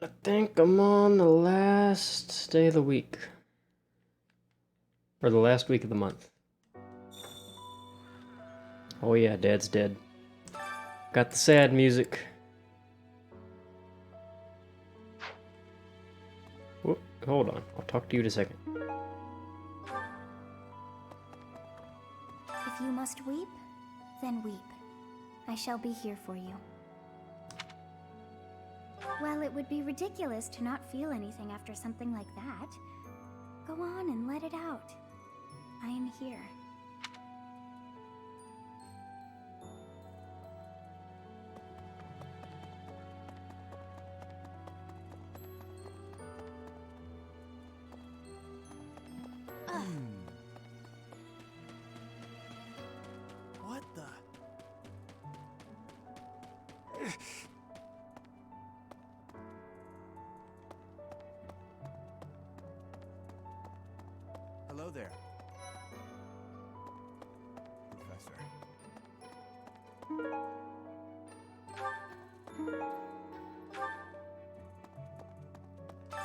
I think I'm on the last day of the week. Or the last week of the month. Oh yeah, Dad's dead. Got the sad music. Whoop, hold on, I'll talk to you in a second. If you must weep, then weep. I shall be here for you. Well, it would be ridiculous to not feel anything after something like that. Go on and let it out. I am here. What the? Hello there, Professor.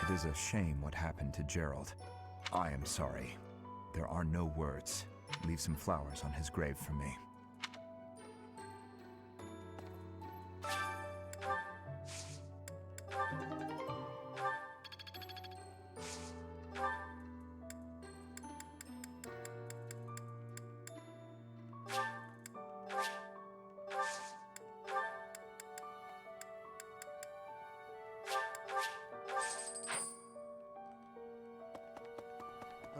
It is a shame what happened to Gerald. I am sorry. There are no words. Leave some flowers on his grave for me.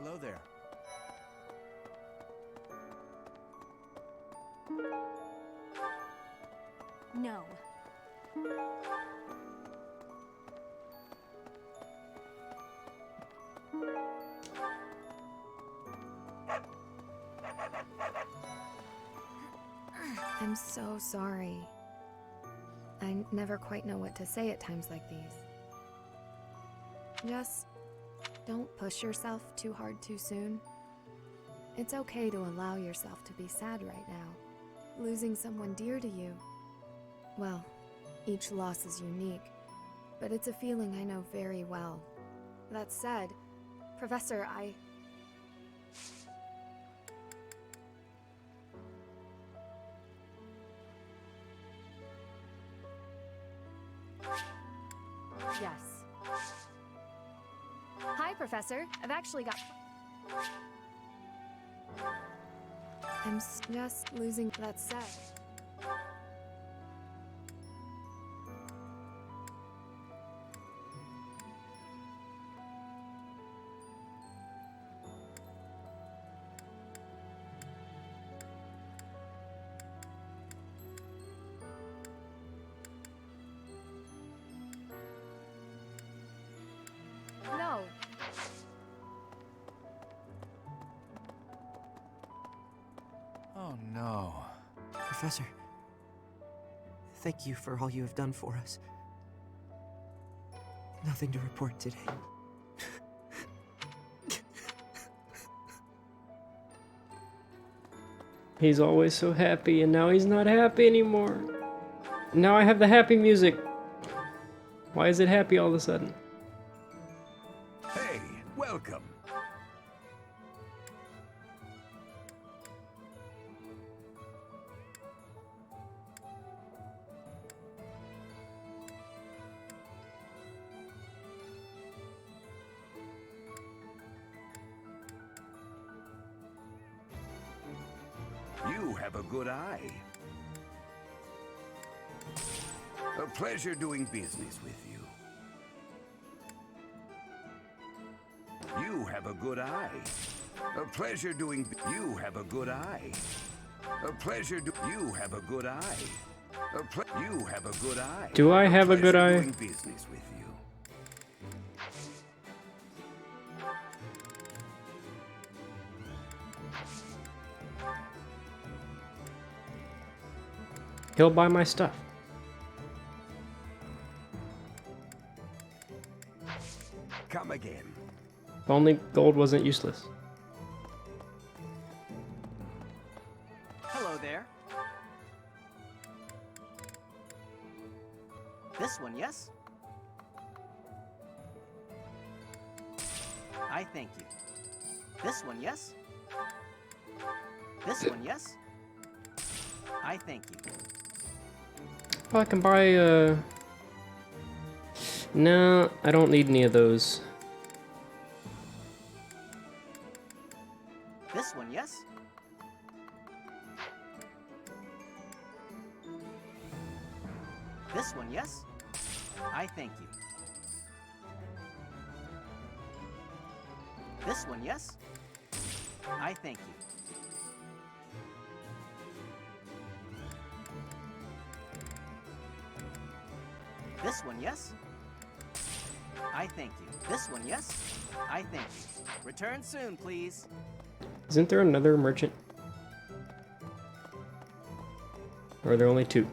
Hello there. No. I'm so sorry. I never quite know what to say at times like these. Just don't push yourself too hard too soon. It's okay to allow yourself to be sad right now. Losing someone dear to you. Well, each loss is unique, but it's a feeling I know very well. That said, Professor, Yes. Hi, Professor. I've actually got... I'm just losing... That said... No. Oh no. Professor, thank you for all you have done for us. Nothing to report today. He's always so happy, and now he's not happy anymore. Now I have the happy music. Why is it happy all of a sudden? Hey, welcome. You have a good eye. A pleasure doing business with you. You have a good eye. A pleasure doing... You have a good eye. A pleasure do... You have a good eye. You have a good eye. Do I have a good pleasure eye? doing business with you. He'll buy my stuff. Come again. If only gold wasn't useless. Hello there. This one, yes? I thank you. This one, yes? This one, yes? I thank you. Oh, I can buy, No, I don't need any of those. This one, yes? This one, yes? I thank you. This one, yes? I thank you. This one, yes? I thank you. This one, yes? I thank you. Return soon, please. Isn't there another merchant? Or are there only two?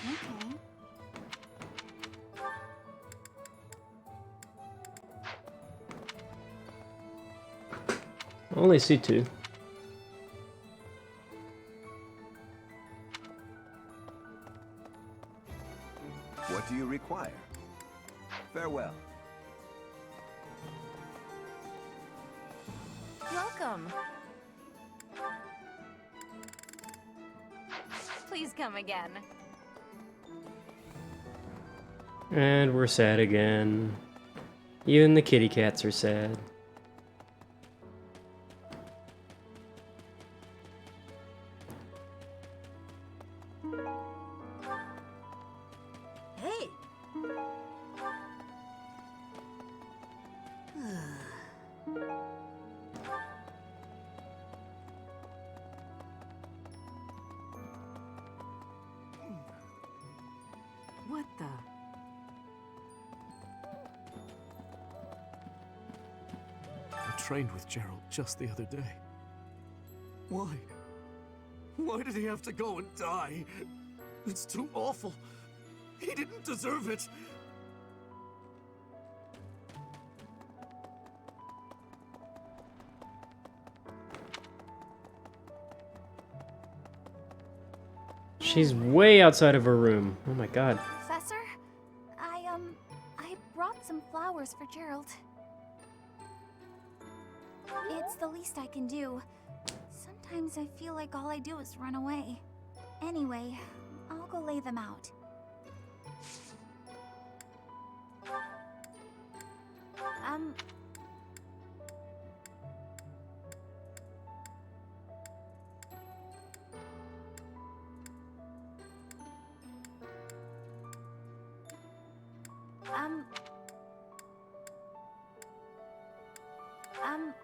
Okay. I only see two. What do you require? Farewell. Welcome. Please come again. And we're sad again. Even the kitty cats are sad. Hey. What the? I trained with Gerald just the other day. Why? Why did he have to go and die? It's too awful. He didn't deserve it. She's way outside of her room. Oh my god. Professor, I brought some flowers for Gerald. It's the least I can do. Sometimes I feel like all I do is run away. Anyway, I'll go lay them out. Um... Um...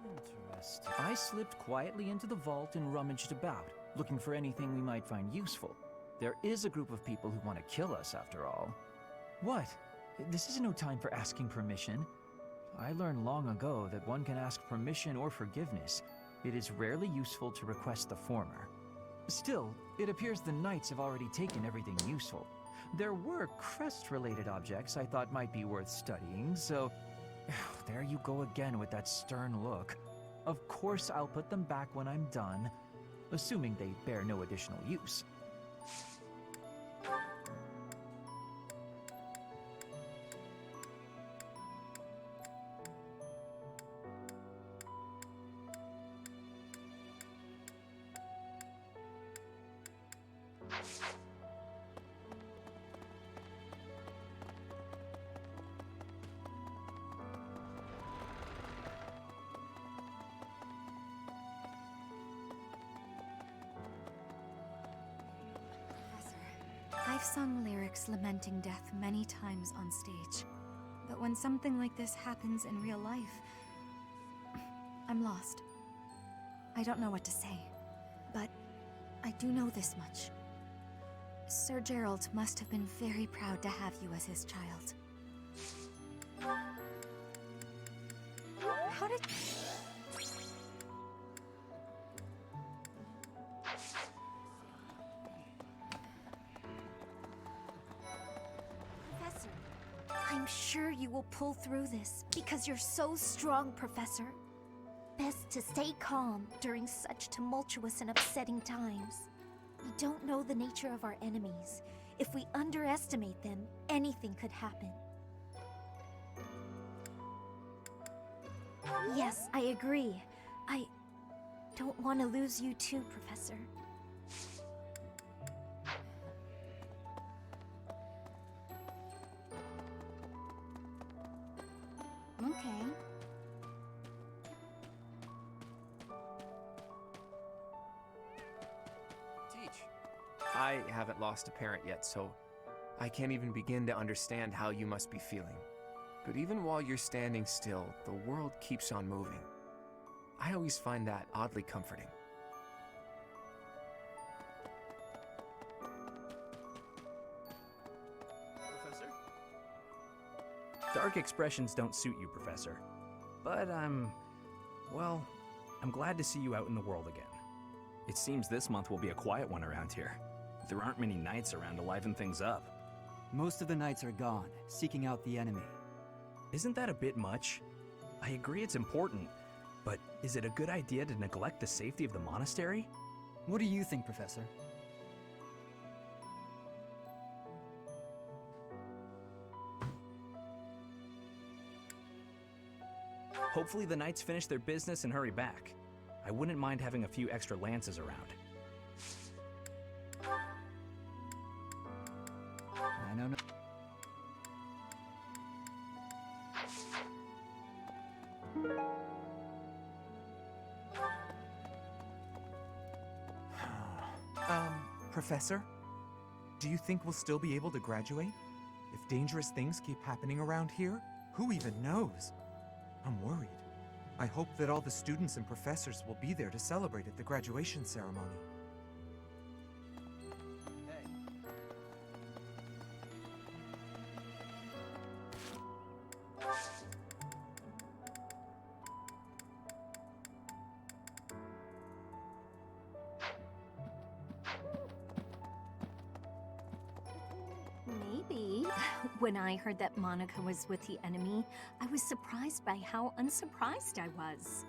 Interesting. I slipped quietly into the vault and rummaged about, looking for anything we might find useful. There is a group of people who want to kill us, after all. What? This is no time for asking permission. I learned long ago that one can ask permission or forgiveness. It is rarely useful to request the former. Still, it appears the knights have already taken everything useful. There were crest-related objects I thought might be worth studying, so... There you go again with that stern look. Of course I'll put them back when I'm done, assuming they bear no additional use. I've sung lyrics lamenting death many times on stage. But when something like this happens in real life, I'm lost. I don't know what to say, but I do know this much. Sir Gerald must have been very proud to have you as his child. How did... Professor, I'm sure you will pull through this because you're so strong, Professor. Best to stay calm during such tumultuous and upsetting times. We don't know the nature of our enemies. If we underestimate them, anything could happen. Yes, I agree. I don't want to lose you too, Professor. Okay. Teach. I haven't lost a parent yet, so I can't even begin to understand how you must be feeling. But even while you're standing still, the world keeps on moving. I always find that oddly comforting. Professor? Dark expressions don't suit you, Professor. But well, I'm glad to see you out in the world again. It seems this month will be a quiet one around here. There aren't many knights around to liven things up. Most of the knights are gone, seeking out the enemy. Isn't that a bit much? I agree it's important, but is it a good idea to neglect the safety of the monastery? What do you think, Professor? Hopefully the knights finish their business and hurry back. I wouldn't mind having a few extra lances around. I know. Professor? Do you think we'll still be able to graduate? If dangerous things keep happening around here, who even knows? I'm worried. I hope that all the students and professors will be there to celebrate at the graduation ceremony. Maybe. When I heard that Monica was with the enemy, I was surprised by how unsurprised I was.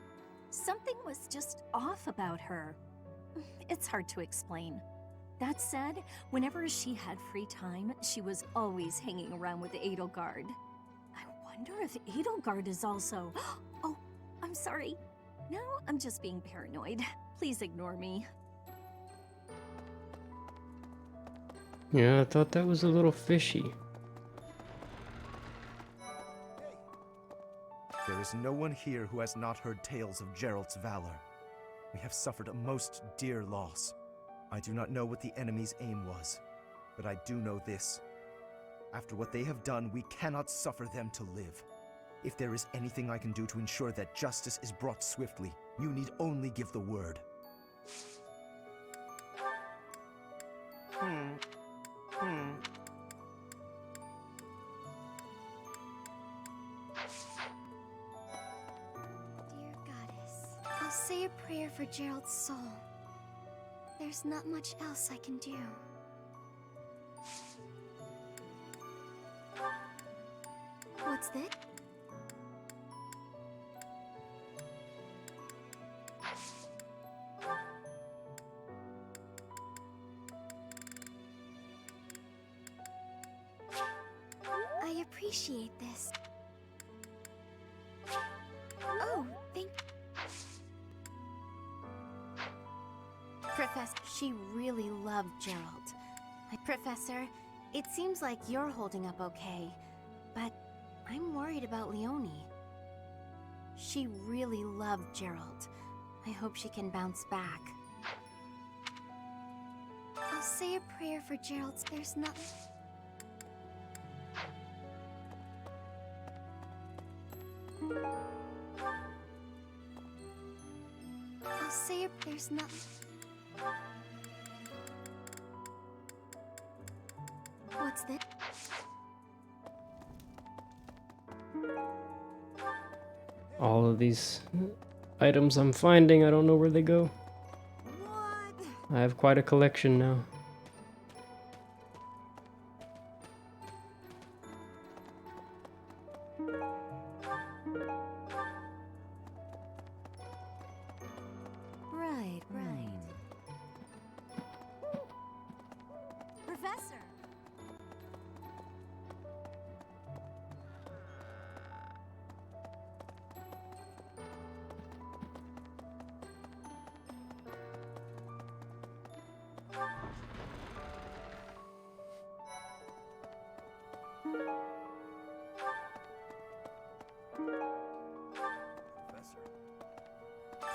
Something was just off about her. It's hard to explain. That said, whenever she had free time, she was always hanging around with Edelgard. I wonder if Edelgard is also... Oh, I'm sorry. No, I'm just being paranoid. Please ignore me. Yeah, I thought that was a little fishy. There is no one here who has not heard tales of Geralt's valor. We have suffered a most dear loss. I do not know what the enemy's aim was, but I do know this. After what they have done, we cannot suffer them to live. If there is anything I can do to ensure that justice is brought swiftly, you need only give the word. Dear Goddess, I'll say a prayer for Gerald's soul. There's not much else I can do. What's this? I appreciate this. Oh, thank... Professor, she really loved Gerald. Professor, it seems like you're holding up okay, but I'm worried about Leonie. She really loved Gerald. I hope she can bounce back. I'll say a prayer for Gerald's... There's not... I'll say a... There's not... What's this? All of these items I'm finding, I don't know where they go. I have quite a collection now. Right.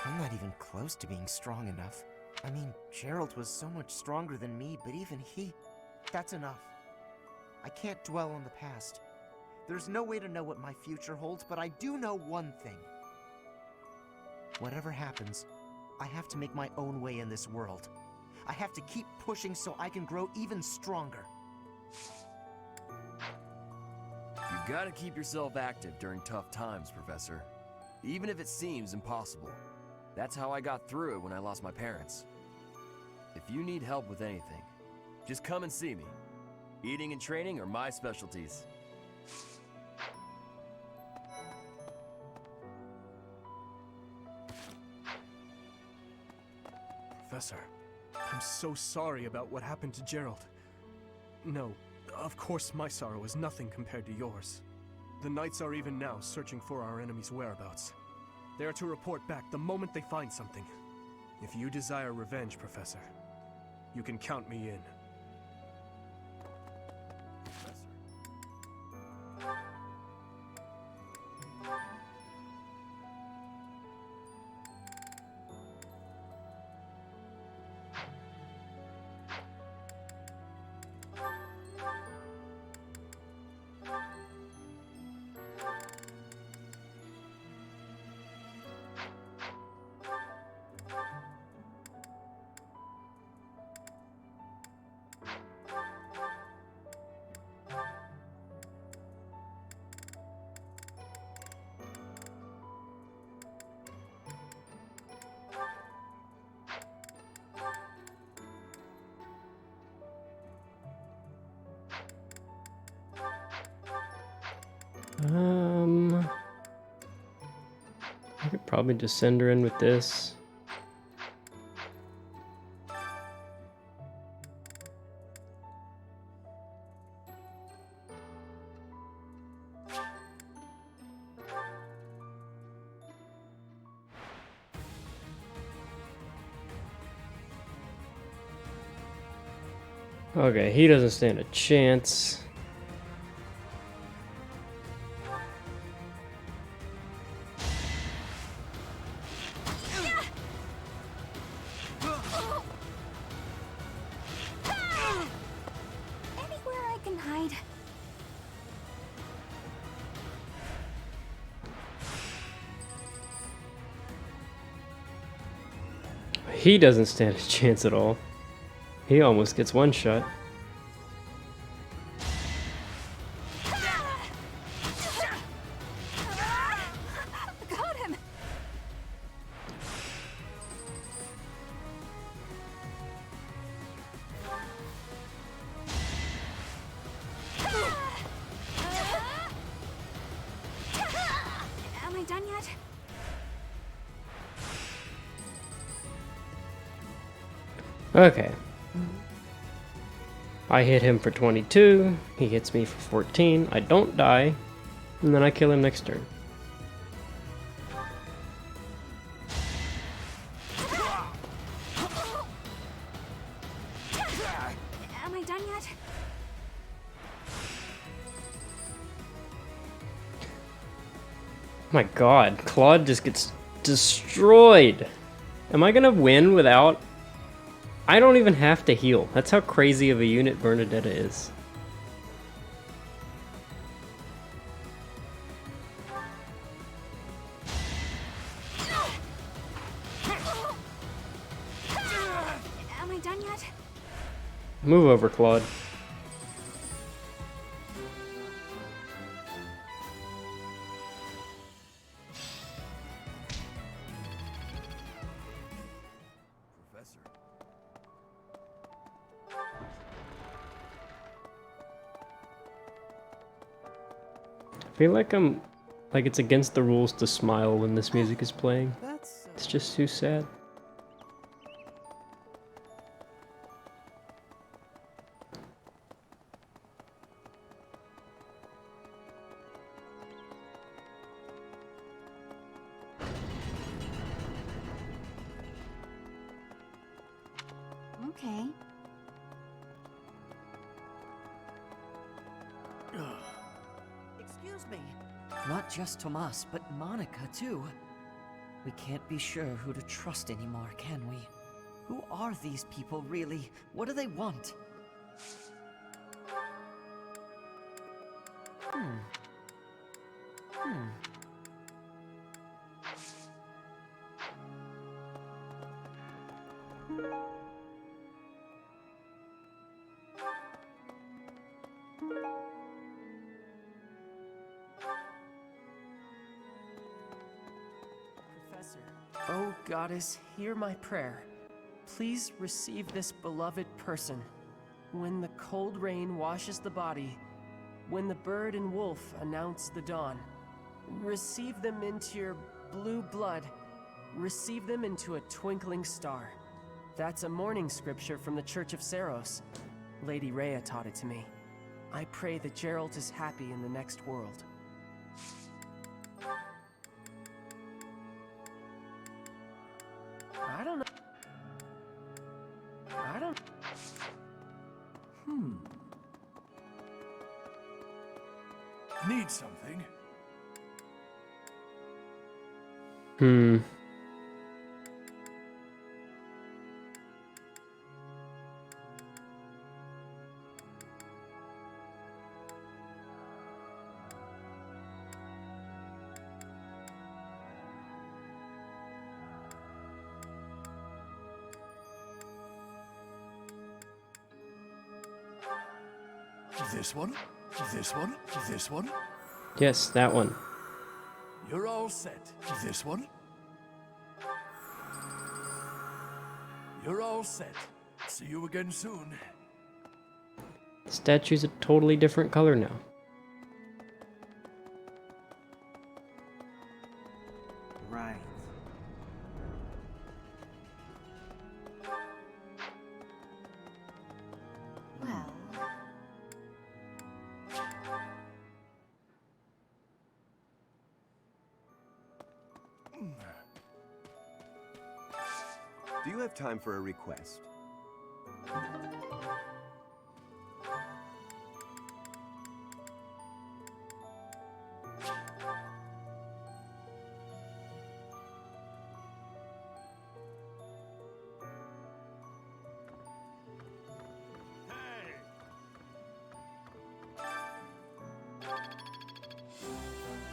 I'm not even close to being strong enough. I mean, Gerald was so much stronger than me, but even he... That's enough. I can't dwell on the past. There's no way to know what my future holds, but I do know one thing. Whatever happens, I have to make my own way in this world. I have to keep pushing so I can grow even stronger. You gotta keep yourself active during tough times, Professor. Even if it seems impossible. That's how I got through it when I lost my parents. If you need help with anything, just come and see me. Eating and training are my specialties. Professor, I'm so sorry about what happened to Gerald. No, of course my sorrow is nothing compared to yours. The Knights are even now searching for our enemy's whereabouts. They are to report back the moment they find something. If you desire revenge, Professor, you can count me in. I could probably just send her in with this. Okay, he doesn't stand a chance. Anywhere I can hide. He doesn't stand a chance at all. He almost gets one shot. Got him. Am I done yet? Okay. I hit him for 22, he hits me for 14, I don't die, and then I kill him next turn. Am I done yet? My god, Claude just gets destroyed. Am I gonna win without... I don't even have to heal. That's how crazy of a unit Bernadetta is. Am I done yet? Move over, Claude. I feel like it's against the rules to smile when this music is playing. It's just too sad. Okay, Excuse me. Not just Tomas, but Monica, too. We can't be sure who to trust anymore, can we? Who are these people, really? What do they want? Professor. Oh, Goddess, hear my prayer. Please receive this beloved person. When the cold rain washes the body, when the bird and wolf announce the dawn, receive them into your blue blood. Receive them into a twinkling star. That's a morning scripture from the Church of Saros. Lady Rhea taught it to me. I pray that Geralt is happy in the next world. I don't know. I don't... Need something? This one? This one? This one? Yes, that one. You're all set. This one? You're all set. See you again soon. The statue's a totally different color now. Right. Well, Do you have time for a request?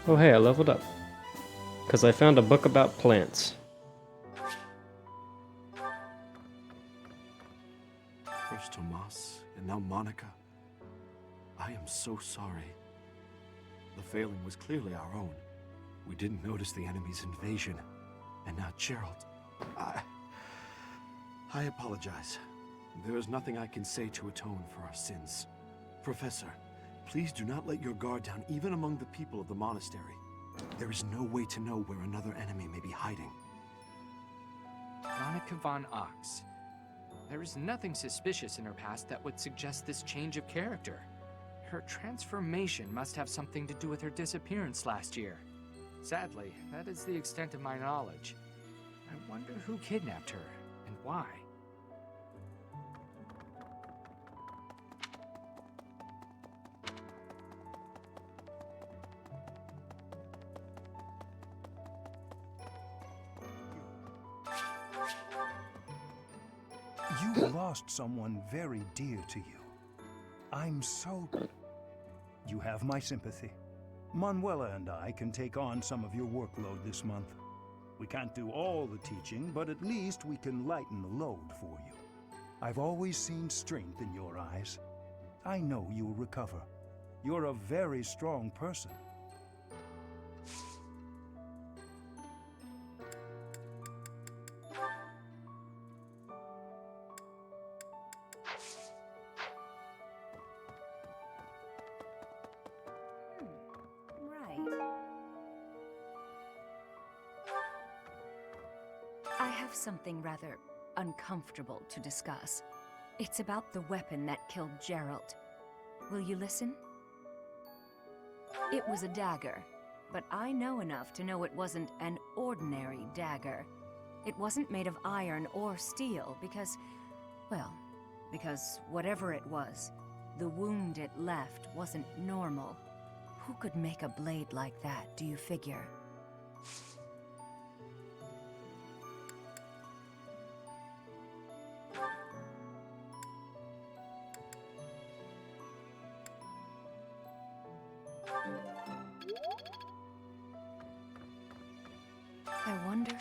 Oh hey, I leveled up. Because I found a book about plants. First Tomas, and now Monica. I am so sorry. The failing was clearly our own. We didn't notice the enemy's invasion. And now Gerald. I apologize. There is nothing I can say to atone for our sins. Professor, please do not let your guard down even among the people of the monastery. There is no way to know where another enemy may be hiding. Monica von Ox. There is nothing suspicious in her past that would suggest this change of character. Her transformation must have something to do with her disappearance last year. Sadly, that is the extent of my knowledge. I wonder who kidnapped her, and why. You lost someone very dear to you. I'm so... You have my sympathy. Manuela and I can take on some of your workload this month. We can't do all the teaching, but at least we can lighten the load for you. I've always seen strength in your eyes. I know you'll recover. You're a very strong person. I have something rather uncomfortable to discuss. It's about the weapon that killed Geralt. Will you listen? It was a dagger, but I know enough to know it wasn't an ordinary dagger. It wasn't made of iron or steel because, well, because whatever it was, the wound it left wasn't normal. Who could make a blade like that, do you figure? I wonder...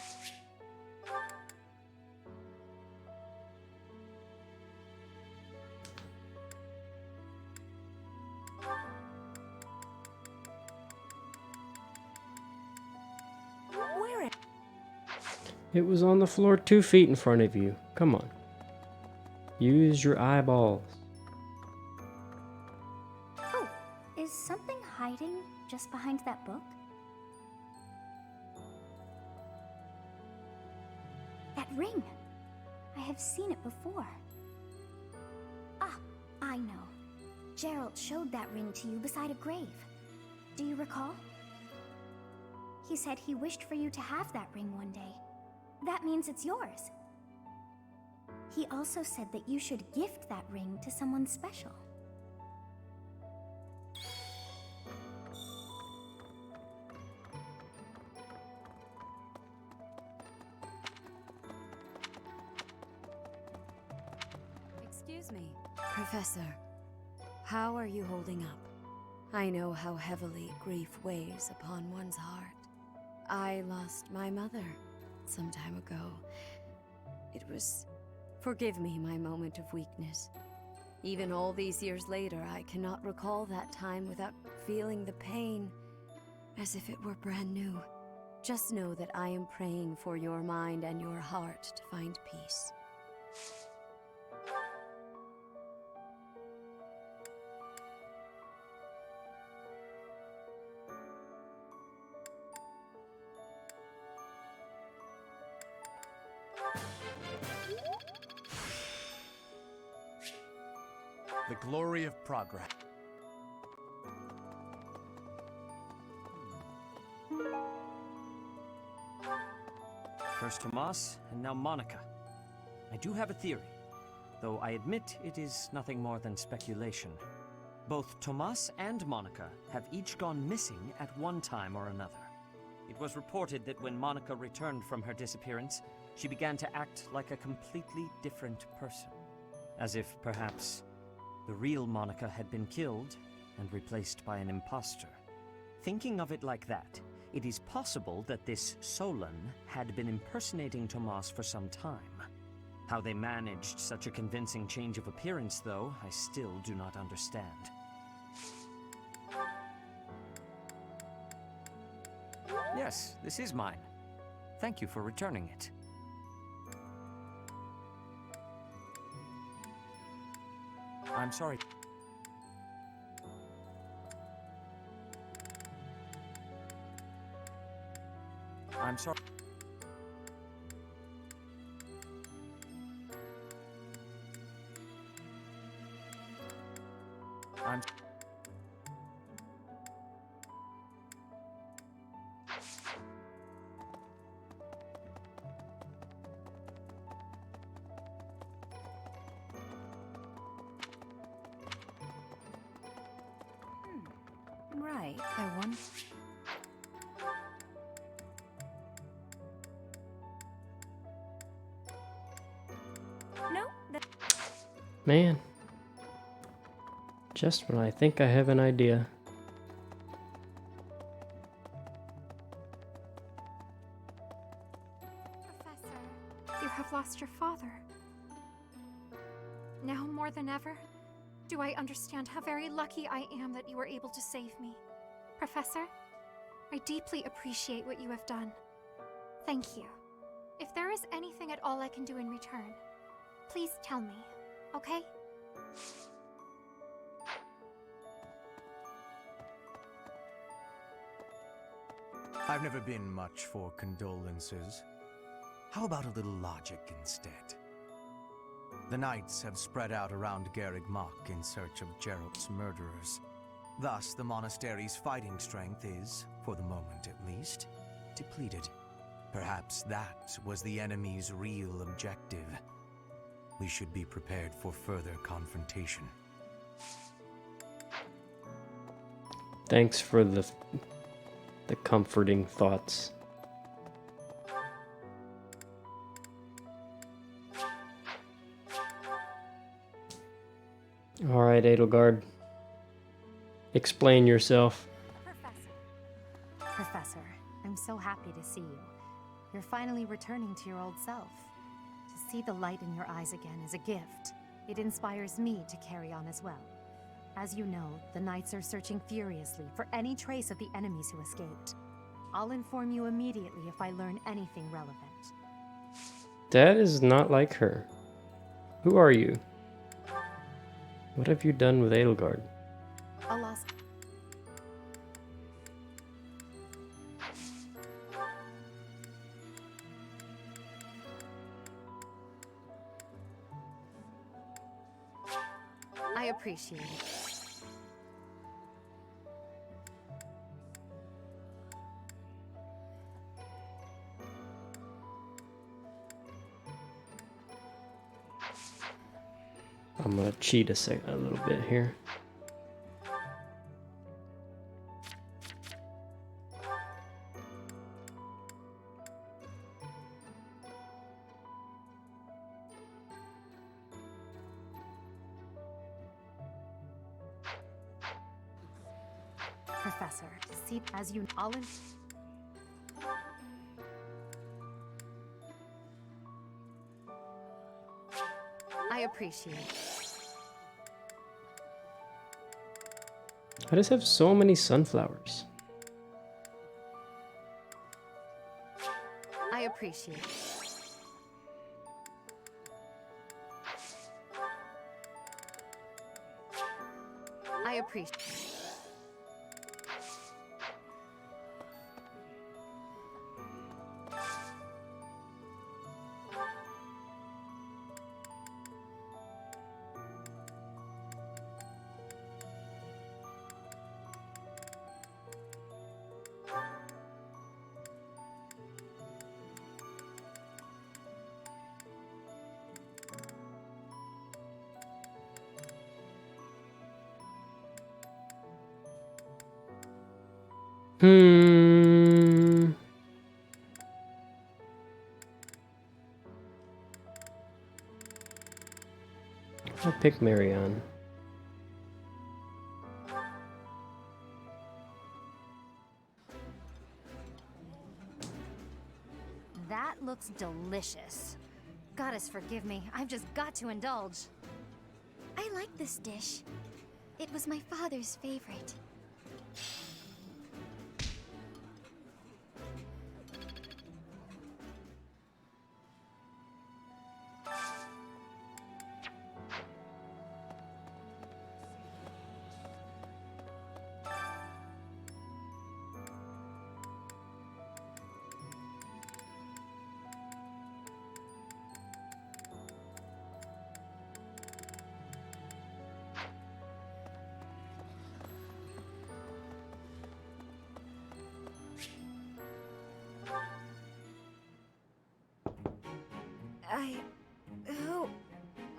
Where It was on the floor 2 feet in front of you. Come on. Use your eyeballs. Oh, is something hiding just behind that book? That ring! I have seen it before. Ah, I know. Gerald showed that ring to you beside a grave. Do you recall? He said he wished for you to have that ring one day. That means it's yours. He also said that you should gift that ring to someone special. Excuse me, Professor. How are you holding up? I know how heavily grief weighs upon one's heart. I lost my mother some time ago. It was... Forgive me my moment of weakness. Even all these years later, I cannot recall that time without feeling the pain, as if it were brand new. Just know that I am praying for your mind and your heart to find peace. The glory of progress. First Tomas, and now Monica. I do have a theory, though I admit it is nothing more than speculation. Both Tomas and Monica have each gone missing at one time or another. It was reported that when Monica returned from her disappearance, she began to act like a completely different person. As if, perhaps, the real Monica had been killed and replaced by an imposter. Thinking of it like that, it is possible that this Solon had been impersonating Tomas for some time. How they managed such a convincing change of appearance, though, I still do not understand. Yes, this is mine. Thank you for returning it. I'm sorry. I'm sorry. I'm... Right, I wonder... No, Man. Just when I think I have an idea. Professor, you have lost your father. Now more than ever, do I understand how very lucky I am that you were able to save me. Professor, I deeply appreciate what you have done. Thank you. If there is anything at all I can do in return, please tell me, okay? I've never been much for condolences. How about a little logic instead? The knights have spread out around Garreg Mach in search of Geralt's murderers. Thus, the monastery's fighting strength is, for the moment at least, depleted. Perhaps that was the enemy's real objective. We should be prepared for further confrontation. Thanks for the comforting thoughts. All right, Edelgard. Explain yourself. Professor, I'm so happy to see you. You're finally returning to your old self. To see the light in your eyes again is a gift. It inspires me to carry on as well. As you know, the Knights are searching furiously for any trace of the enemies who escaped. I'll inform you immediately if I learn anything relevant. That is not like her. Who are you? What have you done with Edelgard? A lost... I appreciate it. I'm gonna cheat a little bit here. Professor, see, as you all in... I appreciate it. I just have so many sunflowers. I appreciate it. I appreciate it. I'll pick Marianne. That looks delicious. Goddess, forgive me. I've just got to indulge. I like this dish. It was my father's favorite.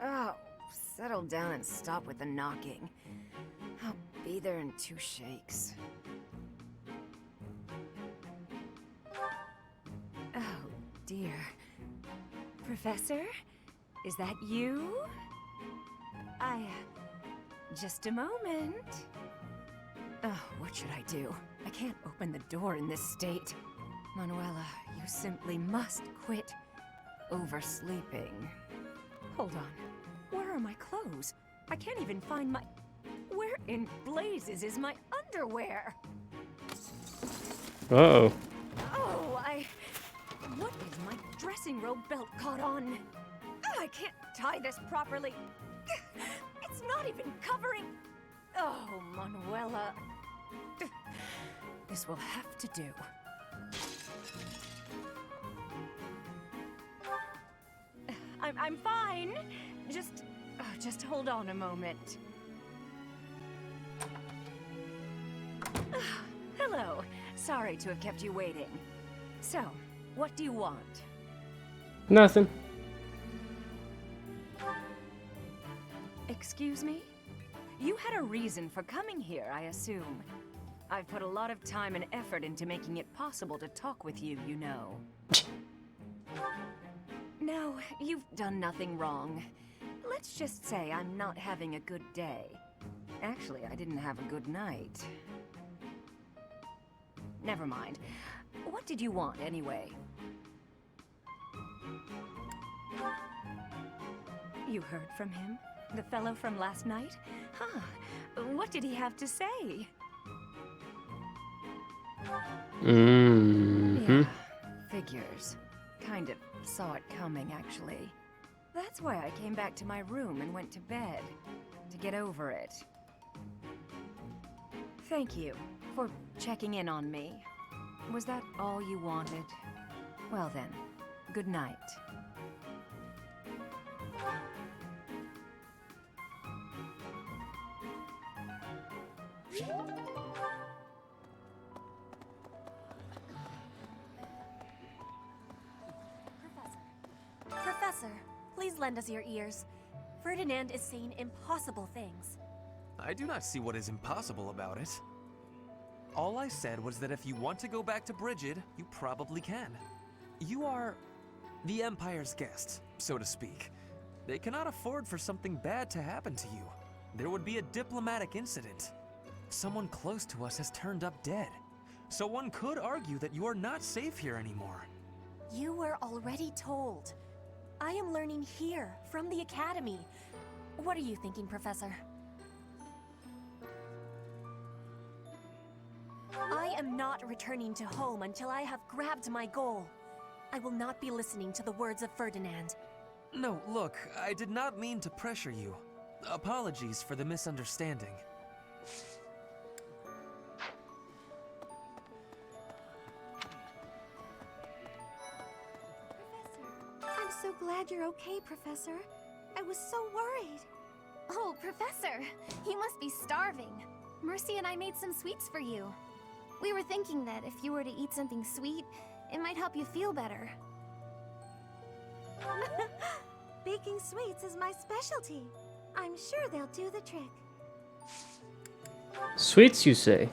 Oh, settle down and stop with the knocking. I'll be there in 2 shakes. Oh, dear. Professor? Is that you? Just a moment. Oh, what should I do? I can't open the door in this state. Manuela, you simply must quit oversleeping. Hold on. Where are my clothes? I can't even find my... Where in blazes is my underwear? Uh-oh. Oh, what is my dressing robe belt caught on? I can't tie this properly. It's not even covering... Oh, Manuela. This will have to do. I'm fine. Just hold on a moment. Hello. Sorry to have kept you waiting. So, what do you want? Nothing. Excuse me? You had a reason for coming here, I assume. I've put a lot of time and effort into making it possible to talk with you, you know. No, you've done nothing wrong. Let's just say I'm not having a good day. Actually, I didn't have a good night. Never mind. What did you want, anyway? You heard from him? The fellow from last night? Huh. What did he have to say? Mm-hmm. Yeah, figures. Kind of saw it coming, actually. That's why I came back to my room and went to bed. To get over it. Thank you for checking in on me. Was that all you wanted? Well then, good night. Professor, please lend us your ears. Ferdinand is saying impossible things. I do not see what is impossible about it. All I said was that if you want to go back to Brigid, you probably can. You are the Empire's guest, so to speak. They cannot afford for something bad to happen to you. There would be a diplomatic incident. Someone close to us has turned up dead. So one could argue that you are not safe here anymore. You were already told. I am learning here, from the Academy. What are you thinking, Professor? I am not returning to home until I have grabbed my goal. I will not be listening to the words of Ferdinand. No, look, I did not mean to pressure you. Apologies for the misunderstanding. I'm so glad you're okay, Professor. I was so worried. Oh, Professor, you must be starving. Mercy and I made some sweets for you. We were thinking that if you were to eat something sweet, it might help you feel better. Baking sweets is my specialty. I'm sure they'll do the trick. Sweets, you say?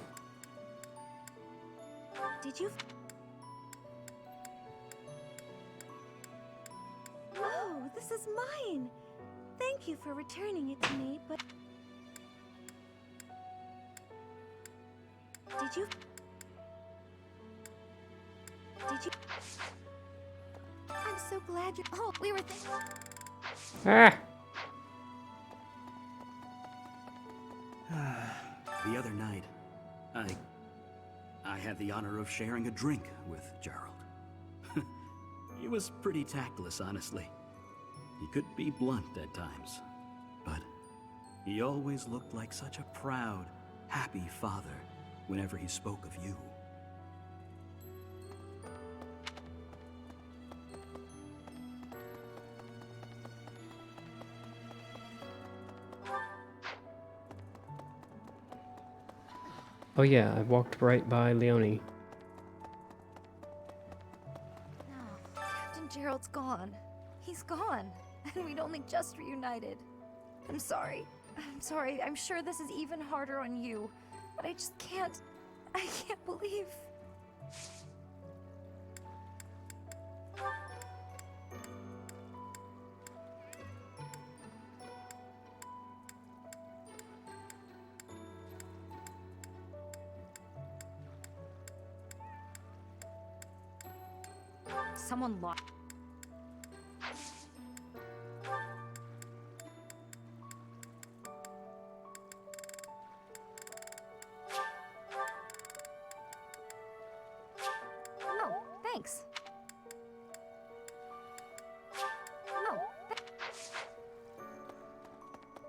Did you... Oh, this is mine. Thank you for returning it to me, but... Did you... I'm so glad you're... Oh, we were Ah! The other night, I had the honor of sharing a drink with Gerald. He was pretty tactless, honestly. He could be blunt at times, but he always looked like such a proud, happy father whenever he spoke of you. Oh yeah, I walked right by Leonie. No, Captain Gerald's gone. He's gone, and we'd only just reunited. I'm sorry. I'm sorry. I'm sure this is even harder on you, but I just can't... I can't believe... Someone locked. Oh, thanks. Oh,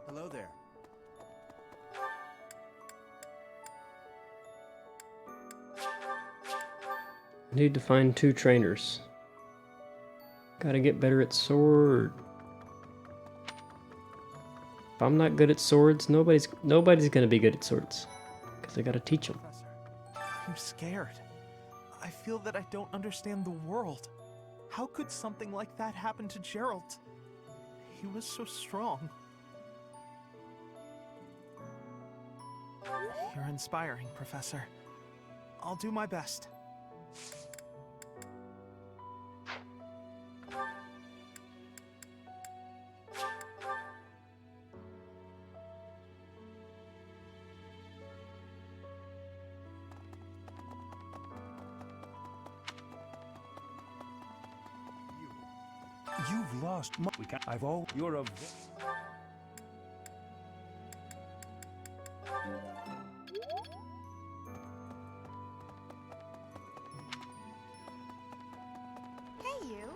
Hello there. Need to find 2 trainers. Gotta get better at sword. If I'm not good at swords, nobody's gonna be good at swords. Because I gotta teach them. I'm scared. I feel that I don't understand the world. How could something like that happen to Gerald? He was so strong. You're inspiring, Professor. I'll do my best. You've lost. We can't. I've all. You're a. Hey, you.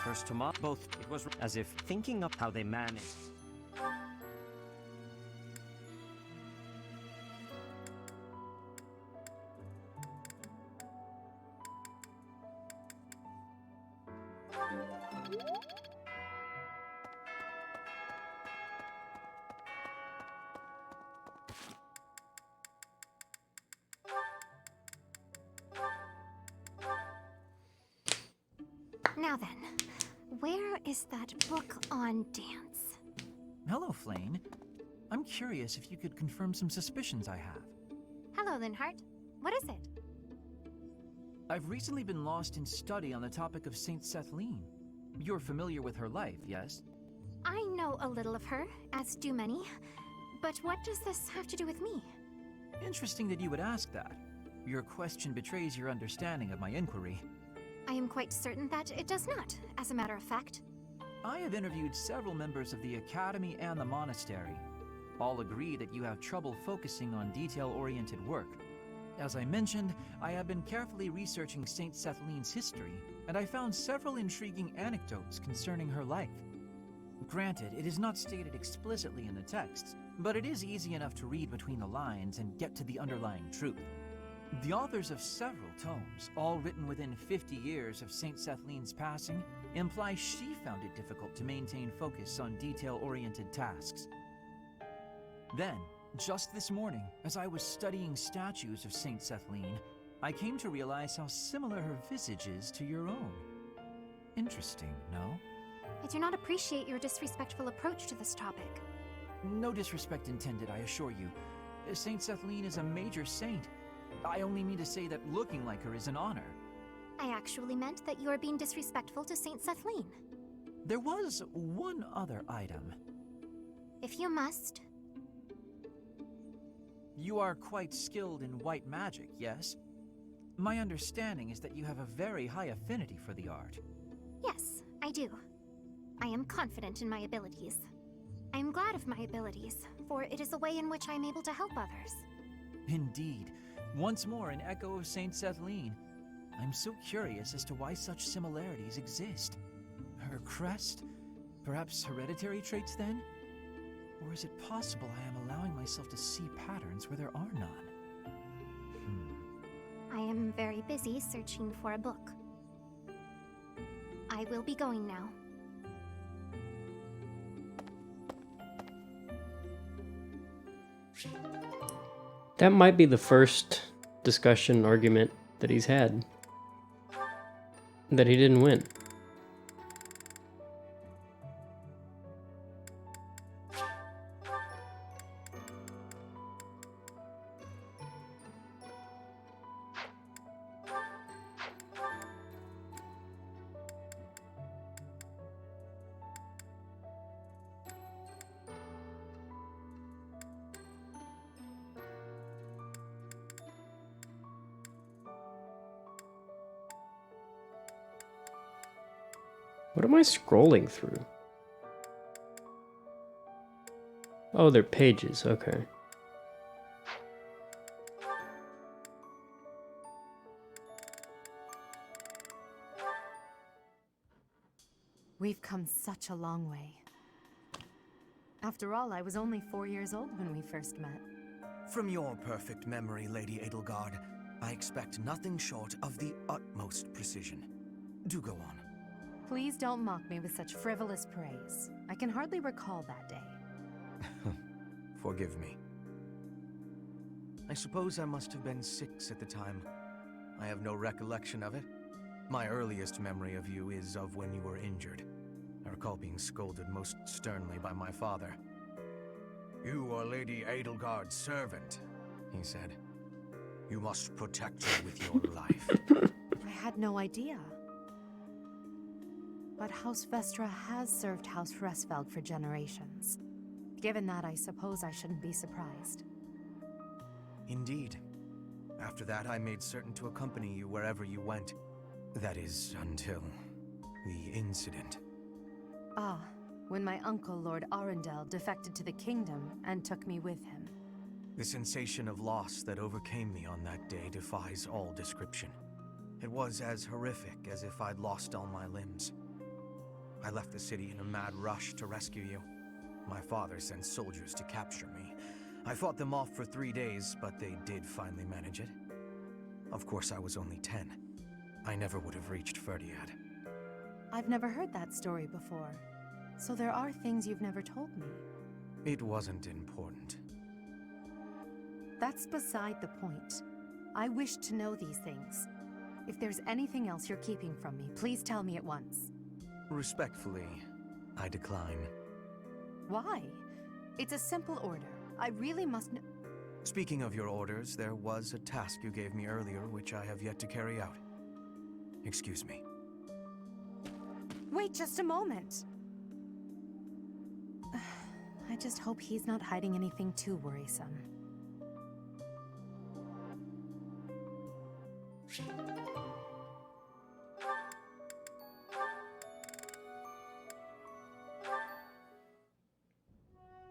First Tomas, both. It was as if thinking of how they managed. Now then, where is that book on dance? Hello, Flane. I'm curious if you could confirm some suspicions I have. Hello, Linhart. What is it? I've recently been lost in study on the topic of Saint Setheline. You're familiar with her life, yes? I know a little of her, as do many. But what does this have to do with me? Interesting that you would ask that. Your question betrays your understanding of my inquiry. I am quite certain that it does not, as a matter of fact. I have interviewed several members of the Academy and the Monastery. All agree that you have trouble focusing on detail-oriented work. As I mentioned, I have been carefully researching Saint Setheline's history, and I found several intriguing anecdotes concerning her life. Granted, it is not stated explicitly in the texts, but it is easy enough to read between the lines and get to the underlying truth. The authors of several tomes, all written within 50 years of Saint Setheline's passing, imply she found it difficult to maintain focus on detail-oriented tasks. Then, just this morning, as I was studying statues of Saint Setheline, I came to realize how similar her visage is to your own. Interesting, no? I do not appreciate your disrespectful approach to this topic. No disrespect intended, I assure you. Saint Setheline is a major saint. I only mean to say that looking like her is an honor. I actually meant that you are being disrespectful to Saint Setheline. There was one other item. If you must. You are quite skilled in white magic, yes? My understanding is that you have a very high affinity for the art. Yes, I do. I am confident in my abilities. I am glad of my abilities, for it is a way in which I am able to help others. Indeed. Once more an echo of Saint Setheline. I'm so curious as to why such similarities exist. Her crest? Perhaps hereditary traits then? Or is it possible I am allowing myself to see patterns where there are none? I am very busy searching for a book. I will be going now. That might be the first discussion argument that he's had that he didn't win. What am I scrolling through? Oh, they're pages, okay. We've come such a long way. After all, I was only 4 years old when we first met. From your perfect memory, Lady Edelgard, I expect nothing short of the utmost precision. Do go on. Please don't mock me with such frivolous praise. I can hardly recall that day. Forgive me. I suppose I must have been 6 at the time. I have no recollection of it. My earliest memory of you is of when you were injured. I recall being scolded most sternly by my father. "You are Lady Edelgard's servant," he said. "You must protect her with your life." I had no idea. But House Vestra has served House Resfeld for generations. Given that, I suppose I shouldn't be surprised. Indeed. After that, I made certain to accompany you wherever you went. That is, until the incident. Ah, when my uncle, Lord Arundel, defected to the kingdom and took me with him. The sensation of loss that overcame me on that day defies all description. It was as horrific as if I'd lost all my limbs. I left the city in a mad rush to rescue you. My father sent soldiers to capture me. I fought them off for 3 days, but they did finally manage it. Of course, I was only 10. I never would have reached Ferdiad. I've never heard that story before. So there are things you've never told me. It wasn't important. That's beside the point. I wish to know these things. If there's anything else you're keeping from me, please tell me at once. Respectfully, I decline. Why? It's a simple order. I really must know. Speaking of your orders, there was a task you gave me earlier which I have yet to carry out. Excuse me. Wait just a moment. I just hope he's not hiding anything too worrisome.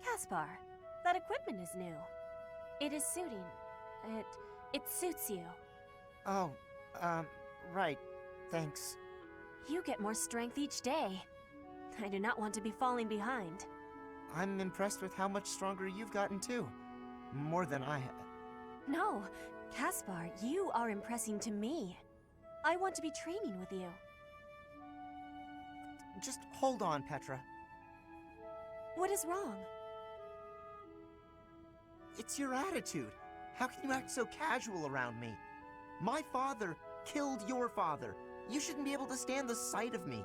Caspar, that equipment is new. It is suiting. It suits you. Oh, right. Thanks. You get more strength each day. I do not want to be falling behind. I'm impressed with how much stronger you've gotten too. More than I have. No, Caspar, you are impressing to me. I want to be training with you. Just hold on, Petra. What is wrong? It's your attitude. How can you act so casual around me? My father killed your father. You shouldn't be able to stand the sight of me.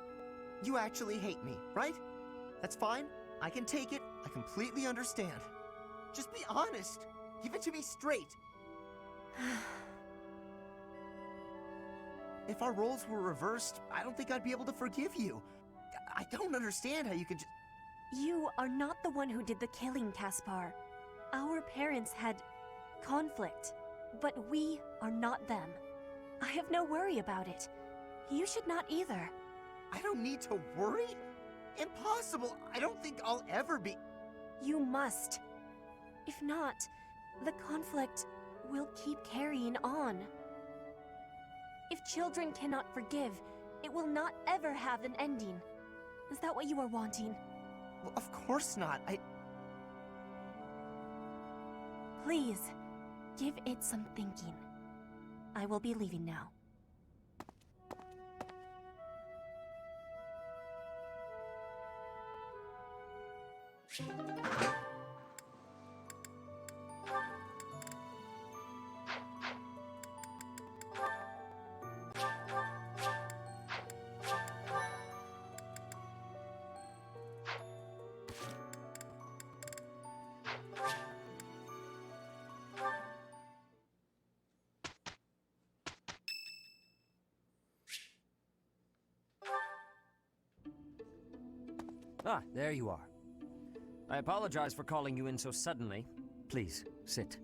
You actually hate me, right? That's fine. I can take it. I completely understand. Just be honest. Give it to me straight. If our roles were reversed, I don't think I'd be able to forgive you. I don't understand how you could just... You are not the one who did the killing, Caspar. Our parents had conflict, but we are not them. I have no worry about it. You should not either. I don't need to worry? Impossible! I don't think I'll ever be... You must. If not, the conflict will keep carrying on. If children cannot forgive, it will not ever have an ending. Is that what you are wanting? Well, of course not. Please, give it some thinking. I will be leaving now. Ah, there you are. I apologize for calling you in so suddenly. Please, sit.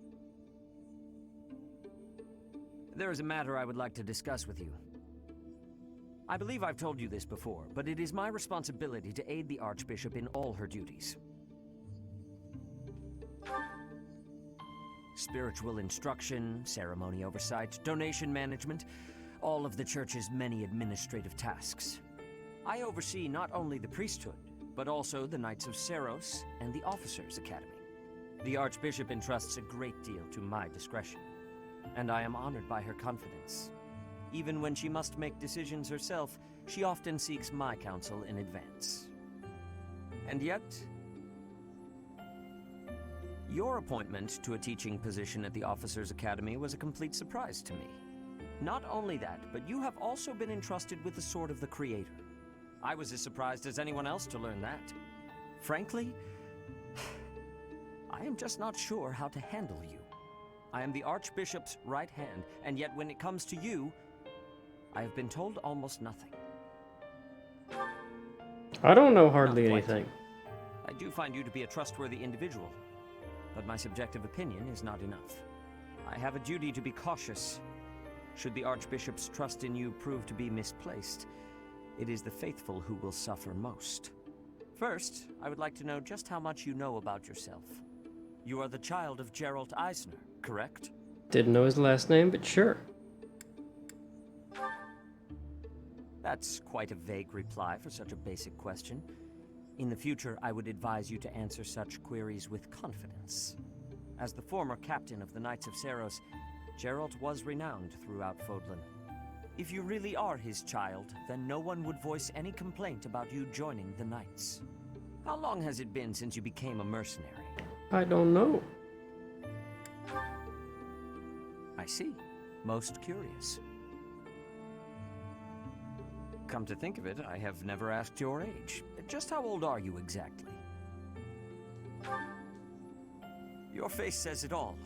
There is a matter I would like to discuss with you. I believe I've told you this before, but it is my responsibility to aid the Archbishop in all her duties. Spiritual instruction, ceremony oversight, donation management, all of the Church's many administrative tasks. I oversee not only the priesthood, but also the Knights of Seros and the Officers' Academy. The Archbishop entrusts a great deal to my discretion, and I am honored by her confidence. Even when she must make decisions herself, she often seeks my counsel in advance. And yet, your appointment to a teaching position at the Officers' Academy was a complete surprise to me. Not only that, but you have also been entrusted with the Sword of the Creator. I was as surprised as anyone else to learn that. Frankly, I am just not sure how to handle you. I am the Archbishop's right hand, and yet when it comes to you, I have been told almost nothing. I don't know hardly anything. I do find you to be a trustworthy individual, but my subjective opinion is not enough. I have a duty to be cautious. Should the Archbishop's trust in you prove to be misplaced, it is the faithful who will suffer most. First, I would like to know just how much you know about yourself. You are the child of Geralt Eisner, correct? Didn't know his last name, but sure. That's quite a vague reply for such a basic question. In the future, I would advise you to answer such queries with confidence. As the former captain of the Knights of Seiros, Geralt was renowned throughout Fodlan. If you really are his child, then no one would voice any complaint about you joining the Knights. How long has it been since you became a mercenary? I don't know. I see. Most curious. Come to think of it, I have never asked your age. Just how old are you exactly? Your face says it all.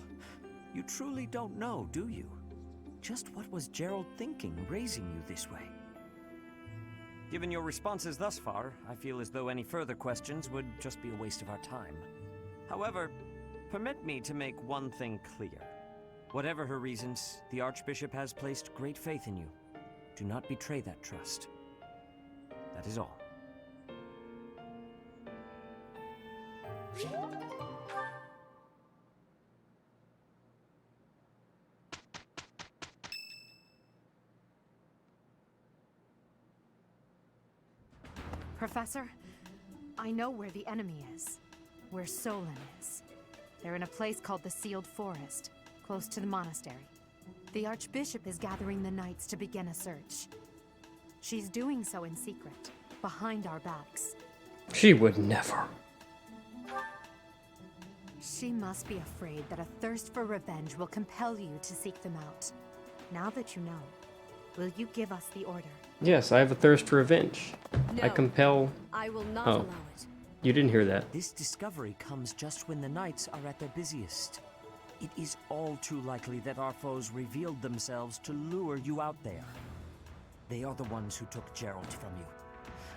You truly don't know, do you? Just what was Gerald thinking, raising you this way? Given your responses thus far, I feel as though any further questions would just be a waste of our time. However, permit me to make one thing clear. Whatever her reasons, the Archbishop has placed great faith in you. Do not betray that trust. That is all. Professor, I know where the enemy is. Where Solon is. They're in a place called the Sealed Forest, close to the monastery. The Archbishop is gathering the knights to begin a search. She's doing so in secret, behind our backs. She would never. She must be afraid that a thirst for revenge will compel you to seek them out. Now that you know, will you give us the order? Yes, I have a thirst for revenge. No, I compel... I will not Oh, allow it. you didn't hear that. This discovery comes just when the knights are at their busiest. It is all too likely that our foes revealed themselves to lure you out there. They are the ones who took Gerald from you.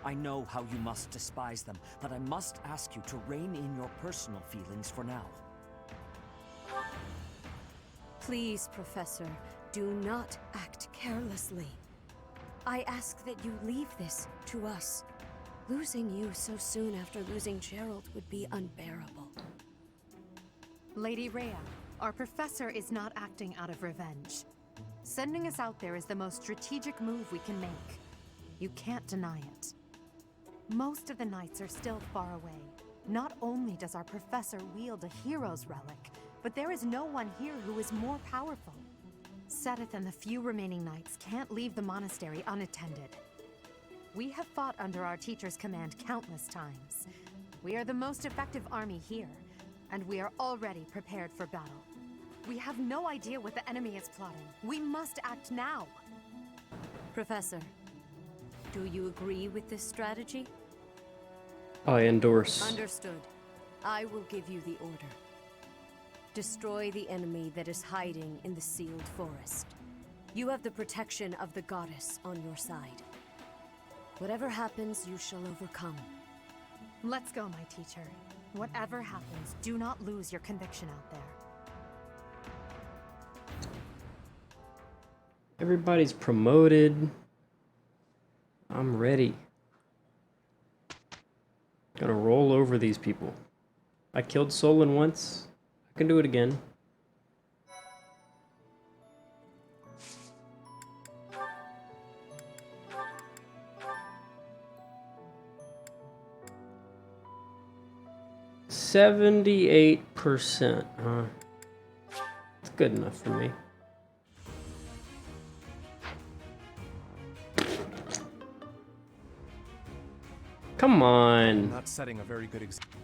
I know how you must despise them, but I must ask you to rein in your personal feelings for now. Please, Professor, do not act carelessly. I ask that you leave this to us. Losing you so soon after losing Gerald would be unbearable. Lady Rhea, our professor is not acting out of revenge. Sending us out there is the most strategic move we can make. You can't deny it. Most of the knights are still far away. Not only does our professor wield a hero's relic, but there is no one here who is more powerful. Seteth and the few remaining knights can't leave the monastery unattended. We have fought under our teacher's command countless times. We are the most effective army here, and we are already prepared for battle. We have no idea what the enemy is plotting. We must act now. Professor, do you agree with this strategy? I endorse. Understood. I will give you the order. Destroy the enemy that is hiding in the Sealed Forest. You have the protection of the goddess on your side. Whatever happens, you shall overcome. Let's go, my teacher. Whatever happens, do not lose your conviction out there. Everybody's promoted. I'm ready. Gonna roll over these people. I killed Solon once. I can do it again. %78%, huh? It's good enough for me. Come on. Not setting a very good example.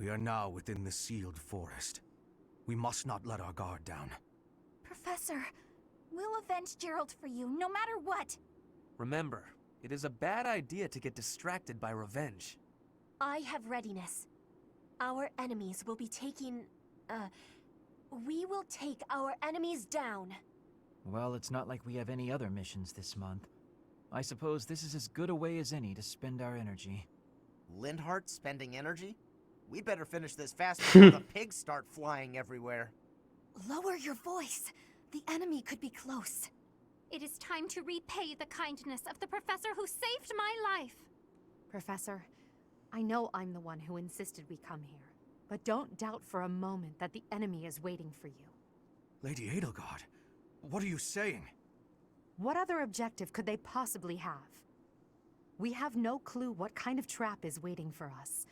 We are now within the sealed forest. We must not let our guard down. Professor, we'll avenge Gerald for you, no matter what. Remember, it is a bad idea to get distracted by revenge. I have readiness. Our enemies will be taking... we will take our enemies down. Well, it's not like we have any other missions this month. I suppose this is as good a way as any to spend our energy. Lindhart spending energy? We'd better finish this fast before the pigs start flying everywhere. Lower your voice. The enemy could be close. It is time to repay the kindness of the professor who saved my life. Professor, I know I'm the one who insisted we come here, but don't doubt for a moment that the enemy is waiting for you. Lady Edelgard, what are you saying? What other objective could they possibly have? We have no clue what kind of trap is waiting for us.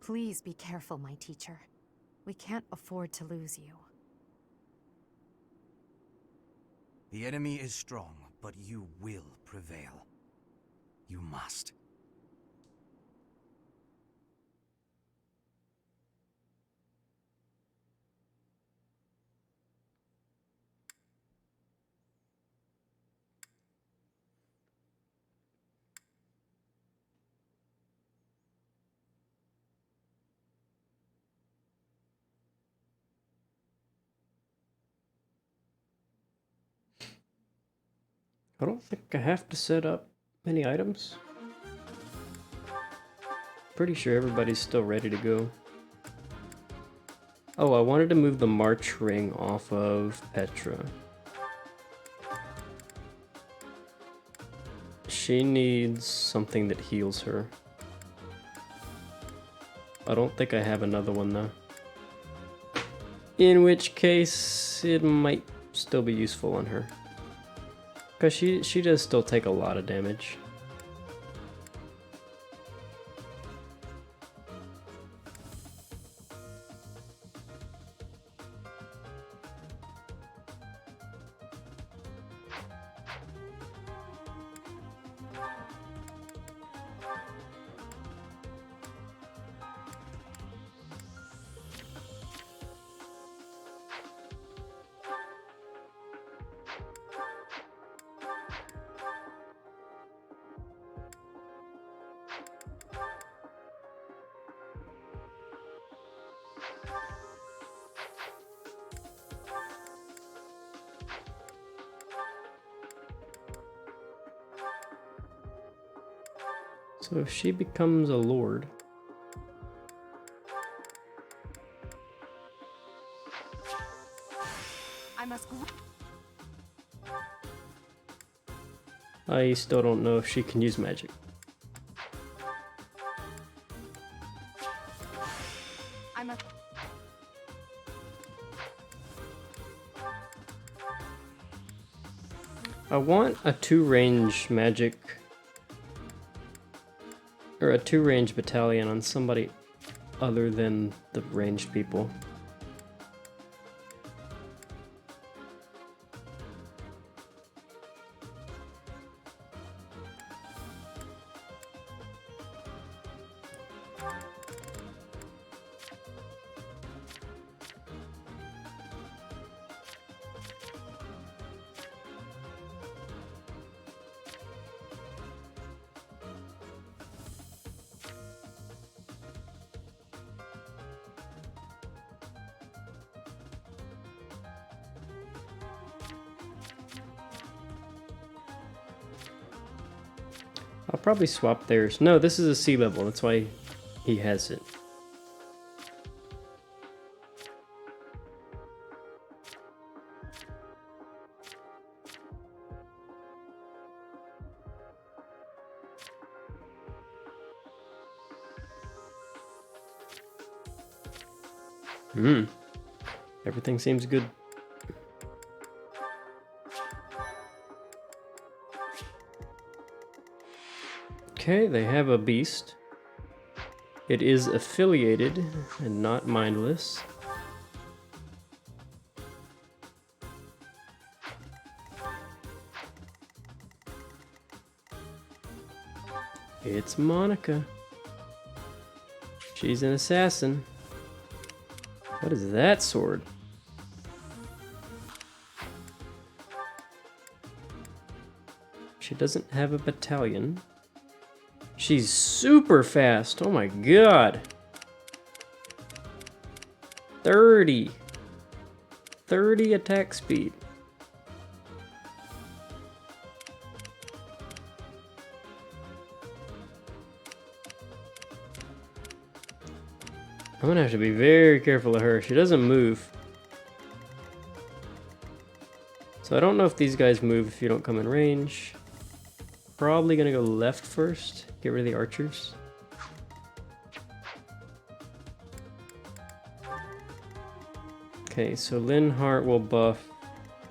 Please be careful, my teacher. We can't afford to lose you. The enemy is strong, but you will prevail. You must. I don't think I have to set up many items. Pretty sure everybody's still ready to go. Oh, I wanted to move the March ring off of Petra. She needs something that heals her. I don't think I have another one though. In which case, it might still be useful on her. Because she does still take a lot of damage. So if she becomes a lord, I must. I still don't know if she can use magic. I must. I want a 2-range magic or a 2-range battalion on somebody other than the ranged people. I'll probably swap theirs. No, this is a sea level. That's why he has it. Everything seems good. Okay, they have a beast. It is affiliated and not mindless. It's Monica. She's an assassin. What is that sword? She doesn't have a battalion. She's super fast. Oh my god. 30 attack speed. I'm gonna have to be very careful of her. She doesn't move. So I don't know if these guys move if you don't come in range. Probably gonna go left first. Get rid of the archers. Okay, so Linhart will buff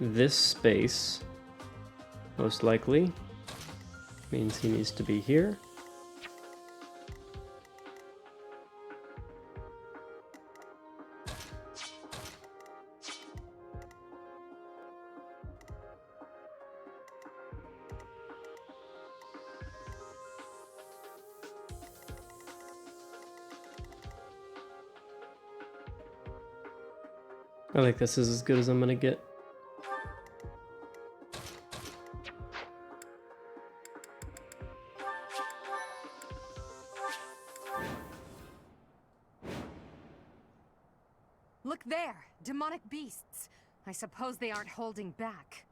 this space. Most likely. Means he needs to be here. I think this is as good as I'm gonna get. Look there! Demonic beasts! I suppose they aren't holding back.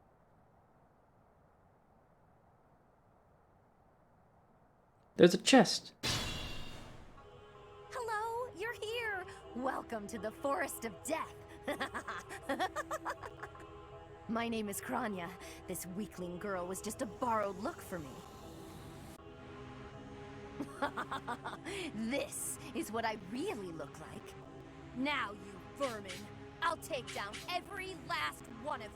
There's a chest. Hello, you're here! Welcome to the Forest of Death! My name is Kranya. This weakling girl was just a borrowed look for me. This is what I really look like. Now, you vermin, I'll take down every last one of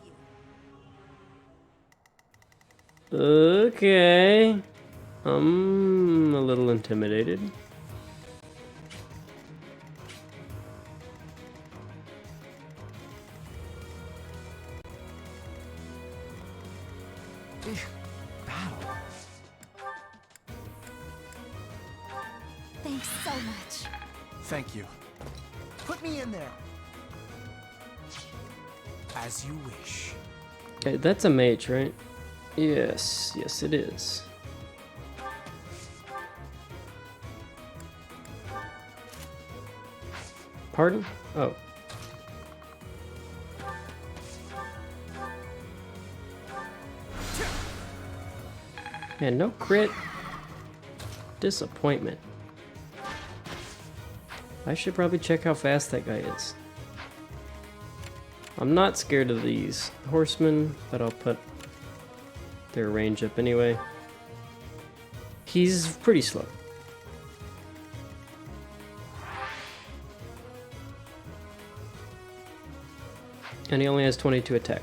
you. Okay. I'm a little intimidated. Battle. Thanks so much. Thank you. Put me in there. As you wish. Okay, that's a mage, right? Yes, yes it is. Pardon? Oh. Man, no crit. Disappointment. I should probably check how fast that guy is. I'm not scared of these horsemen, but I'll put their range up anyway. He's pretty slow. And he only has 22 attack.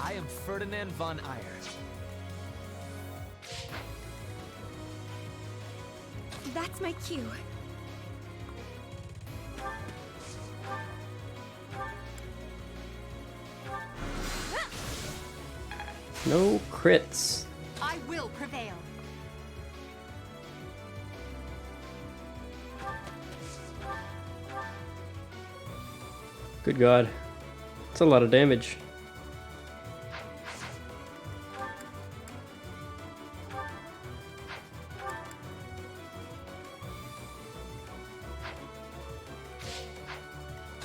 I am Ferdinand von Eyre. That's my cue. No crits. I will prevail. Good God. That's a lot of damage.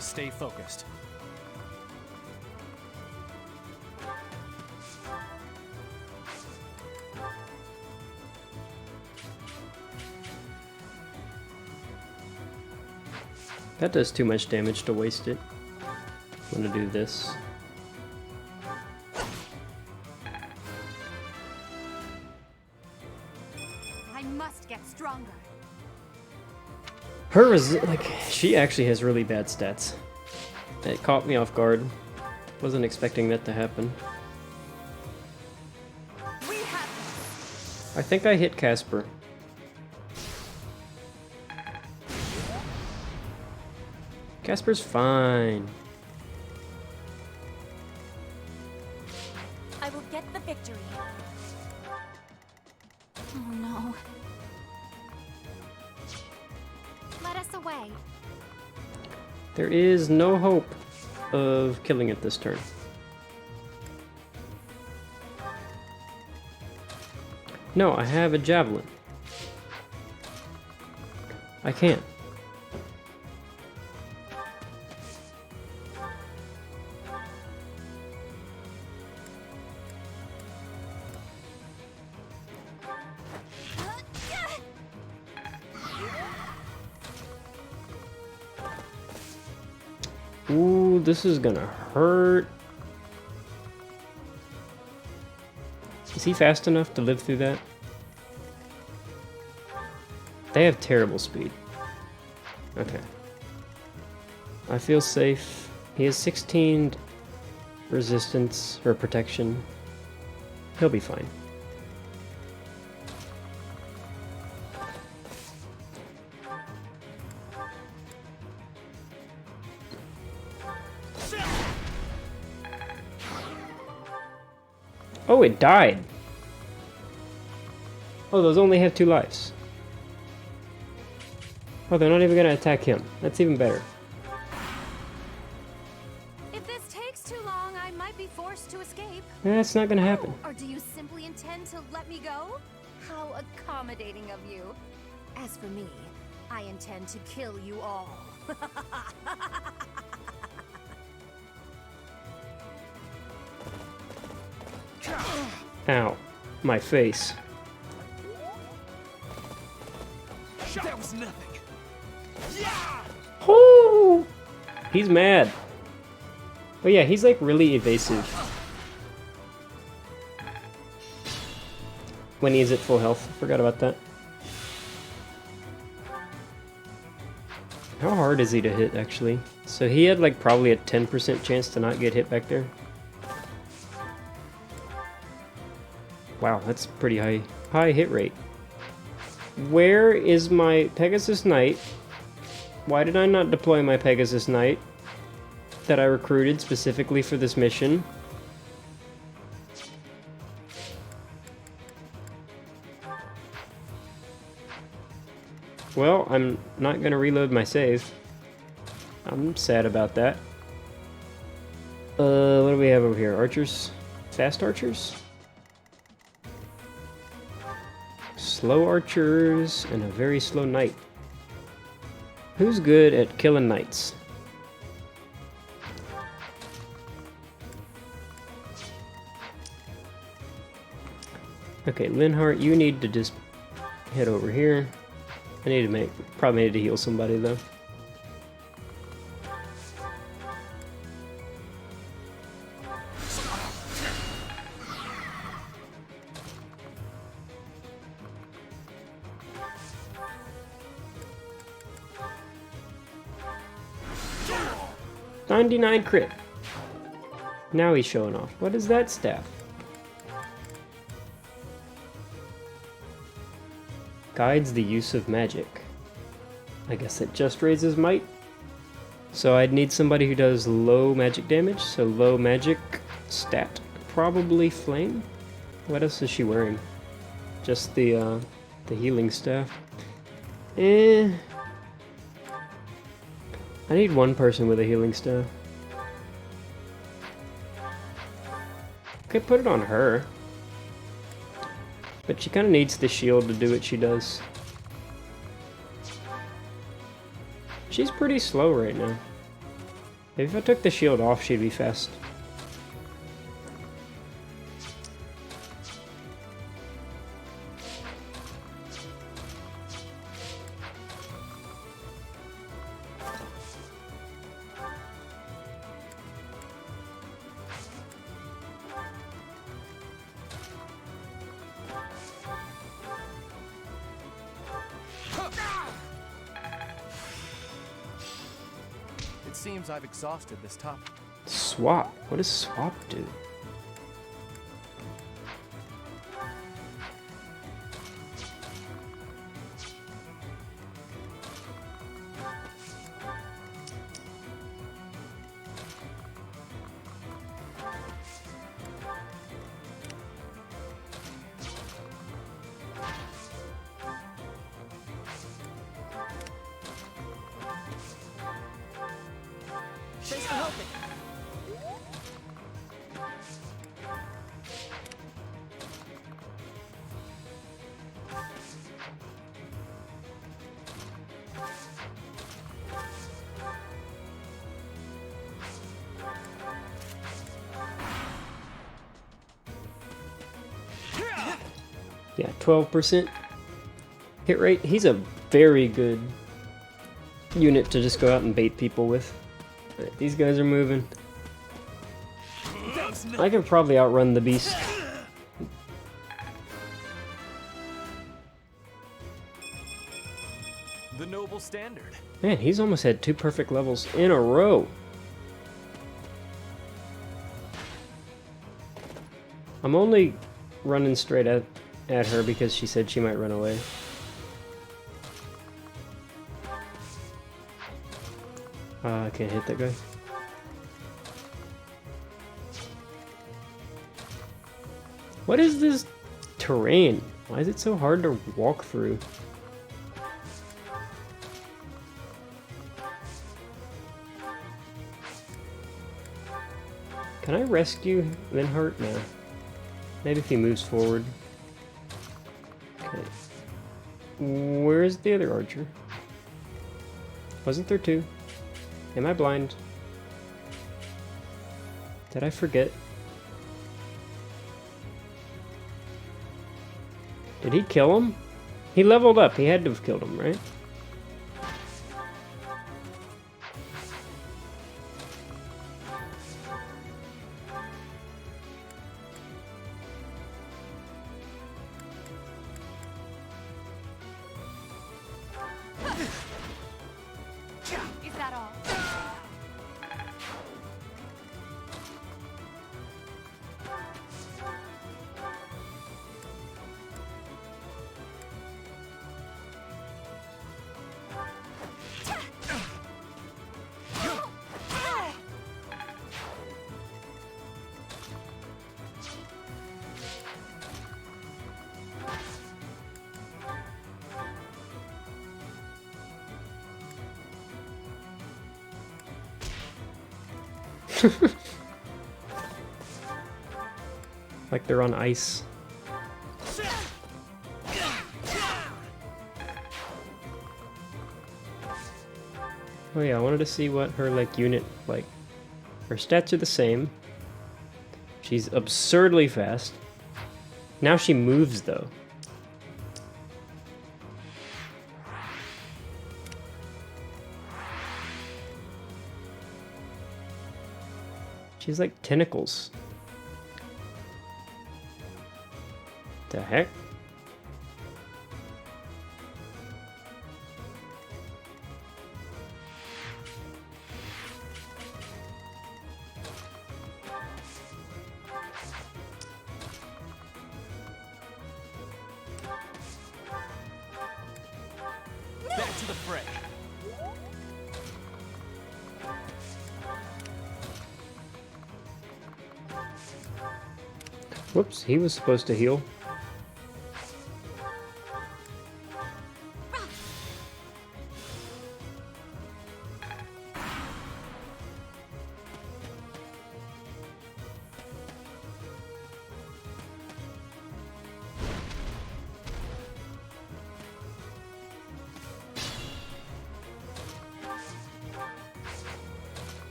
Stay focused. That does too much damage to waste it. I'm gonna do this. I must get stronger. Her she actually has really bad stats. It caught me off guard. Wasn't expecting that to happen. I think I hit Casper. Casper's fine. I will get the victory. Oh no. Let us away. There is no hope of killing it this turn. No, I have a javelin. I can't. Ooh, this is gonna hurt. Is he fast enough to live through that? They have terrible speed. Okay. I feel safe. He has 16 resistance or protection. He'll be fine. Oh, it died. Oh, those only have 2 lives. Oh, they're not even gonna attack him. That's even better. If this takes too long, I might be forced to escape. That's not gonna happen. Or do you simply intend to let me go? How accommodating of you. As for me, I intend to kill you all. Ow. My face. That was nothing. Oh! He's mad. Oh yeah, he's like really evasive. When he's at full health. I forgot about that. How hard is he to hit, actually? So he had like probably a 10% chance to not get hit back there. Wow, that's pretty high hit rate. Where is my Pegasus Knight? Why did I not deploy my Pegasus Knight that I recruited specifically for this mission? Well, I'm not gonna reload my save. I'm sad about that. What do we have over here? Archers? Fast archers? Slow archers and a very slow knight. Who's good at killing knights? Okay, Linhart, you need to just head over here. I need to probably need to heal somebody though. $99 crit. Now he's showing off. What is that staff? Guides the use of magic. I guess it just raises might. So I'd need somebody who does low magic damage. So low magic stat. Probably flame. What else is she wearing? Just the healing staff. I need one person with a healing staff. Could put it on her. But she kind of needs the shield to do what she does. She's pretty slow right now. Maybe if I took the shield off, she'd be fast. It seems I've exhausted this topic. Swap. What does swap do? Yeah, 12% hit rate. He's a very good unit to just go out and bait people with. Right, these guys are moving. I can probably outrun the beast. The noble standard. Man, he's almost had 2 perfect levels in a row. I'm only running straight at her because she said she might run away. I can't hit that guy. What is this terrain? Why is it so hard to walk through? Can I rescue Linhart? No. Maybe if he moves forward. Okay. Where's the other archer? Wasn't there 2? Am I blind? Did I forget? Did he kill him? He leveled up. He had to have killed him, right? Is that all? Like they're on ice. Oh yeah, I wanted to see what her unit her stats are the same. She's absurdly fast. Now she moves though. She's like tentacles. The heck? Back to the fray. Whoops, he was supposed to heal.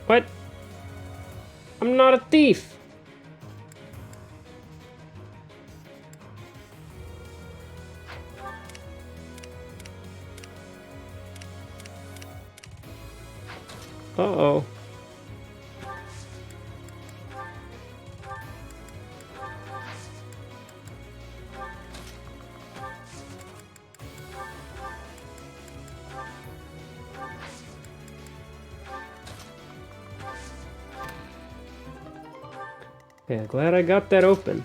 What? I'm not a thief! Uh-oh. Yeah, glad I got that open.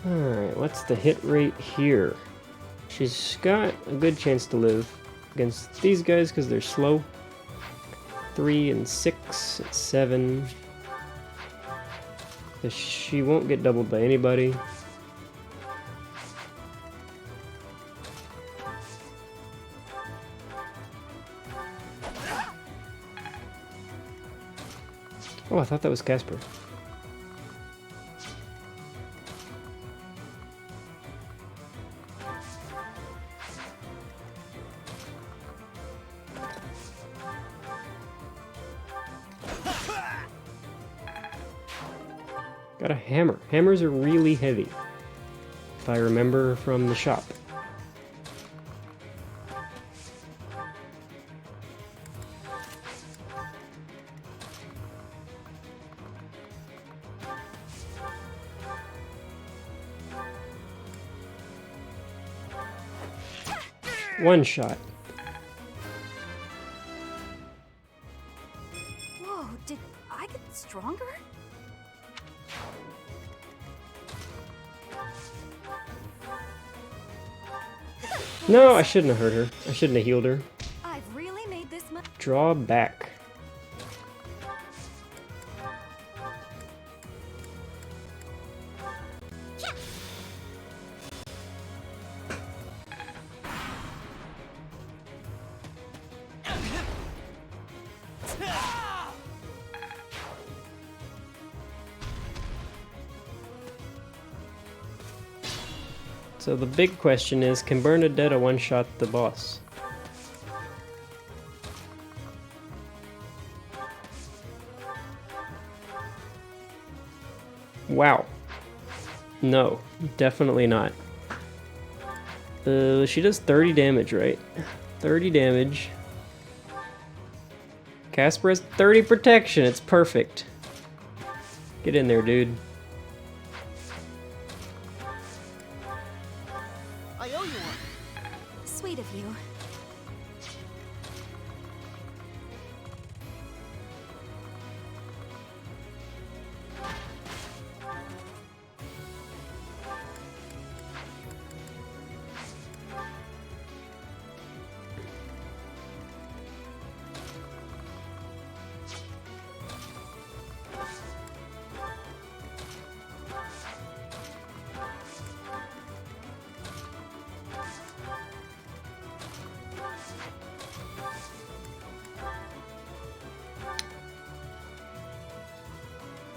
Alright, what's the hit rate here? She's got a good chance to live against these guys because they're slow. 3 and 6, 7. So she won't get doubled by anybody. Oh, I thought that was Casper. Got a hammer. Hammers are really heavy, if I remember from the shop. One shot. Whoa, did I get stronger? No, I shouldn't have hurt her. I shouldn't have healed her. I've really made this much. Draw back. So the big question is, can Bernadetta one-shot the boss? Wow. No, definitely not. She does 30 damage, right? 30 damage. Casper has 30 protection, it's perfect. Get in there, dude. I owe you one. Sweet of you.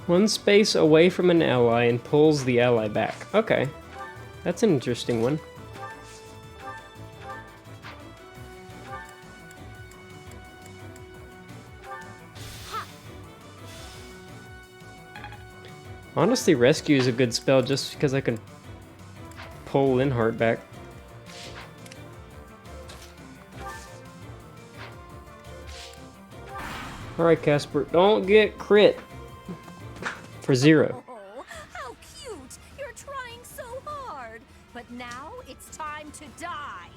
One space away from an ally and pulls the ally back. Okay. That's an interesting one. Honestly, rescue is a good spell just because I can pull Linhart back. Alright, Casper, don't get crit. For 0. Oh, how cute! You're trying so hard. But now it's time to die.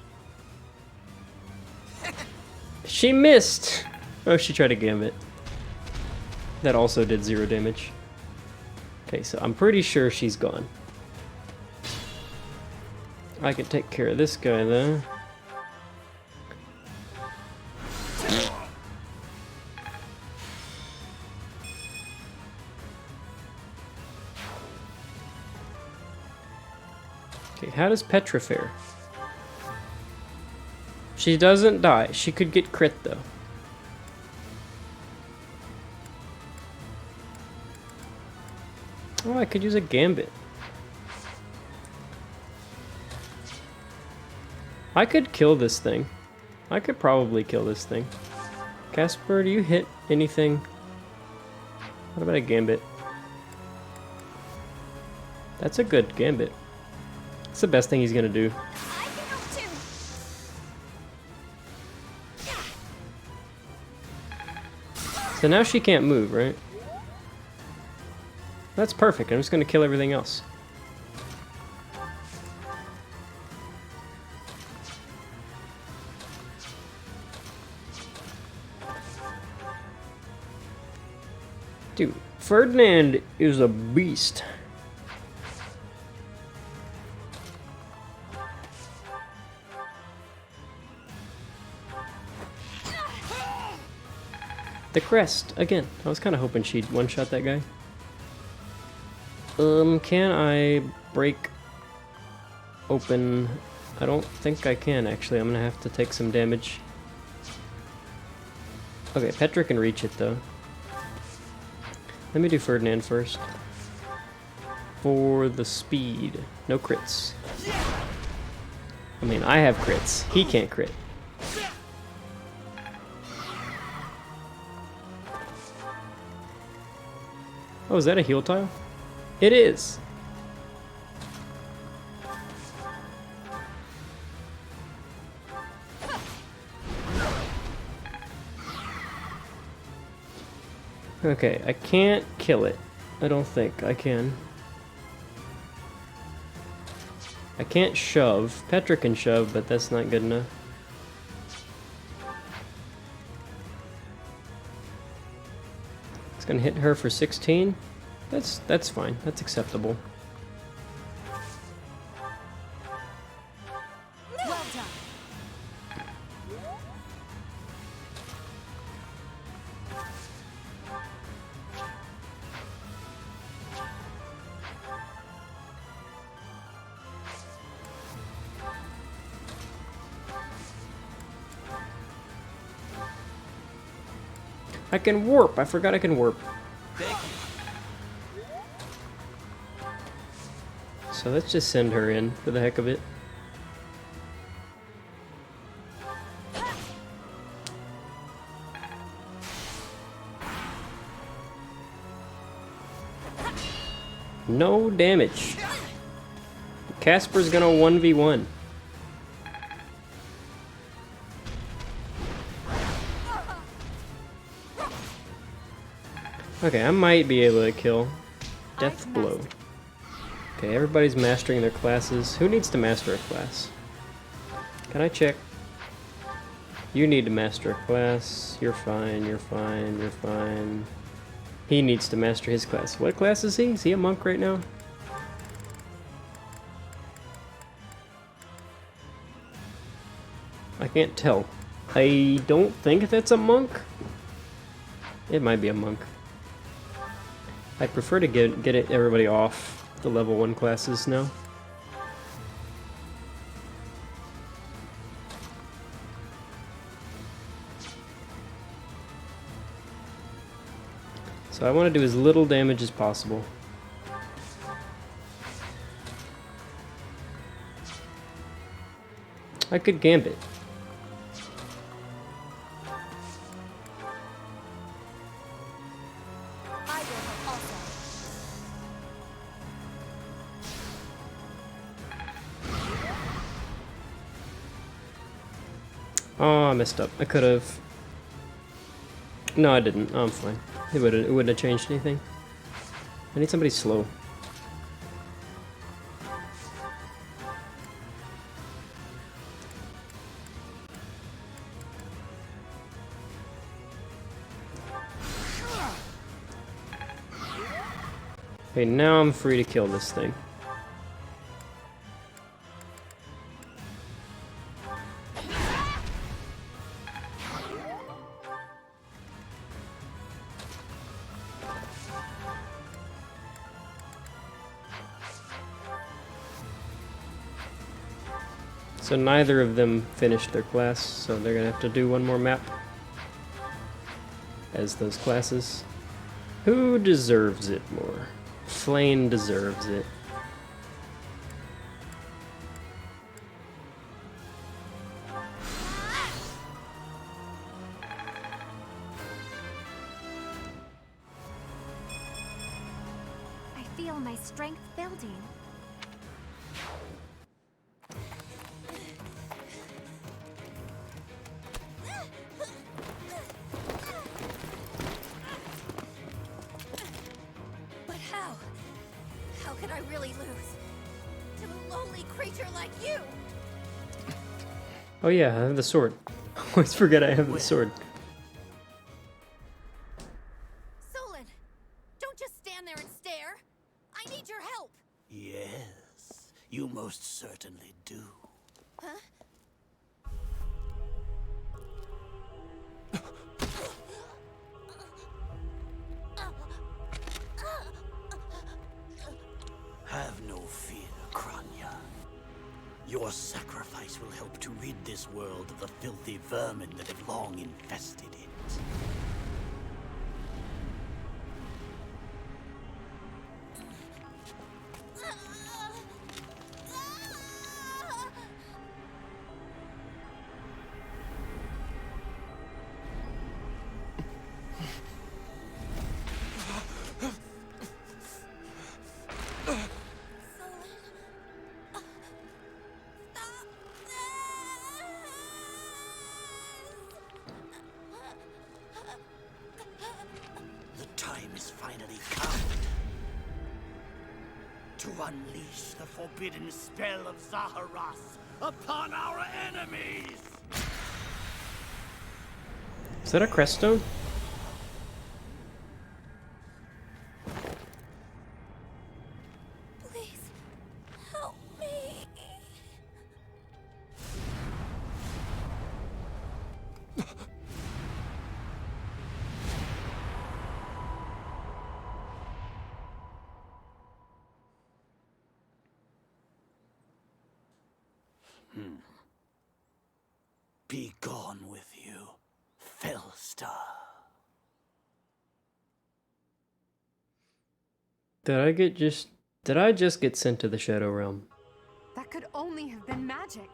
She missed! Oh, she tried a gambit. That also did 0 damage. Okay, so I'm pretty sure she's gone. I can take care of this guy, though. Okay, how does Petra fare? She doesn't die. She could get crit, though. Oh, I could use a gambit. I could kill this thing. I could probably kill this thing. Casper, do you hit anything? What about a gambit? That's a good gambit. It's the best thing he's gonna do. So now she can't move, right? That's perfect. I'm just gonna kill everything else. Dude, Ferdinand is a beast. The crest, again. I was kind of hoping she'd one-shot that guy. Can I break open? I don't think I can, actually. I'm gonna have to take some damage. Okay, Petra can reach it, though. Let me do Ferdinand first. For the speed. No crits. I mean, I have crits. He can't crit. Oh, is that a heal tile? It is. Okay, I can't kill it. I don't think I can. I can't shove. Petra can shove, but that's not good enough. It's gonna hit her for 16. That's fine. That's acceptable. Well done. I can warp. I forgot I can warp. So let's just send her in for the heck of it. No damage. Casper's gonna 1v1. Okay, I might be able to kill. Death Blow. Okay, everybody's mastering their classes. Who needs to master a class? Can I check? You need to master a class. You're fine, you're fine, you're fine. He needs to master his class. What class is he? Is he a monk right now? I can't tell. I don't think that's a monk. It might be a monk. I'd prefer to get everybody off the level 1 classes now. So I want to do as little damage as possible. I could gambit. Oh, I messed up. I could have. No, I didn't. Oh, I'm fine. It wouldn't have changed anything. I need somebody slow. Okay, now I'm free to kill this thing. So neither of them finished their class, so they're gonna have to do one more map as those classes. Who deserves it more? Flame deserves it. I feel my strength building. But how? How could I really lose? To a lowly creature like you? Oh yeah, I have the sword. I always forget I have the sword. Solon, don't just stand there and stare. I need your help. Yes, you most certainly do. Huh? Have no fear, Kranya. Your sacrifice will help to rid this world of the filthy vermin that have long infested it. to unleash the forbidden spell of Zaharas upon our enemies! Is that a creststone? Please, help me. Be gone with you, Fellstar. Did I just get sent to the Shadow Realm? That could only have been magic.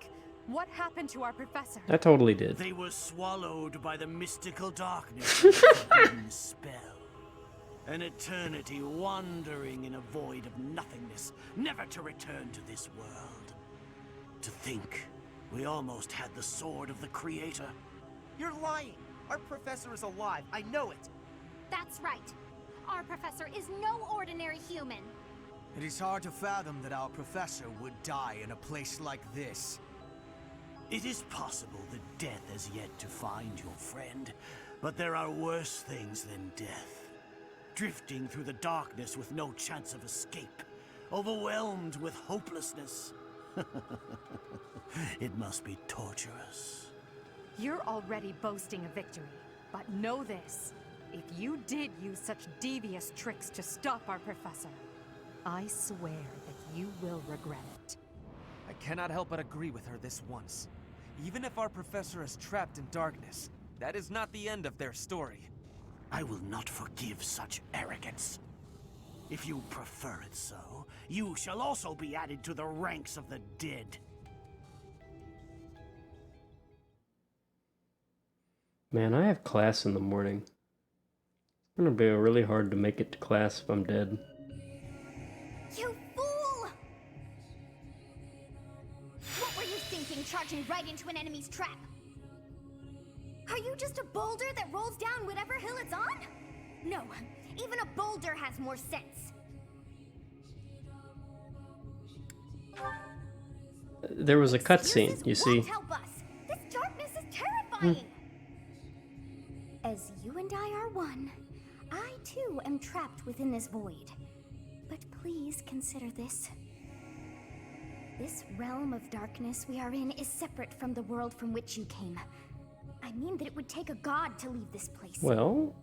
What happened to our professor? I totally did. They were swallowed by the mystical darkness of the forbidden spell. An eternity wandering in a void of nothingness, never to return to this world. To think, we almost had the sword of the Creator. You're lying! Our professor is alive, I know it! That's right. Our professor is no ordinary human. It is hard to fathom that our professor would die in a place like this. It is possible that death has yet to find your friend, but there are worse things than death. Drifting through the darkness with no chance of escape, overwhelmed with hopelessness. It must be torturous. You're already boasting a victory, but know this. If you did use such devious tricks to stop our professor, I swear that you will regret it. I cannot help but agree with her this once. Even if our professor is trapped in darkness, that is not the end of their story. I will not forgive such arrogance. If you prefer it so, you shall also be added to the ranks of the dead. Man, I have class in the morning. It's gonna be really hard to make it to class if I'm dead. You fool! What were you thinking, charging right into an enemy's trap? Are you just a boulder that rolls down whatever hill it's on? No, even a boulder has more sense. There was a cutscene, you see. Won't help us. This darkness is terrifying. As you and I are one, I too am trapped within this void. But please consider this. This realm of darkness we are in is separate from the world from which you came. I mean that it would take a god to leave this place. Well,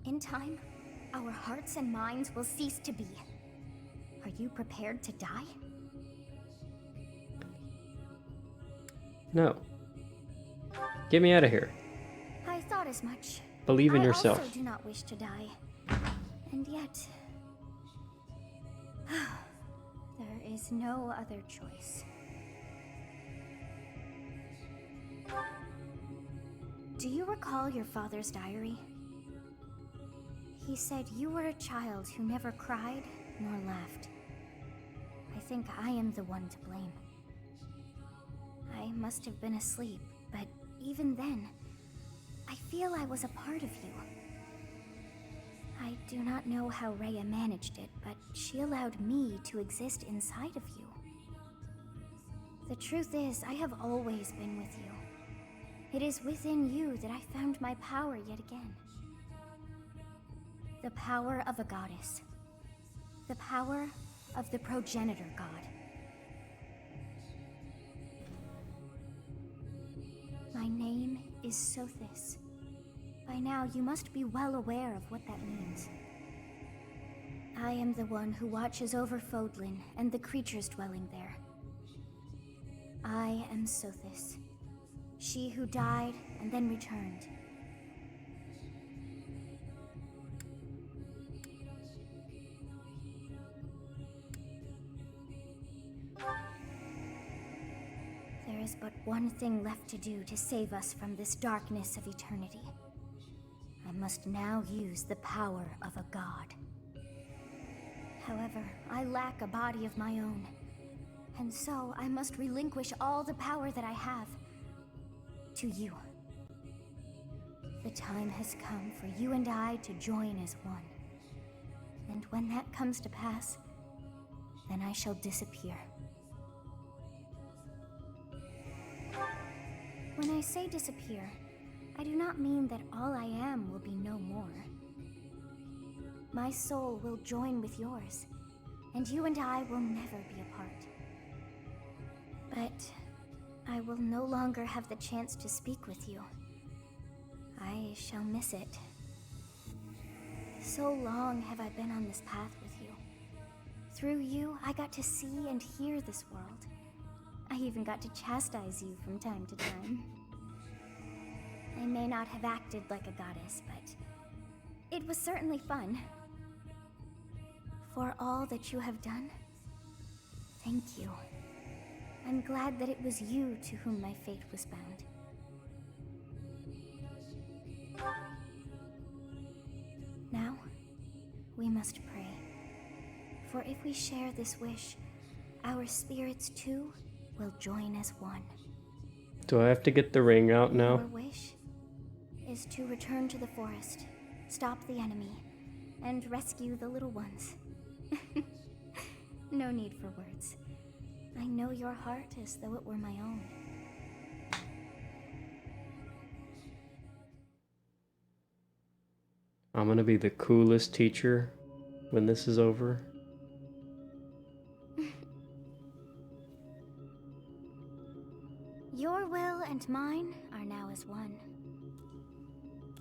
in time, our hearts and minds will cease to be. Are you prepared to die? no. Get me out of here. I thought as much. Believe in I yourself. also do not wish to die. And yet... there is no other choice. Do you recall your father's diary? He said you were a child who never cried nor laughed. I think I am the one to blame. I must have been asleep, but even then, I feel I was a part of you. I do not know how Rhea managed it, but she allowed me to exist inside of you. The truth is, I have always been with you. It is within you that I found my power yet again. The power of a goddess. The power of the progenitor god. My name is Sothis. By now, you must be well aware of what that means. I am the one who watches over Fodlan and the creatures dwelling there. I am Sothis. She who died and then returned. There is but one thing left to do to save us from this darkness of eternity. I must now use the power of a god. However, I lack a body of my own, and so I must relinquish all the power that I have to you. The time has come for you and I to join as one. And when that comes to pass, then I shall disappear. When I say disappear, I do not mean that all I am will be no more. My soul will join with yours, and you and I will never be apart. But I will no longer have the chance to speak with you. I shall miss it. So long have I been on this path with you. Through you, I got to see and hear this world. I even got to chastise you from time to time. I may not have acted like a goddess, but it was certainly fun. For all that you have done, thank you. I'm glad that it was you to whom my fate was bound. Now, we must pray. For if we share this wish, our spirits too will join as one. Do I have to get the ring out now? Your wish is to return to the forest, stop the enemy, and rescue the little ones. No need for words. I know your heart as though it were my own. I'm gonna be the coolest teacher when this is over. Your will and mine are now as one.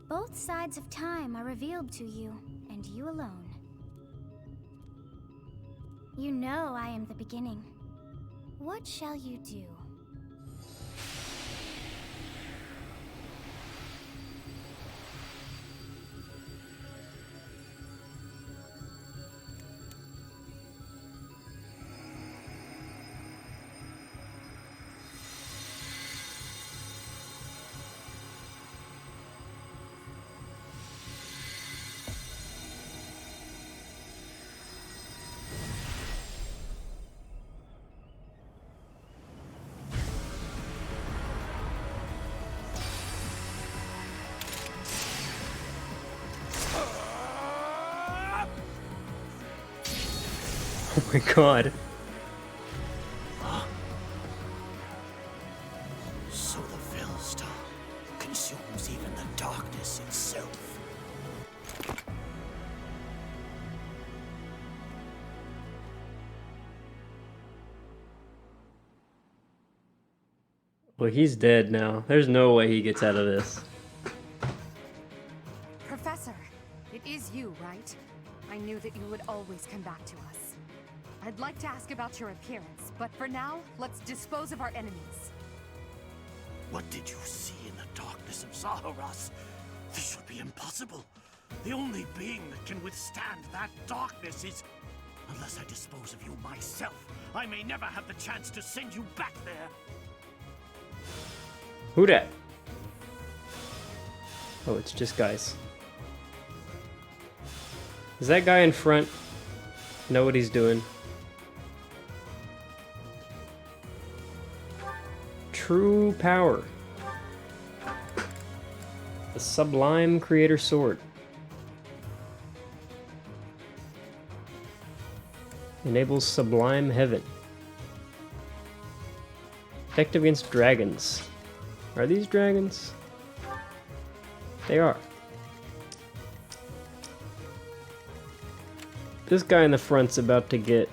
Both sides of time are revealed to you, and you alone. You know I am the beginning. What shall you do? Oh my god. So the Philstar consumes even the darkness itself. Well, he's dead now. There's no way he gets out of this. Professor, it is you, right? I knew that you would always come back to us. I'd like to ask about your appearance, but for now, let's dispose of our enemies. What did you see in the darkness of Zaharas? This would be impossible. The only being that can withstand that darkness is... Unless I dispose of you myself, I may never have the chance to send you back there. Who dat? Oh, it's just guys. Does that guy in front know what he's doing? True power. The Sublime Creator Sword. Enables Sublime Heaven. Effective against dragons. Are these dragons? They are. This guy in the front's about to get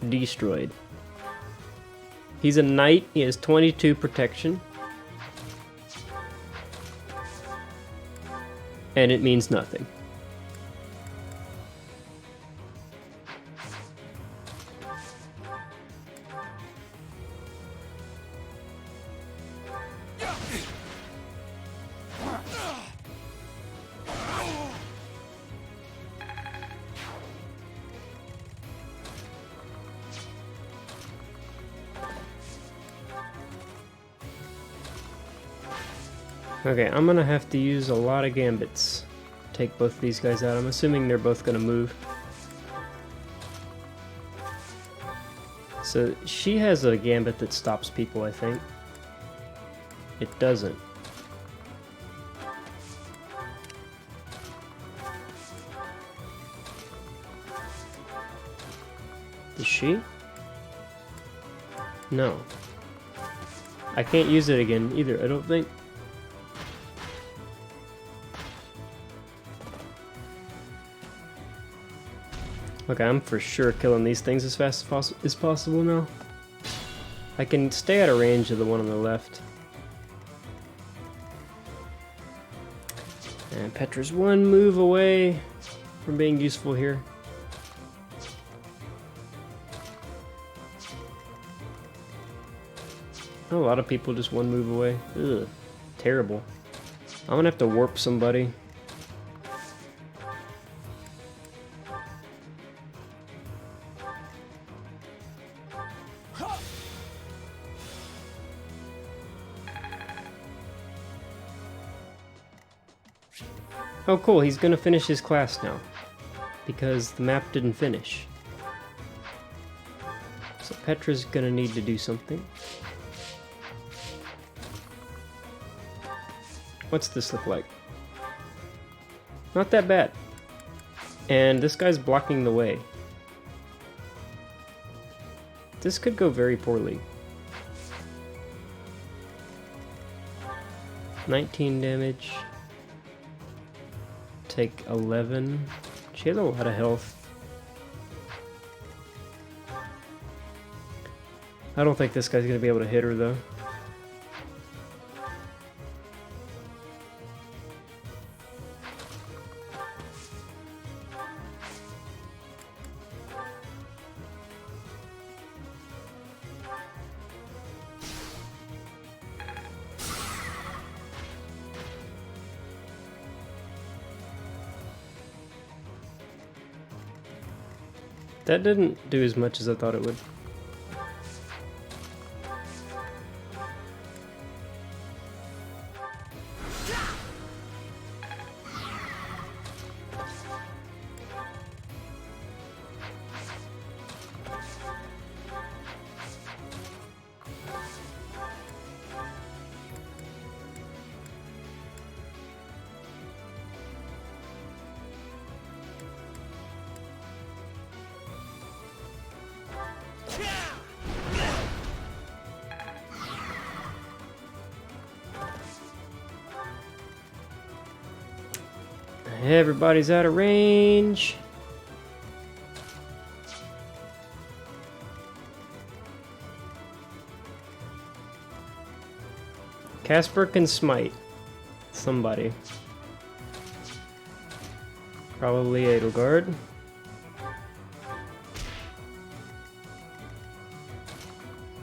destroyed. He's a knight, he has 22 protection. And it means nothing. Okay, I'm gonna have to use a lot of gambits to take both these guys out. I'm assuming they're both gonna move. So she has a gambit that stops people, I think. It doesn't. Does she? No. I can't use it again either, I don't think. Okay, I'm for sure killing these things as fast as possible now. I can stay out of range of the one on the left. And Petra's one move away from being useful here. A lot of people just one move away. Ugh, terrible. I'm gonna have to warp somebody. Oh cool, he's gonna finish his class now. Because the map didn't finish. So Petra's gonna need to do something. What's this look like? Not that bad. And this guy's blocking the way. This could go very poorly. 19 damage. Take 11. She has a lot of health. I don't think this guy's gonna be able to hit her though. That didn't do as much as I thought it would. Everybody's out of range. Casper can smite somebody. Probably Edelgard.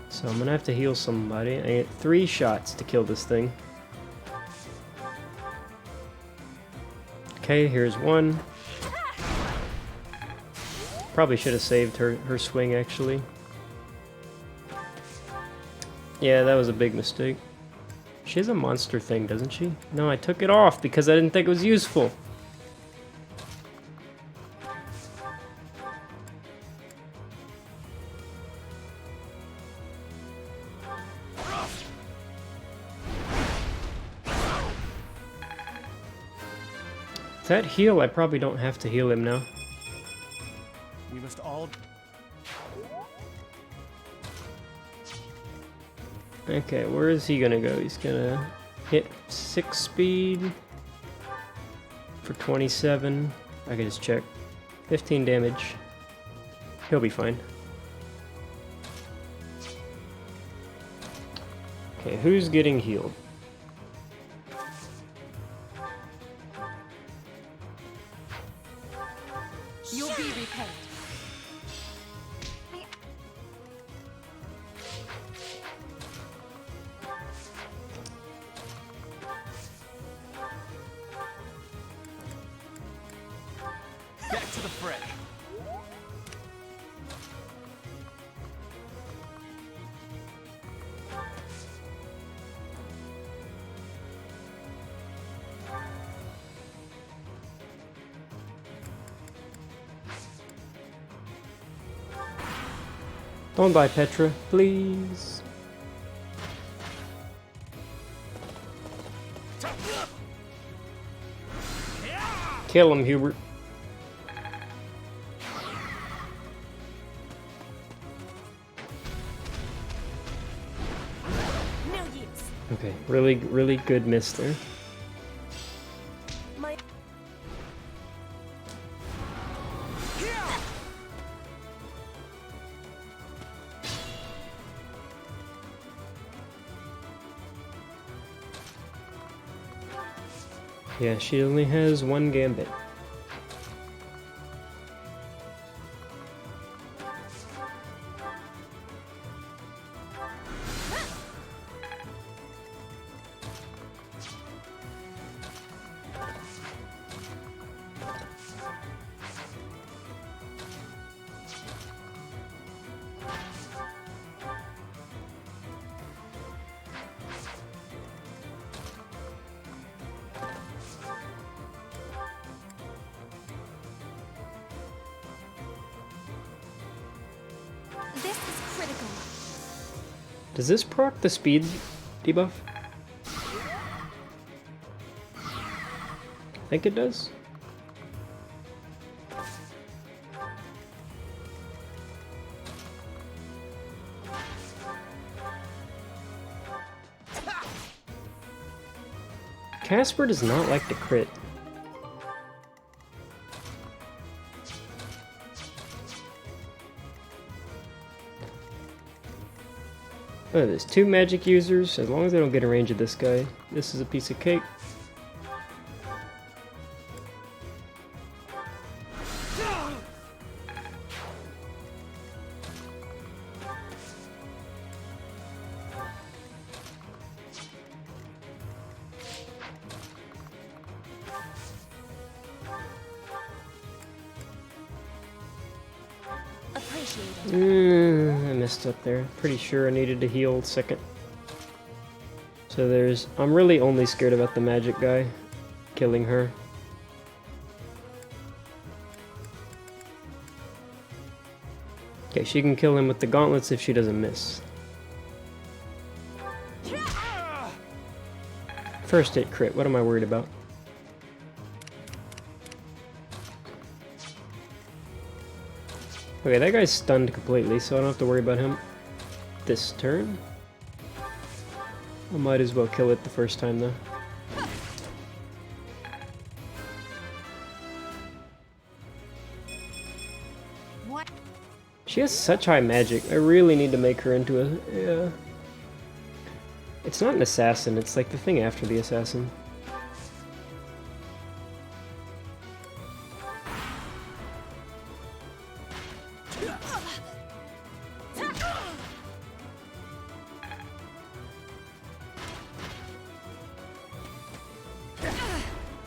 So I'm gonna have to heal somebody. I get 3 shots to kill this thing. Okay, here's one. Probably should have saved her swing, actually. Yeah, that was a big mistake. She has a monster thing, doesn't she? No, I took it off because I didn't think it was useful. That heal, I probably don't have to heal him now. We must all... Okay, where is he gonna go? He's gonna hit 6 speed for 27. I can just check. 15 damage. He'll be fine. Okay, who's getting healed? You'll be repaid. Back to the fray. Don't die, Petra, please. Kill him, Hubert. Okay, really, really good miss there. Yeah, she only has one gambit. This is critical. Does this proc the speed debuff? I think it does. Casper does not like to crit. Oh, there's 2 magic users. As long as I don't get in range of this guy, this is a piece of cake. I messed up there. Pretty sure I needed to heal second. So there's... I'm really only scared about the magic guy. Killing her. Okay, she can kill him with the gauntlets if she doesn't miss. First hit crit, what am I worried about? Okay, that guy's stunned completely, so I don't have to worry about him this turn. I might as well kill it the first time, though. What? She has such high magic. I really need to make her into a... Yeah. It's not an assassin, it's like the thing after the assassin.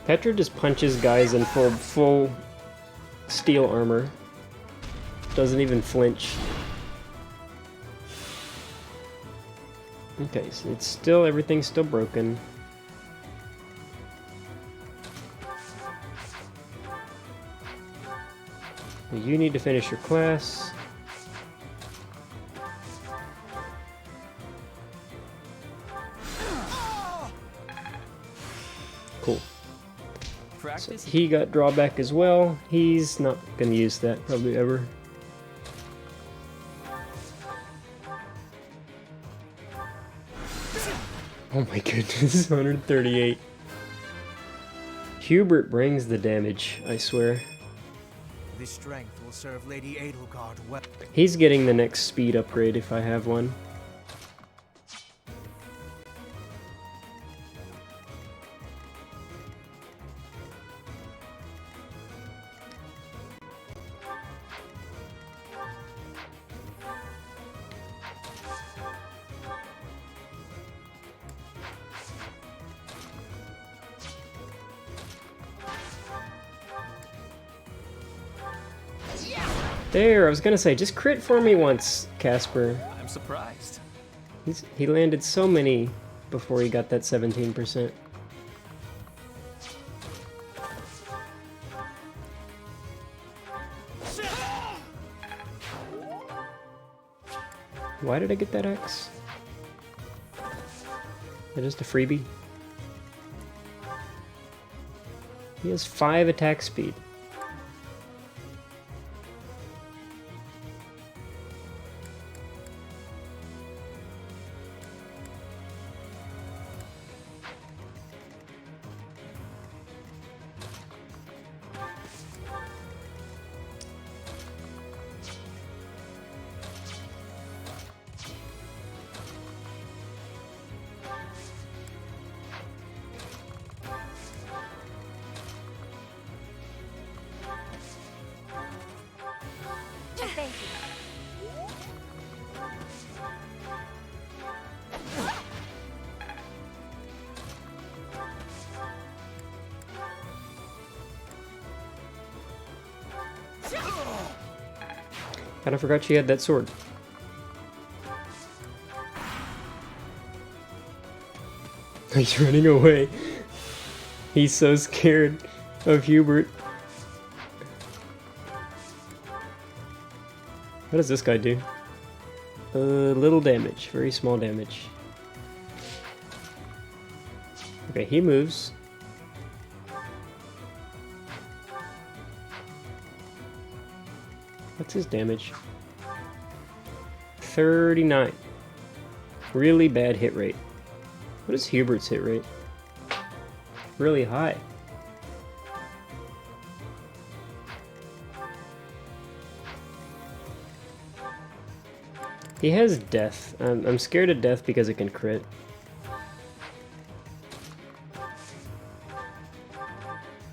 Petra just punches guys in full steel armor. Doesn't even flinch. Okay, so it's still, everything's still broken. You need to finish your class. Cool. So he got drawback as well. He's not going to use that probably ever. Oh my goodness, 138. Hubert brings the damage, I swear. This strength will serve Lady Edelgard well. He's getting the next speed upgrade if I have one. There, I was gonna say, just crit for me once, Casper. I'm surprised. He landed so many before he got that 17%. Why did I get that X? Is that just a freebie? He has 5 attack speed. Kinda forgot she had that sword. He's running away. He's so scared of Hubert. What does this guy do? Little damage. Very small damage. Okay, he moves. What's his damage? 39. Really bad hit rate. What is Hubert's hit rate? Really high. He has death. I'm scared of death because it can crit.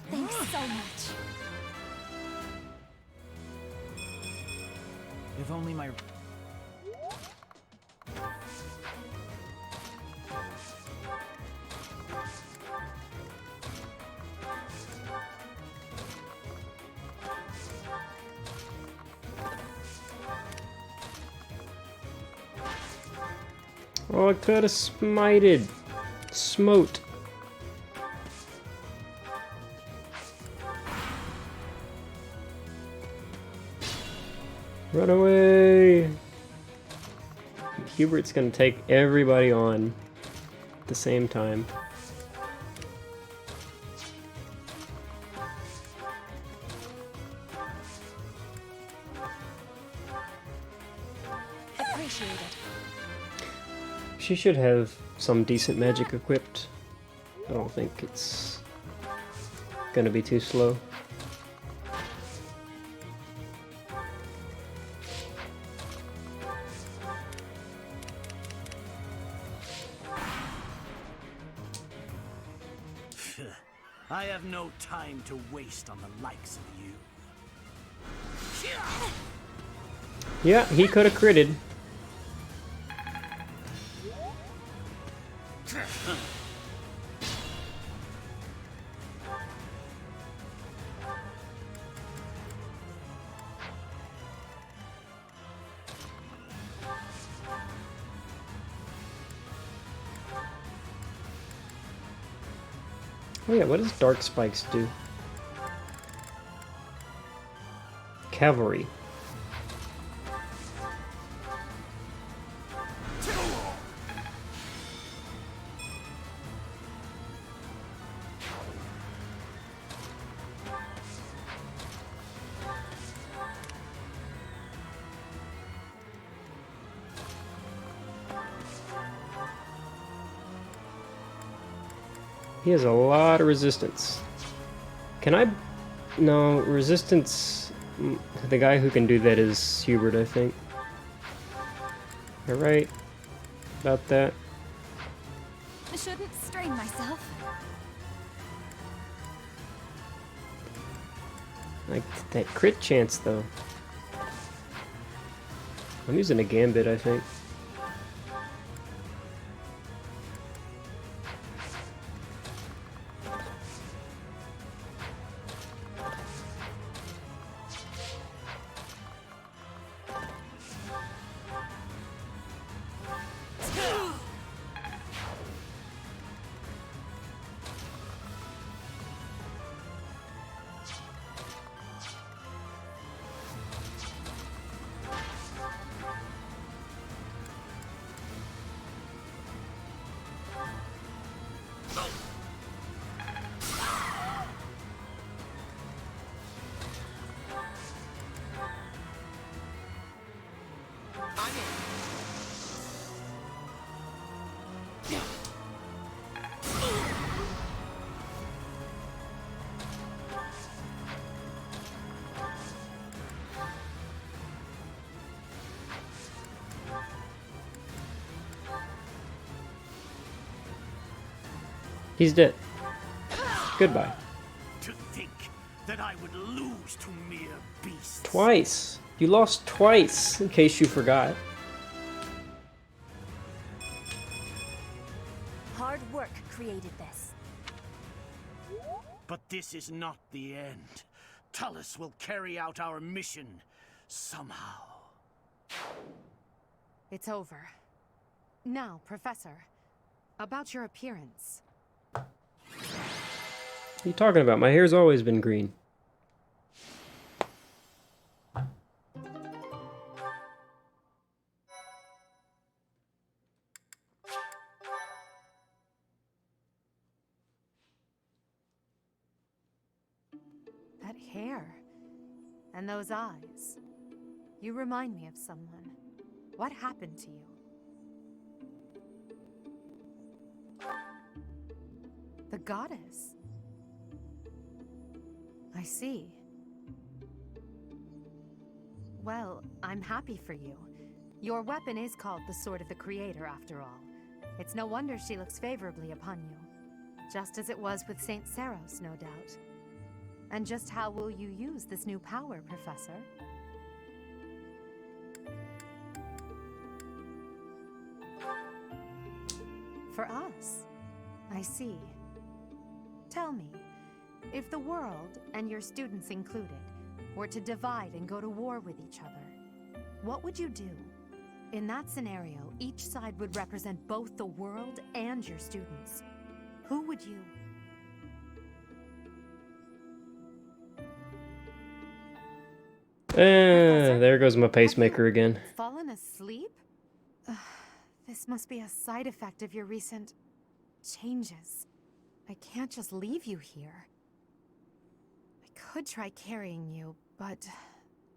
Thanks so much. If only my... Oh, I could have smited. Smote. Run away! Hubert's gonna take everybody on at the same time. Appreciate it. She should have some decent magic equipped. I don't think it's gonna be too slow. I have no time to waste on the likes of you. Yeah, he could have critted. Oh yeah, what does Dark Spikes do? Cavalry. He has a lot of resistance. Can I... No, resistance... The guy who can do that is Hubert, I think. Alright. About that. I shouldn't strain myself. Like, that crit chance, though. I'm using a gambit, I think. He's dead. Goodbye. To think that I would lose to mere beasts. Twice. You lost twice, in case you forgot. Hard work created this. But this is not the end. Tullus will carry out our mission somehow. It's over. Now, Professor, about your appearance. What are you talking about? My hair's always been green. That hair. And those eyes. You remind me of someone. What happened to you? The goddess. I see. Well, I'm happy for you. Your weapon is called the Sword of the Creator, after all. It's no wonder she looks favorably upon you. Just as it was with Saint Saros, no doubt. And just how will you use this new power, Professor? For us. I see. Tell me, if the world, and your students included, were to divide and go to war with each other, what would you do? In that scenario, each side would represent both the world and your students. Who would you... There goes my pacemaker again. Fallen asleep? This must be a side effect of your recent... changes. I can't just leave you here. I could try carrying you, but...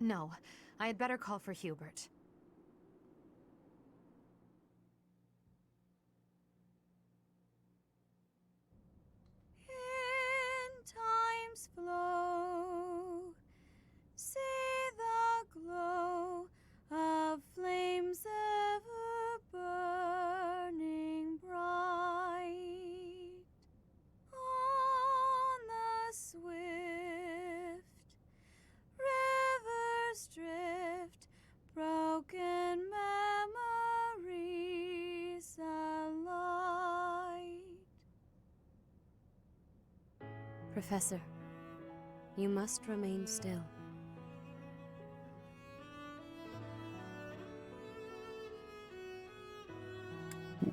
no, I had better call for Hubert. In time's flow, see the glow of flames ever burning bright on the swift rivers drift, broken memories alight. Professor, you must remain still.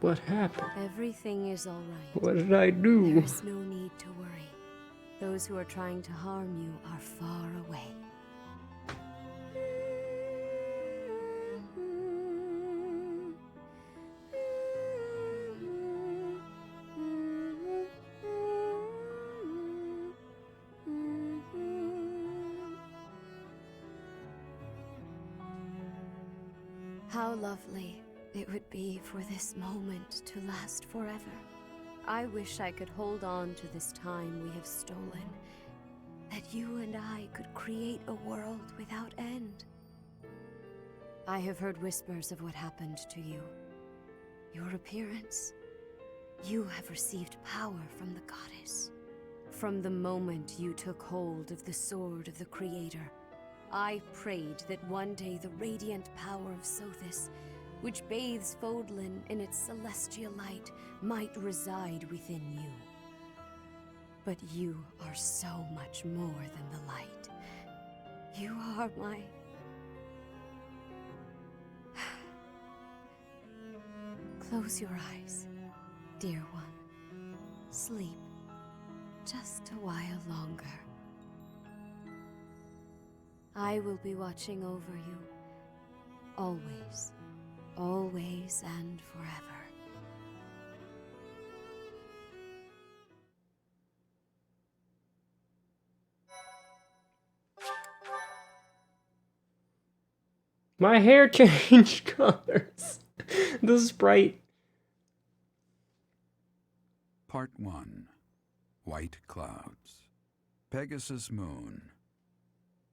What happened? Everything is all right. What did I do? There is no need to worry. Those who are trying to harm you are far away. How lovely it would be for this moment to last forever. I wish I could hold on to this time we have stolen, that you and I could create a world without end. I have heard whispers of what happened to you. Your appearance. You have received power from the goddess. From the moment you took hold of the Sword of the Creator, I prayed that one day the radiant power of Sothis, which bathes Fodlan in its celestial light, might reside within you. But you are so much more than the light. You are my... Close your eyes, dear one. Sleep just a while longer. I will be watching over you, always. Always and forever. My hair changed colors. The sprite. Part 1. White Clouds. Pegasus Moon.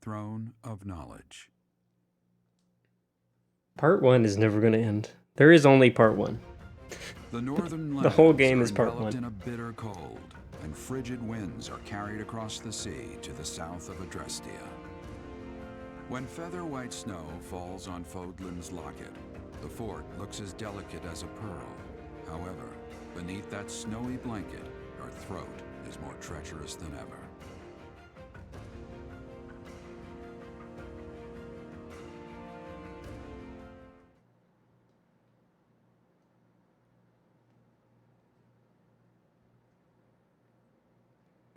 Throne of Knowledge. Part 1 is never going to end. There is only part 1. The northern The whole lands game are is part enveloped 1. in a bitter cold, and frigid winds are carried across the sea to the south of Adrestia. When feather white snow falls on Fodlan's locket, the fort looks as delicate as a pearl. However, beneath that snowy blanket, her throat is more treacherous than ever.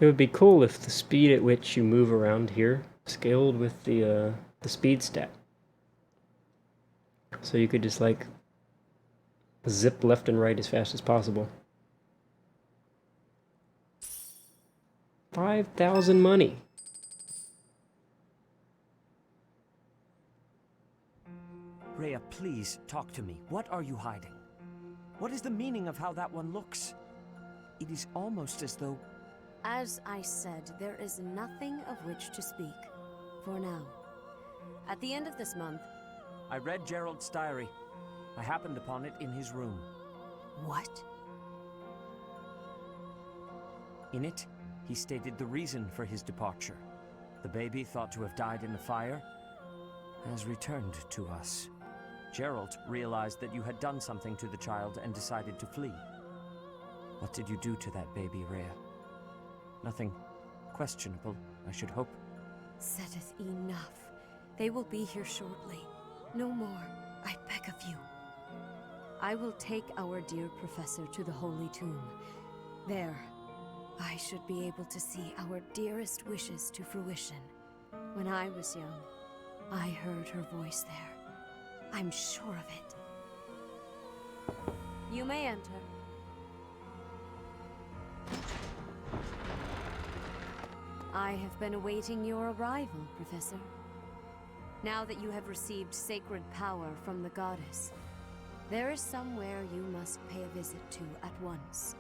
It would be cool if the speed at which you move around here scaled with the speed stat. So you could just like zip left and right as fast as possible. 5,000 money. Rhea, please talk to me. What are you hiding? What is the meaning of how that one looks? It is almost as though... As I said, there is nothing of which to speak. For now. At the end of this month... I read Gerald's diary. I happened upon it in his room. What? In it, he stated the reason for his departure. The baby, thought to have died in the fire, has returned to us. Gerald realized that you had done something to the child and decided to flee. What did you do to that baby, Rhea? Nothing questionable, I should hope. Saideth enough. They will be here shortly. No more, I beg of you. I will take our dear professor to the Holy Tomb. There, I should be able to see our dearest wishes to fruition. When I was young, I heard her voice there. I'm sure of it. You may enter. I have been awaiting your arrival, Professor. Now that you have received sacred power from the goddess, there is somewhere you must pay a visit to at once.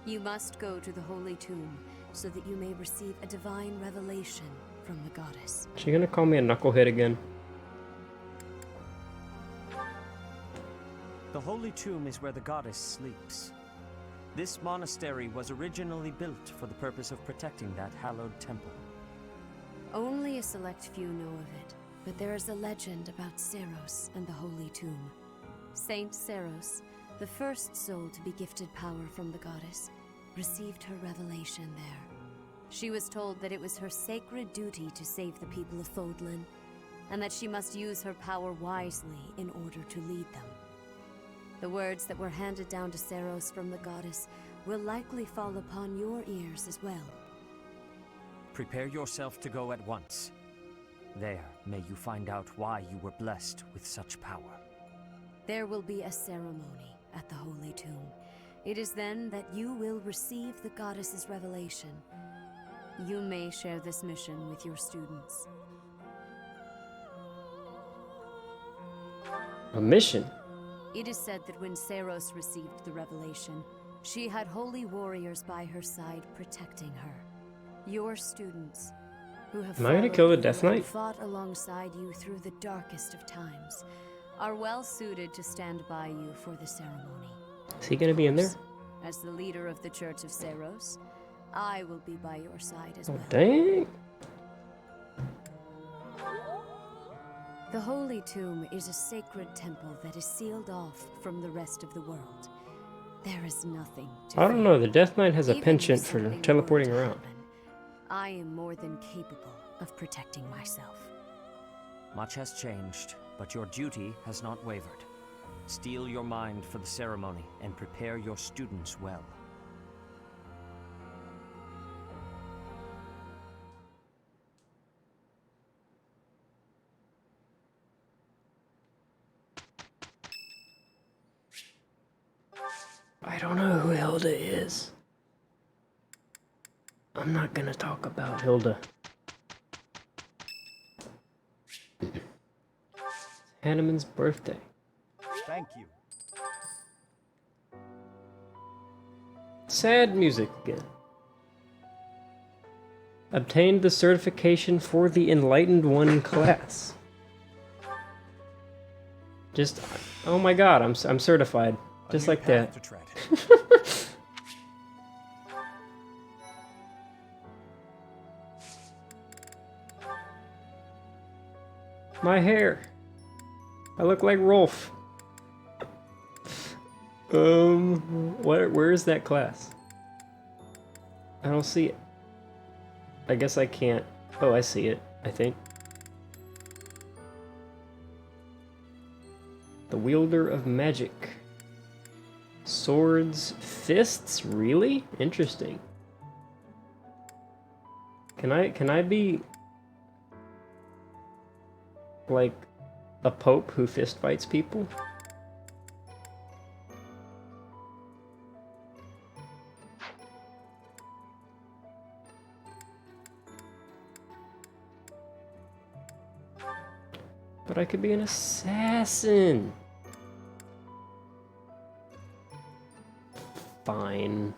You must go to the Holy Tomb so that you may receive a divine revelation from the goddess. Is she gonna call me a knucklehead again? The Holy Tomb is where the goddess sleeps. This monastery was originally built for the purpose of protecting that hallowed temple. Only a select few know of it, but there is a legend about Seros and the Holy Tomb. Saint Seros, the first soul to be gifted power from the goddess, received her revelation there. She was told that it was her sacred duty to save the people of Fodlan, and that she must use her power wisely in order to lead them. The words that were handed down to Seros from the goddess will likely fall upon your ears as well. Prepare yourself to go at once. There, may you find out why you were blessed with such power. There will be a ceremony at the Holy Tomb. It is then that you will receive the goddess's revelation. You may share this mission with your students. A mission? It is said that when Seros received the revelation, she had holy warriors by her side protecting her. Your students, who have Am I gonna kill the followed Death you and Knight? fought alongside you through the darkest of times, are well suited to stand by you for the ceremony. Is he gonna be in there? As the leader of the Church of Seros, I will be by your side as Oh, well. dang. The Holy Tomb is a sacred temple that is sealed off from the rest of the world. There is nothing to I don't know, the Death Knight has a Even if penchant for something teleporting were to around. happen, I am more than capable of protecting myself. Much has changed, but your duty has not wavered. Steel your mind for the ceremony and prepare your students well. I don't know who Hilda is. I'm not gonna talk about Hilda. Hanneman's birthday. Thank you. Sad music again. Obtained the certification for the Enlightened One class. Just, oh my god, I'm certified. Just like that. My hair. I look like Rolf. Where is that class? I don't see it. I guess I can't. Oh, I see it, I think. The Wielder of Magic. Swords, fists? Really? Interesting. Can I be like a pope who fist fights people? But I could be an assassin. Fine.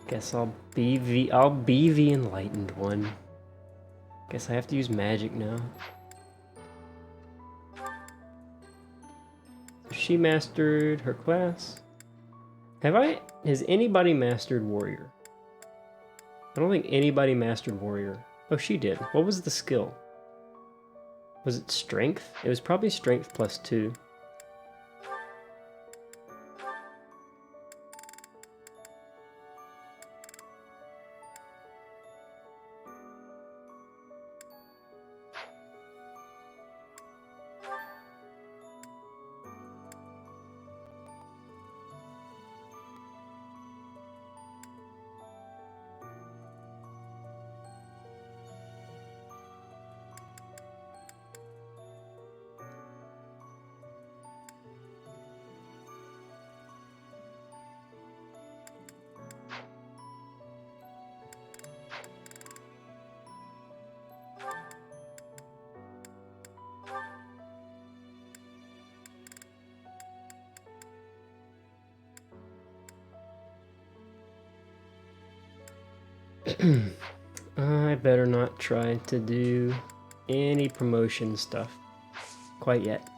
Guess I'll be the enlightened one. Guess I have to use magic now. She mastered her class. Has anybody mastered warrior? I don't think anybody mastered warrior. Oh, she did. What was the skill? Was it strength? It was probably strength +2. I better not try to do any promotion stuff quite yet.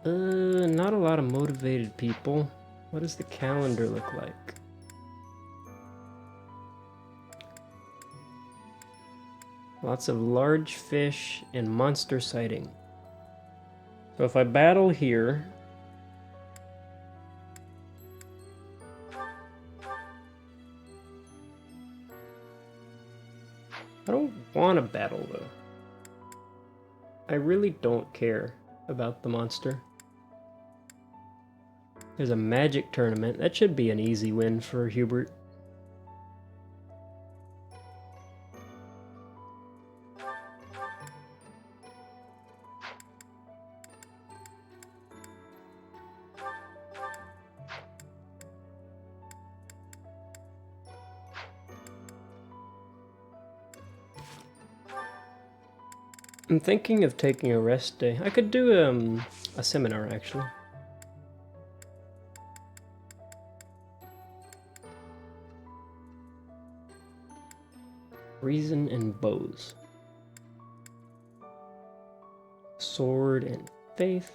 Not a lot of motivated people. What does the calendar look like? Lots of large fish and monster sighting. So if I battle here, I don't want to battle though. I really don't care about the monster. There's a magic tournament. That should be an easy win for Hubert. I'm thinking of taking a rest day. I could do a seminar actually. Reason and bows. Sword and faith.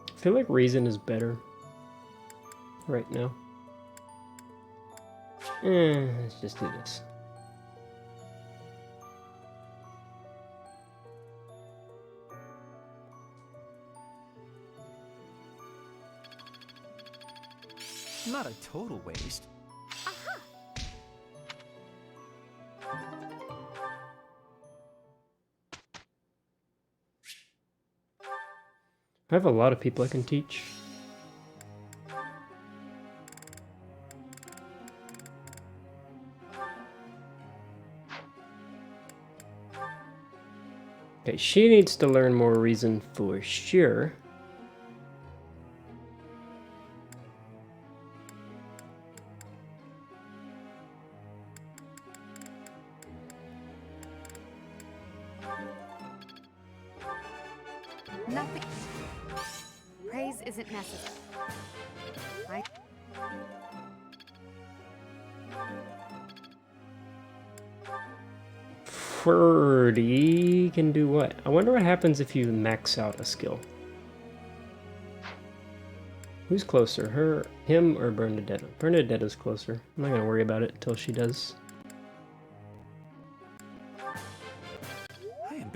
I feel like reason is better right now. Let's just do this. Not a total waste. I have a lot of people I can teach. Okay, she needs to learn more reason for sure. Nothing. Praise isn't necessary. Ferdy can do what? I wonder what happens if you max out a skill. Who's closer, him, or Bernadetta? Bernadetta's closer. I'm not gonna worry about it until she does. I am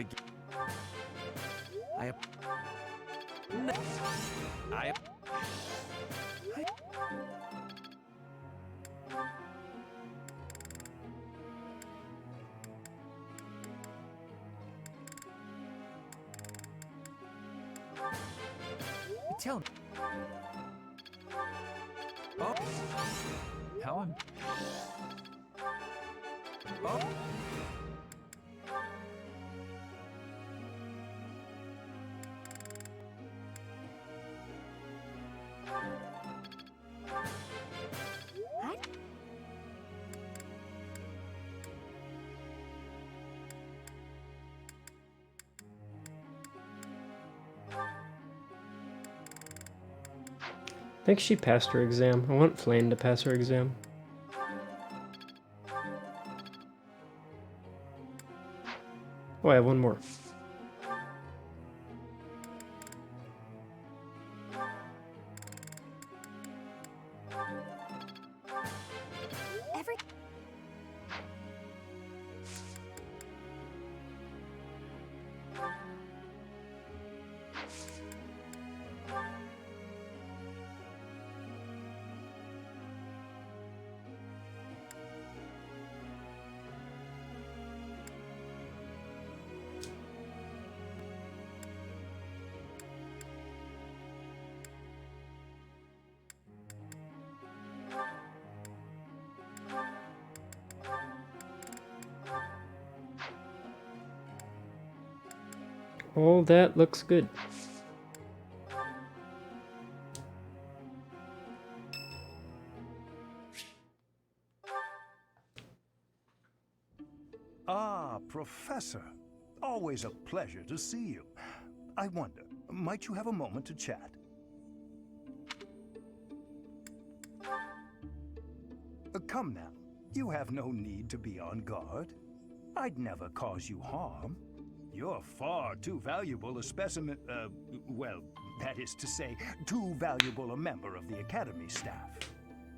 Tell me. Oh. How am... Oh. I think she passed her exam. I want Flame to pass her exam. Oh, I have one more. All that looks good. Ah, Professor. Always a pleasure to see you. I wonder, might you have a moment to chat? Come now. You have no need to be on guard. I'd never cause you harm. You're far too valuable a specimen, well, that is to say, too valuable a member of the Academy staff.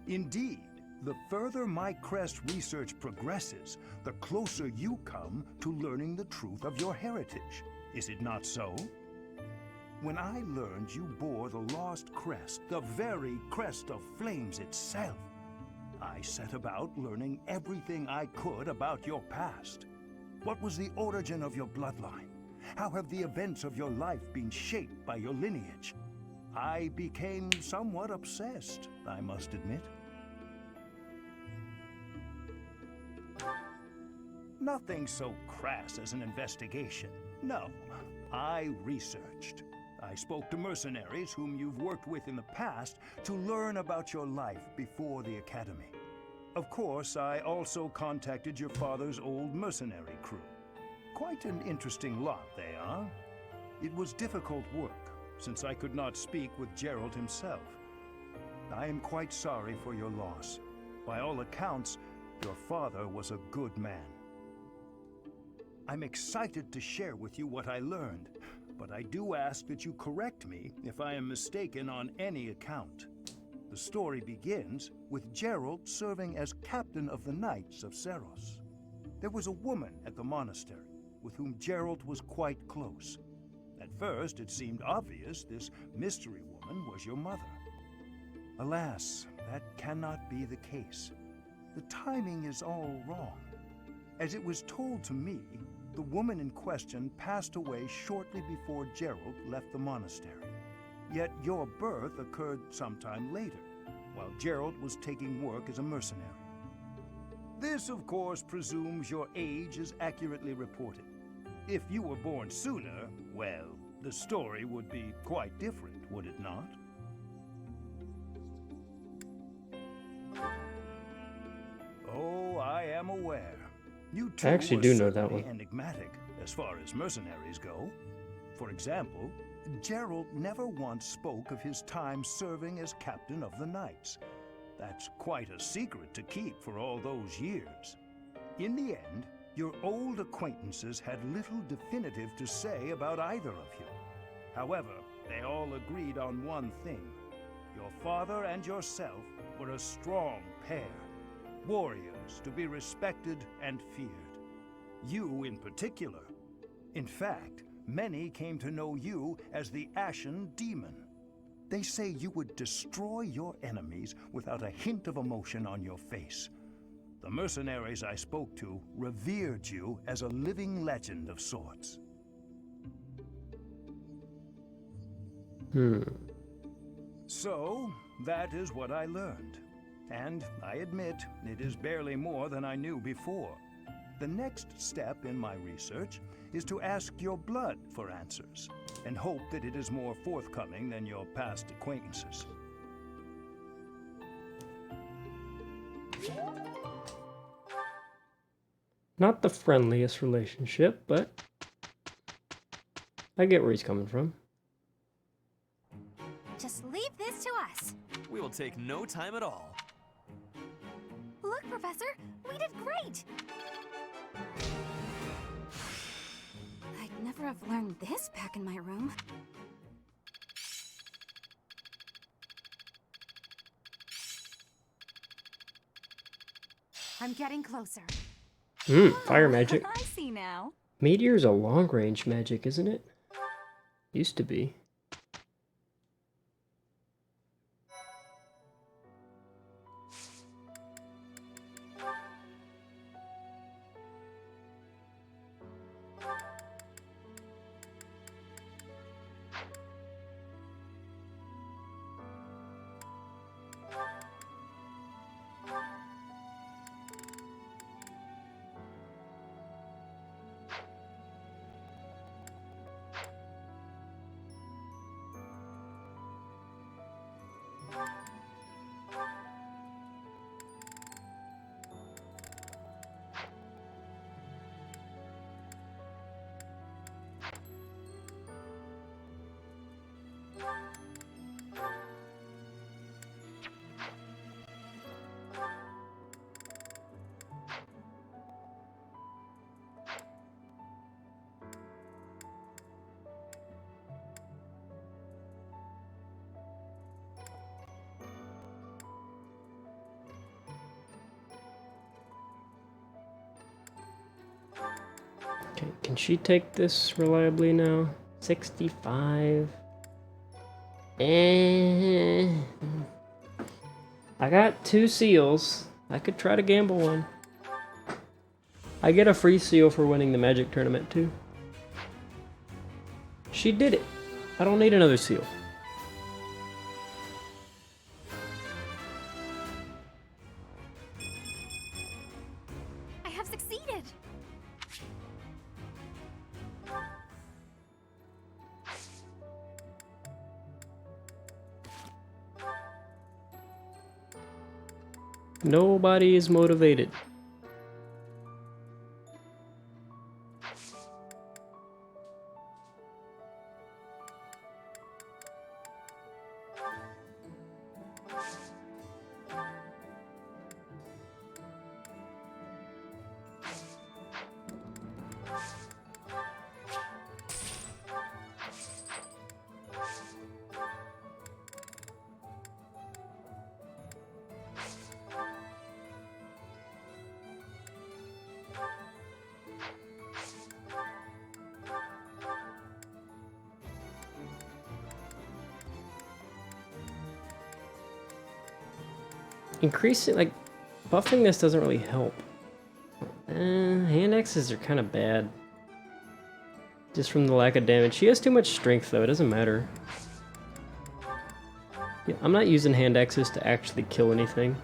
Indeed, the further my crest research progresses, the closer you come to learning the truth of your heritage. Is it not so? When I learned you bore the lost crest, the very crest of flames itself, I set about learning everything I could about your past. What was the origin of your bloodline? How have the events of your life been shaped by your lineage? I became somewhat obsessed, I must admit. Nothing so crass as an investigation. No, I researched. I spoke to mercenaries whom you've worked with in the past to learn about your life before the Academy. Of course, I also contacted your father's old mercenary crew. Quite an interesting lot they are. It was difficult work, since I could not speak with Gerald himself. I am quite sorry for your loss. By all accounts, your father was a good man. I'm excited to share with you what I learned, but I do ask that you correct me if I am mistaken on any account. The story begins with Gerald serving as captain of the Knights of Seros. There was a woman at the monastery with whom Gerald was quite close. At first, it seemed obvious this mystery woman was your mother. Alas, that cannot be the case. The timing is all wrong. As it was told to me, the woman in question passed away shortly before Gerald left the monastery. Yet your birth occurred sometime later, while Gerald was taking work as a mercenary. This, of course, presumes your age is accurately reported. If you were born sooner, well, the story would be quite different, would it not? Oh, I am aware. You two I actually were do know that certainly one. enigmatic as far as mercenaries go. For example, Gerald never once spoke of his time serving as captain of the Knights. That's quite a secret to keep for all those years. In the end, your old acquaintances had little definitive to say about either of you. However, they all agreed on one thing. Your father and yourself were a strong pair, warriors to be respected and feared. You in particular. In fact, many came to know you as the Ashen Demon. They say you would destroy your enemies without a hint of emotion on your face. The mercenaries I spoke to revered you as a living legend of sorts. So, that is what I learned. And I admit, it is barely more than I knew before. The next step in my research is to ask your blood for answers, and hope that it is more forthcoming than your past acquaintances. Not the friendliest relationship, but I get where he's coming from. Just leave this to us. We will take no time at all. Look, Professor, we did great. I'd never have learned this back in my room. I'm getting closer. Fire magic. I see now. Meteor's a long-range magic, isn't it? Used to be. Okay, can she take this reliably now? 65. I got 2 seals. I could try to gamble one. I get a free seal for winning the magic tournament too. She did it. I don't need another seal. I have succeeded. Nobody is motivated. Increasing, like, buffing this doesn't really help. Hand axes are kind of bad. Just from the lack of damage. She has too much strength, though. It doesn't matter. Yeah, I'm not using hand axes to actually kill anything.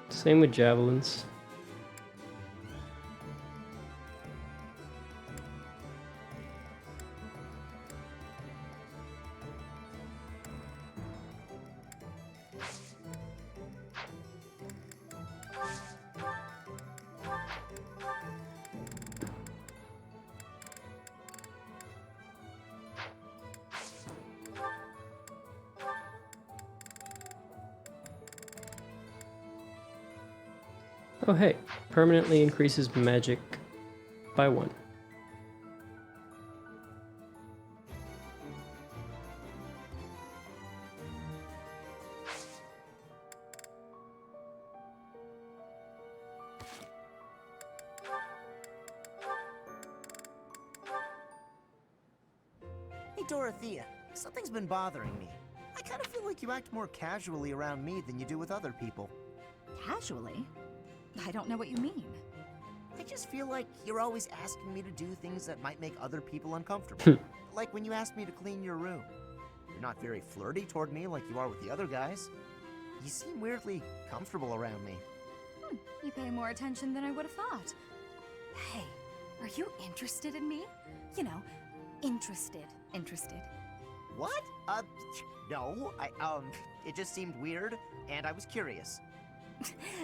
Same with javelins. Oh hey, permanently increases magic by 1. Hey, Dorothea, something's been bothering me. I kind of feel like you act more casually around me than you do with other people. Casually? I don't know what you mean. I just feel like you're always asking me to do things that might make other people uncomfortable. Like when you asked me to clean your room. You're not very flirty toward me like you are with the other guys. You seem weirdly comfortable around me. You pay more attention than I would have thought. Hey, are you interested in me? You know, interested. What? No. It just seemed weird, and I was curious.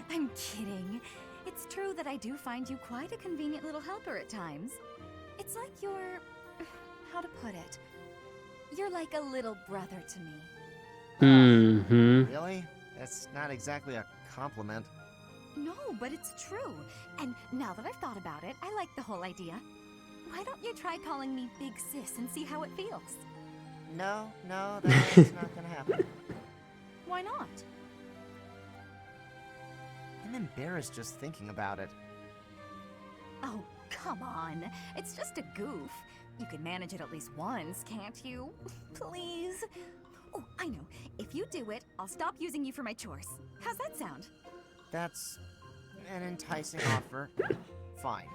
I'm kidding. It's true that I do find you quite a convenient little helper at times. It's like you're... how to put it? You're like a little brother to me. Mm-hmm. Really? That's not exactly a compliment. No, but it's true. And now that I've thought about it, I like the whole idea. Why don't you try calling me Big Sis and see how it feels? No, that's not gonna happen. Why not? I'm embarrassed just thinking about it. Oh, come on. It's just a goof. You can manage it at least once, can't you? Please? Oh, I know. If you do it, I'll stop using you for my chores. How's that sound? That's an enticing offer. Fine.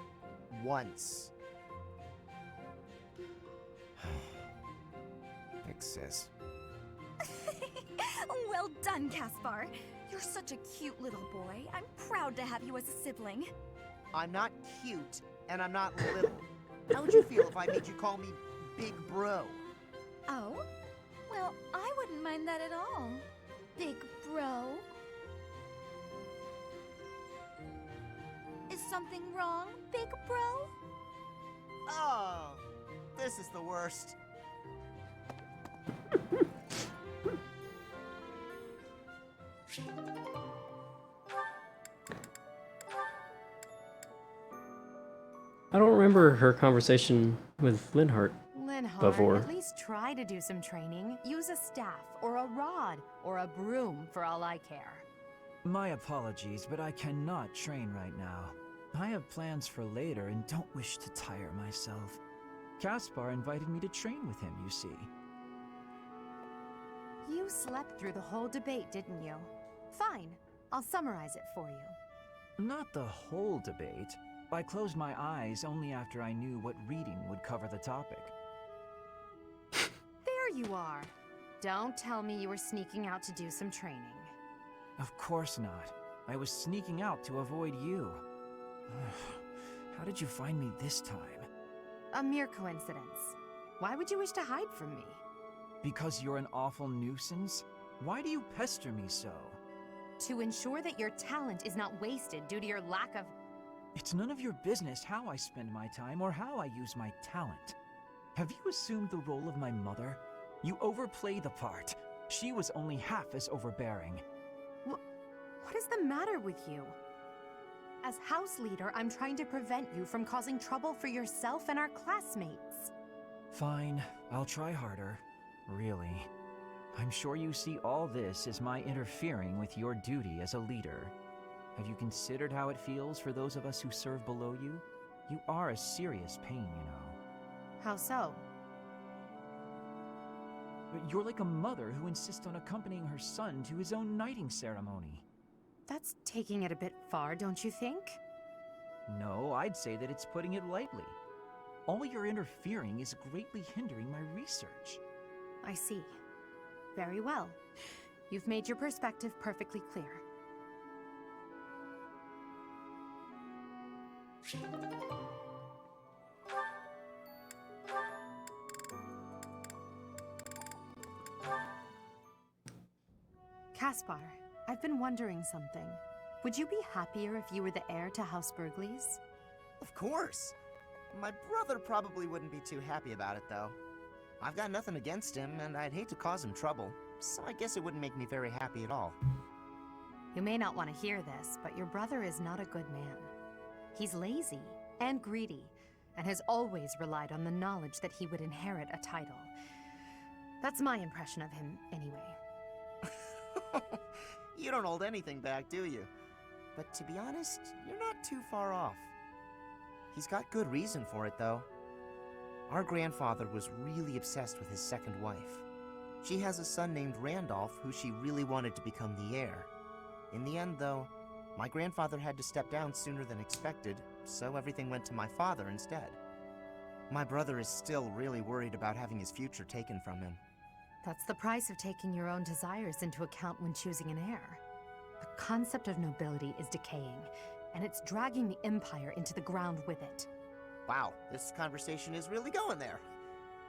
Once. Big sis. Well done, Caspar. You're such a cute little boy. I'm proud to have you as a sibling. I'm not cute, and I'm not little. How would you feel if I made you call me Big Bro? Oh? Well, I wouldn't mind that at all. Big Bro. Is something wrong, Big Bro? Oh, this is the worst. I don't remember her conversation with Linhart before. At least try to do some training. Use a staff, or a rod, or a broom for all I care. My apologies, but I cannot train right now. I have plans for later and don't wish to tire myself. Caspar invited me to train with him, you see. You slept through the whole debate, didn't you? Fine. I'll summarize it for you. Not the whole debate. I closed my eyes only after I knew what reading would cover the topic. There you are. Don't tell me you were sneaking out to do some training. Of course not. I was sneaking out to avoid you. How did you find me this time? A mere coincidence. Why would you wish to hide from me? Because you're an awful nuisance? Why do you pester me so? To ensure that your talent is not wasted due to your lack of... It's none of your business how I spend my time or how I use my talent. Have you assumed the role of my mother? You overplay the part. She was only half as overbearing. What is the matter with you? As house leader, I'm trying to prevent you from causing trouble for yourself and our classmates. Fine, I'll try harder. Really. I'm sure you see all this as my interfering with your duty as a leader. Have you considered how it feels for those of us who serve below you? You are a serious pain, you know. How so? But you're like a mother who insists on accompanying her son to his own knighting ceremony. That's taking it a bit far, don't you think? No, I'd say that it's putting it lightly. All your interfering is greatly hindering my research. I see. Very well. You've made your perspective perfectly clear. Caspar, I've been wondering something. Would you be happier if you were the heir to House Burgleys? Of course. My brother probably wouldn't be too happy about it, though. I've got nothing against him, and I'd hate to cause him trouble, so I guess it wouldn't make me very happy at all. You may not want to hear this, but your brother is not a good man. He's lazy and greedy, and has always relied on the knowledge that he would inherit a title. That's my impression of him, anyway. You don't hold anything back, do you? But to be honest, you're not too far off. He's got good reason for it, though. Our grandfather was really obsessed with his second wife. She has a son named Randolph who she really wanted to become the heir. In the end, though, my grandfather had to step down sooner than expected, so everything went to my father instead. My brother is still really worried about having his future taken from him. That's the price of taking your own desires into account when choosing an heir. The concept of nobility is decaying, and it's dragging the Empire into the ground with it. Wow, this conversation is really going there.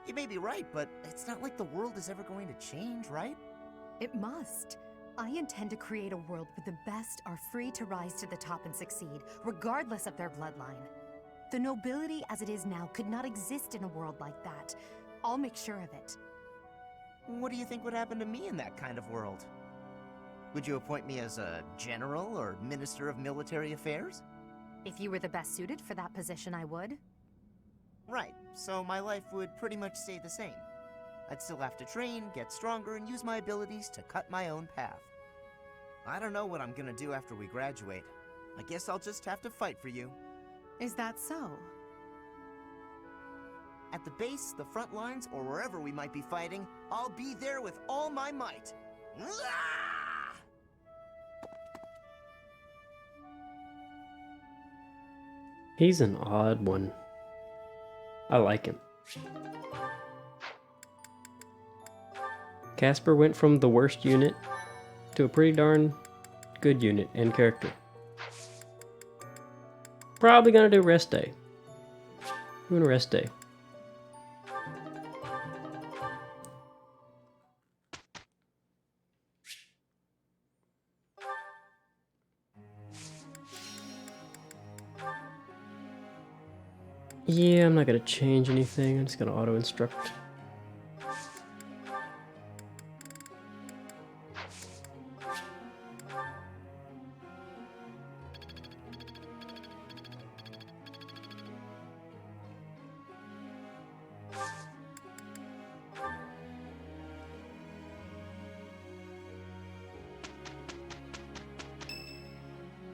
You may be right, but it's not like the world is ever going to change, right? It must. I intend to create a world where the best are free to rise to the top and succeed, regardless of their bloodline. The nobility as it is now could not exist in a world like that. I'll make sure of it. What do you think would happen to me in that kind of world? Would you appoint me as a general or minister of military affairs? If you were the best suited for that position, I would. Right, so my life would pretty much stay the same. I'd still have to train, get stronger, and use my abilities to cut my own path. I don't know what I'm gonna do after we graduate. I guess I'll just have to fight for you. Is that so? At the base, the front lines, or wherever we might be fighting, I'll be there with all my might. He's an odd one. I like him. Casper went from the worst unit to a pretty darn good unit and character. Probably gonna do rest day. Doing a rest day. Yeah, I'm not gonna change anything. I'm just gonna auto instruct.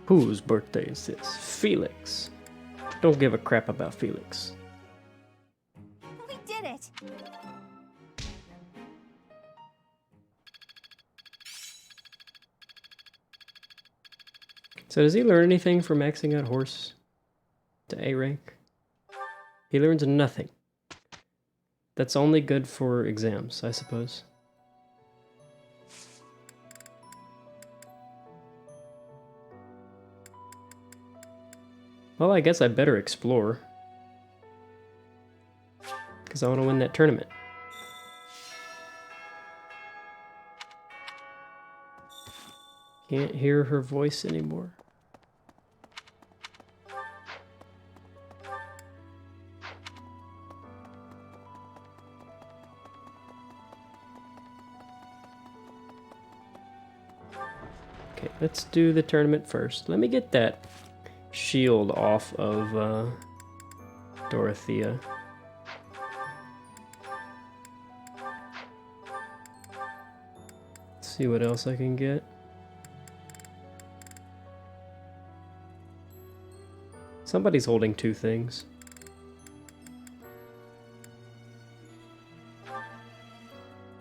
Whose birthday is this? Felix. Don't give a crap about Felix. We did it! So does he learn anything from maxing out horse to A rank? He learns nothing. That's only good for exams, I suppose. Well, I guess I better explore. Because I want to win that tournament. Can't hear her voice anymore. Okay, let's do the tournament first. Let me get that shield off of Dorothea. Let's see what else I can get. Somebody's holding two things.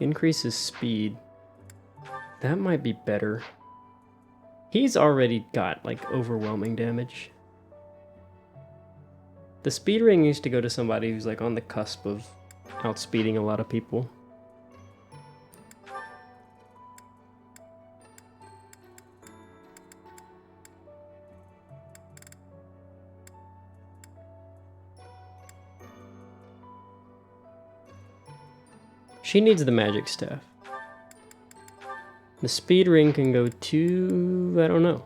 Increases speed. That might be better. He's already got, like, overwhelming damage. The speed ring used to go to somebody who's, like, on the cusp of outspeeding a lot of people. She needs the magic staff. The speed ring can go to... I don't know.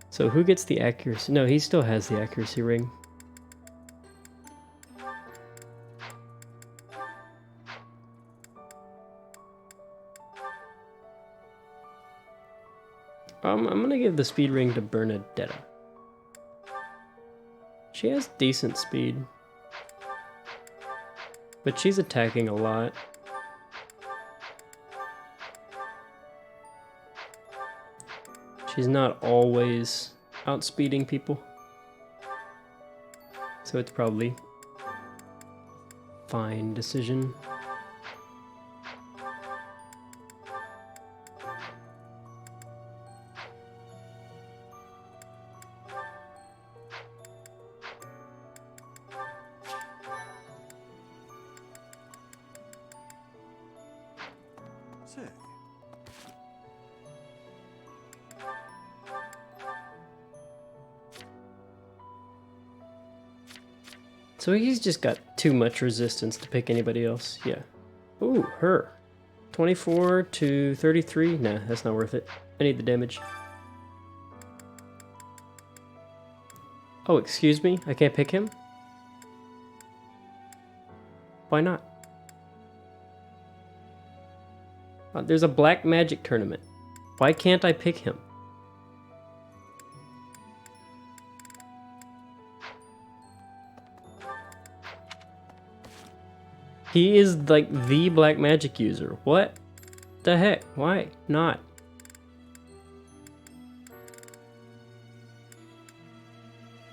So who gets the accuracy? No, he still has the accuracy ring. I'm gonna give the speed ring to Bernadetta. She has decent speed. But she's attacking a lot. She's not always outspeeding people. So it's probably fine decision. Say, So he's just got too much resistance to pick anybody else. Yeah. Ooh, her. 24 to 33. Nah, that's not worth it. I need the damage. Oh, excuse me? I can't pick him? Why not? There's a black magic tournament. Why can't I pick him? He is like the black magic user. What the heck? Why not?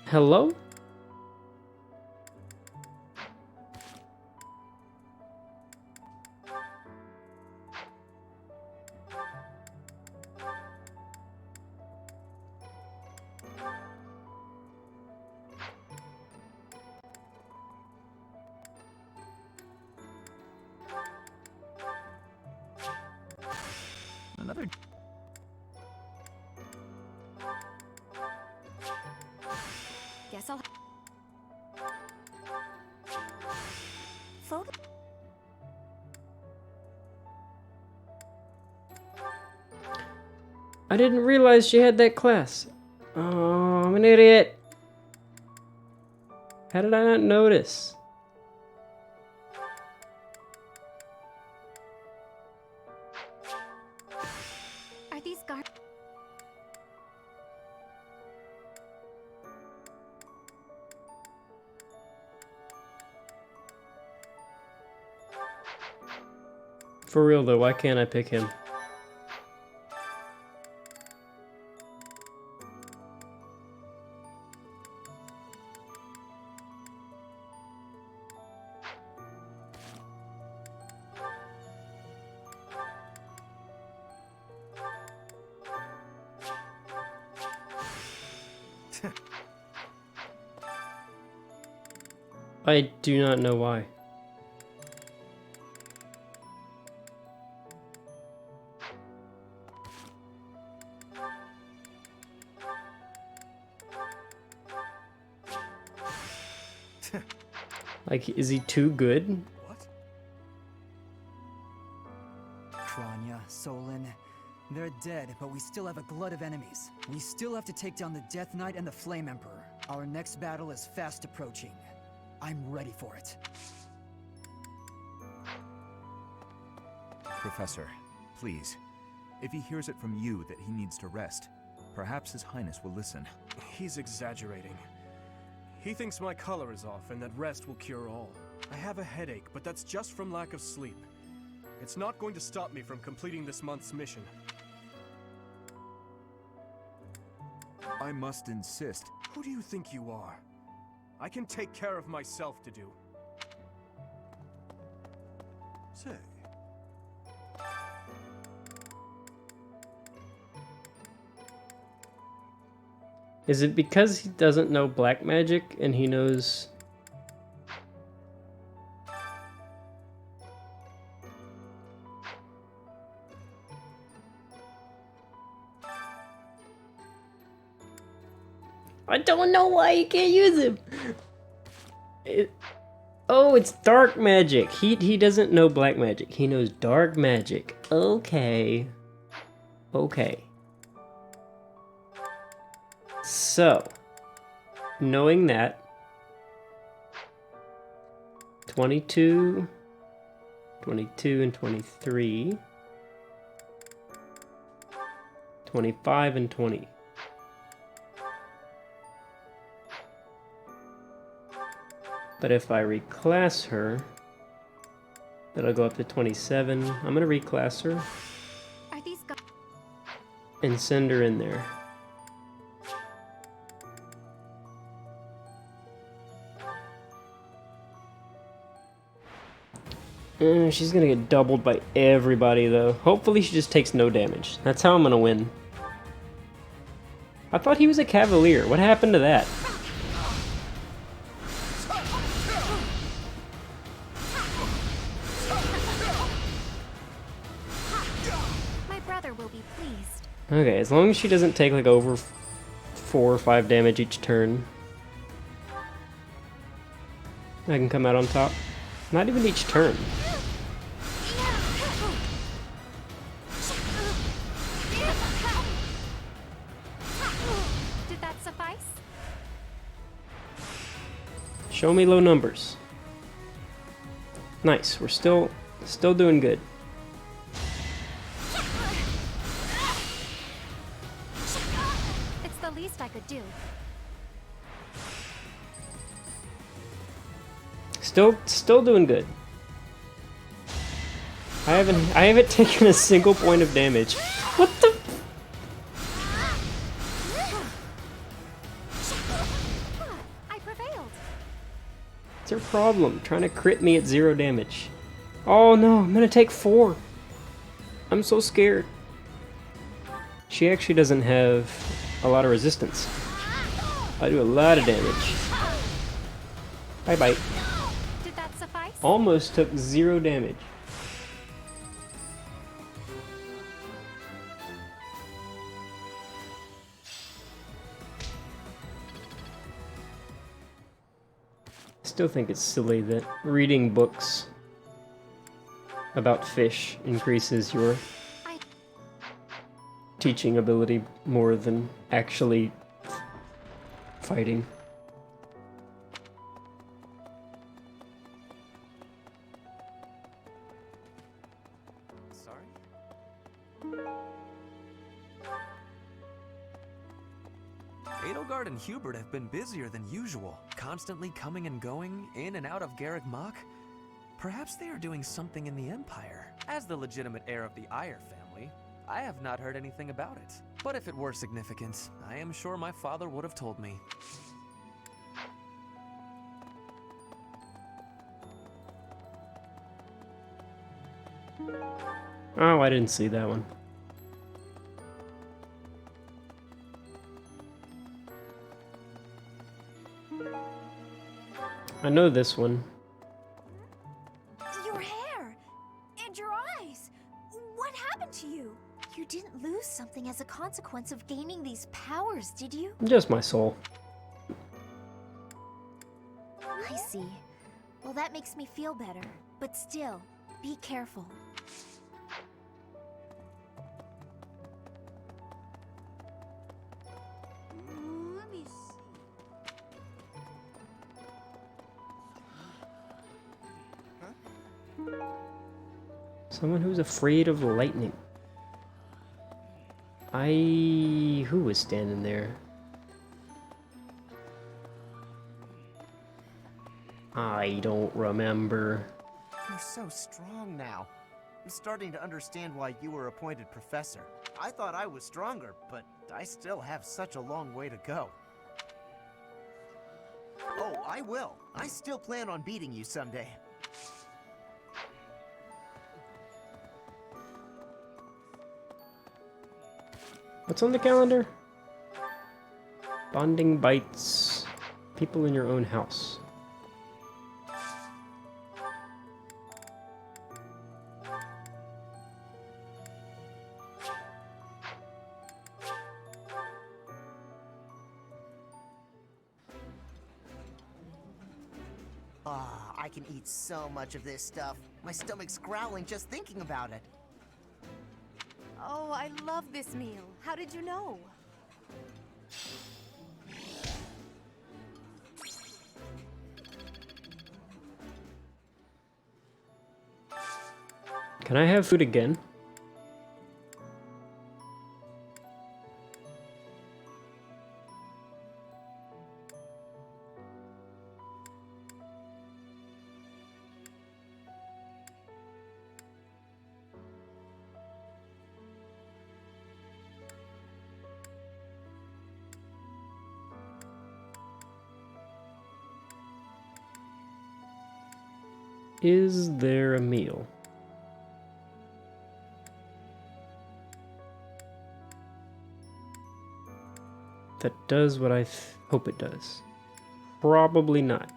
Hello? Another. Guess I'll. Photo. I didn't realize she had that class. Oh, I'm an idiot. How did I not notice? Are these gar- For real though, why can't I pick him? I do not know why. Like, is he too good? Tranya, Solon, they're dead, but we still have a glut of enemies. We still have to take down the Death Knight and the Flame Emperor. Our next battle is fast approaching. I'm ready for it. Professor, please. If he hears it from you that he needs to rest, perhaps His Highness will listen. He's exaggerating. He thinks my color is off and that rest will cure all. I have a headache, but that's just from lack of sleep. It's not going to stop me from completing this month's mission. I must insist. Who do you think you are? I can take care of myself to do. say. Is it because he doesn't know black magic and he knows... I don't know why you can't use him. Oh, it's dark magic. He doesn't know black magic. He knows dark magic. Okay. Okay. So, knowing that, 22, 22 and 23, 25 and 20. But if I reclass her, that'll go up to 27. I'm gonna reclass her and send her in there. She's gonna get doubled by everybody, though. Hopefully she just takes no damage. That's how I'm gonna win. I thought he was a cavalier. What happened to that? My brother will be pleased. Okay, as long as she doesn't take like over 4 or 5 damage each turn, I can come out on top. Not even each turn. Did that suffice? Show me low numbers. Nice, we're still doing good. It's the least I could do. Still doing good. I haven't taken a single point of damage. What the? I prevailed. What's her problem? Trying to crit me at 0 damage. Oh no, I'm gonna take 4. I'm so scared. She actually doesn't have a lot of resistance. I do a lot of damage. Bye bye. Did that suffice? Almost took 0 damage. Still think it's silly that reading books about fish increases your teaching ability more than actually fighting. Edelgard and Hubert have been busier than usual, constantly coming and going, in and out of Garreg Mach. Perhaps they are doing something in the Empire. As the legitimate heir of the Ayer family, I have not heard anything about it. But if it were significant, I am sure my father would have told me. Oh, I didn't see that one. I know this one. Your hair! And your eyes! What happened to you? You didn't lose something as a consequence of gaining these powers, did you? Just my soul. I see. Well, that makes me feel better. But still, be careful. Let me see. Someone who's afraid of lightning. Who was standing there? I don't remember. You're so strong now. I'm starting to understand why you were appointed professor. I thought I was stronger, but I still have such a long way to go. Oh, I will. I still plan on beating you someday. What's on the calendar? Bonding bites. People in your own house. Ah, I can eat so much of this stuff. My stomach's growling just thinking about it. Oh, I love this meal. How did you know? Can I have food again? Is there a meal? That does what I hope it does. Probably not.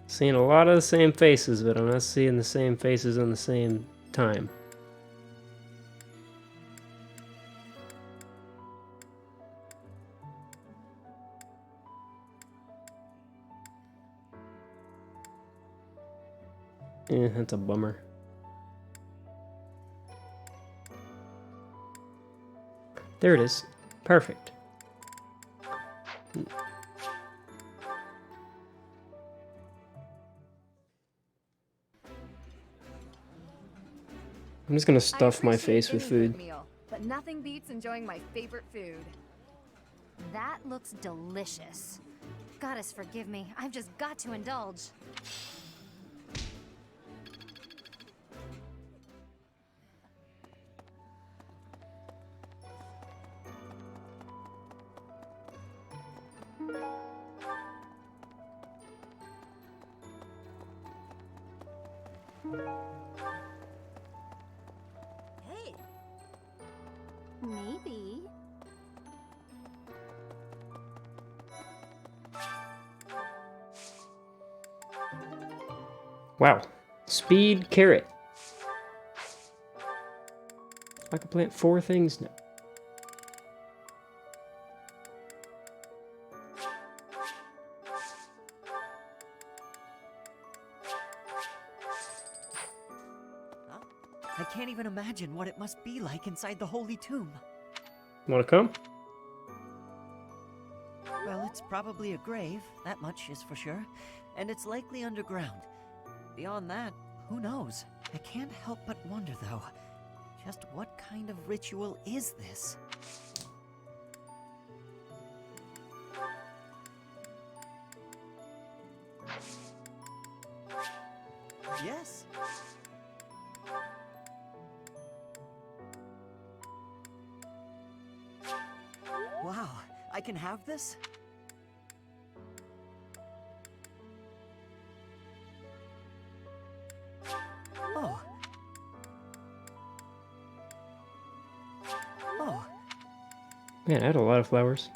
Seeing a lot of the same faces, but I'm not seeing the same faces on the same time. That's a bummer. There it is. Perfect. I'm just gonna stuff my face with food. Meal, but nothing beats enjoying my favorite food. That looks delicious. Goddess forgive me, I've just got to indulge. Hey. Maybe. Wow. Speed carrot. I can plant 4 things now. I can't even imagine what it must be like inside the Holy Tomb. Wanna come? Well, it's probably a grave, that much is for sure, and it's likely underground. Beyond that, who knows? I can't help but wonder, though, just what kind of ritual is this? Yes. Wow, I can have this? Oh. Oh. Man, I had a lot of flowers.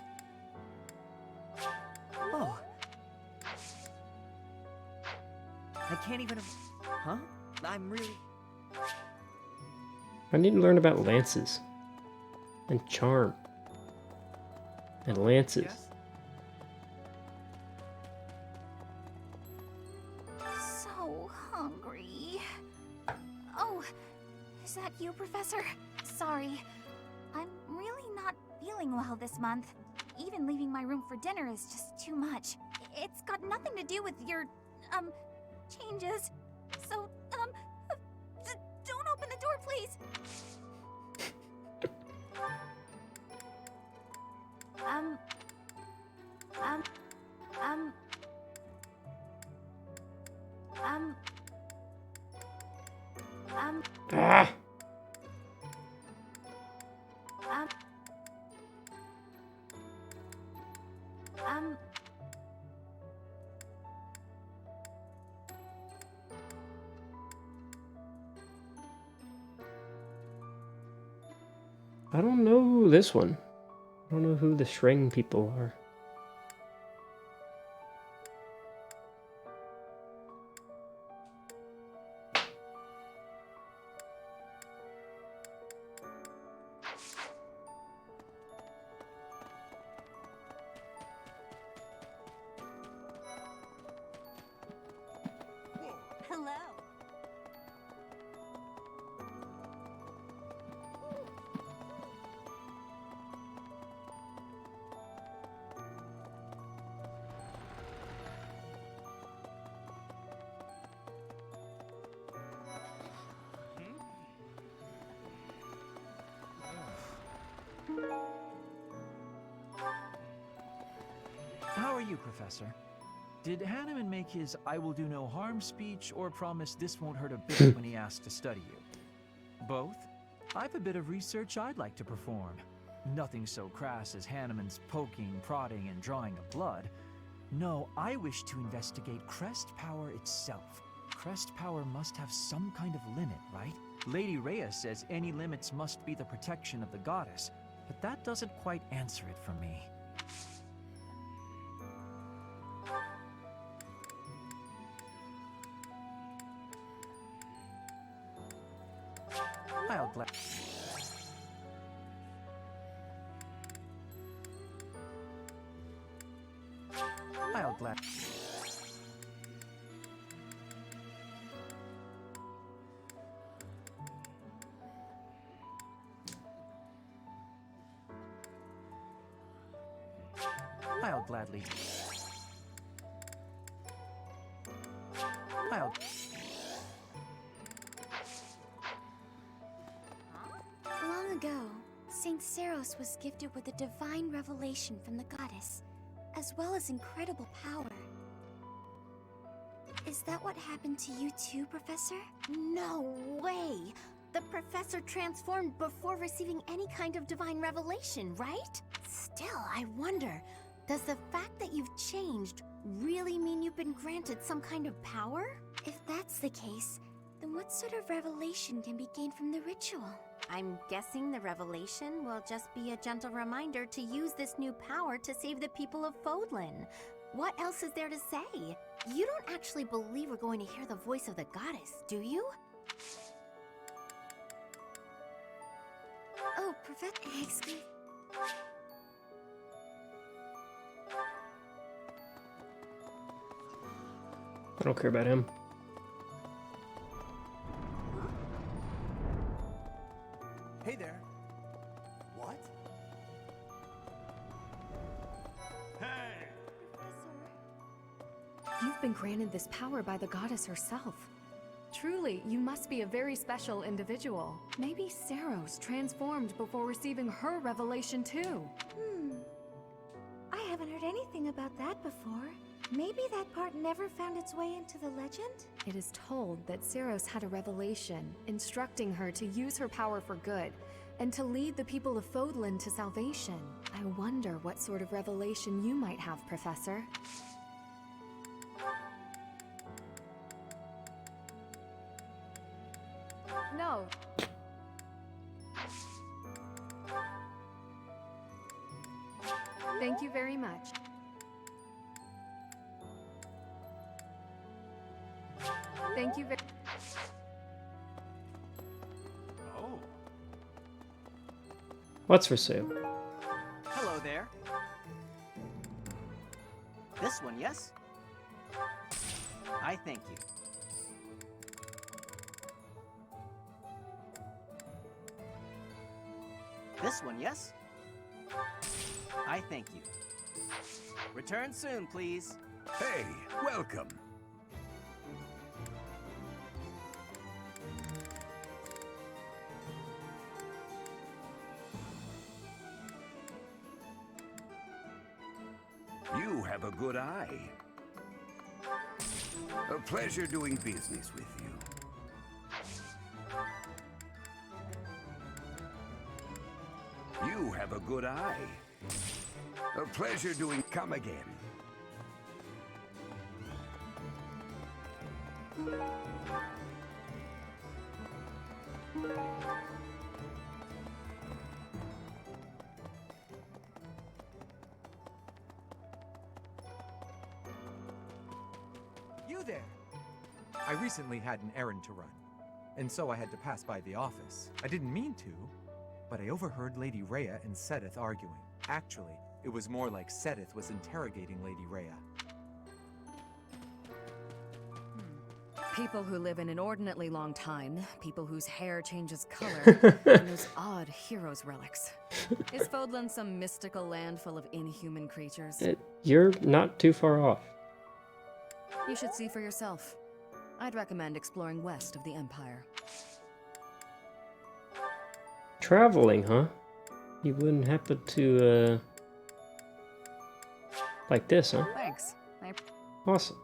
Oh. I can't even... Huh? I'm really... I need to learn about lances. And charm. And lances. So hungry. Oh, is that you, Professor? Sorry. I'm really not feeling well this month. Even leaving my room for dinner is just too much. It's got nothing to do with your, changes. So, don't open the door, please. Ah! I don't know this one. I don't know who the Shreng people are. Hello. How are you, Professor? Did Hanneman make his I will do no harm speech or promise this won't hurt a bit when he asked to study you? Both? I've a bit of research I'd like to perform. Nothing so crass as Hanneman's poking, prodding, and drawing of blood. No, I wish to investigate Crest Power itself. Crest Power must have some kind of limit, right? Lady Rhea says any limits must be the protection of the goddess, but that doesn't quite answer it for me. I'll gladly. I'll gladly. Long ago, Saint Seros was gifted with a divine revelation from the goddess, as well as incredible power. Is that what happened to you too, Professor? No way! The professor transformed before receiving any kind of divine revelation, right? Still, I wonder, does the fact that you've changed really mean you've been granted some kind of power? If that's the case, then what sort of revelation can be gained from the ritual? I'm guessing the revelation will just be a gentle reminder to use this new power to save the people of Fodlan. What else is there to say? You don't actually believe we're going to hear the voice of the goddess, do you? Oh, Professor, excuse... I don't care about him. Hey there. What? Hey! You've been granted this power by the goddess herself. Truly, you must be a very special individual. Maybe Seros transformed before receiving her revelation too. I haven't heard anything about that before. Maybe that part never found its way into the legend? It is told that Seros had a revelation, instructing her to use her power for good, and to lead the people of Fodlan to salvation. I wonder what sort of revelation you might have, Professor. No. Thank you very much. Thank you very... Oh. What's for sale? Hello there. This one, yes? I thank you. This one, yes? I thank you. Return soon, please. Hey, welcome. You have a good eye. A pleasure doing business with you. You have a good eye. A pleasure doing... Come again. You there! I recently had an errand to run, and so I had to pass by the office. I didn't mean to, but I overheard Lady Rhea and Sedith arguing. Actually, it was more like Sedith was interrogating Lady Rhea. People who live an inordinately long time, people whose hair changes color, and those odd heroes' relics. Is Fodlan some mystical land full of inhuman creatures? You're not too far off. You should see for yourself. I'd recommend exploring west of the Empire. Traveling, huh? You wouldn't happen to, like this, huh? Thanks. Awesome.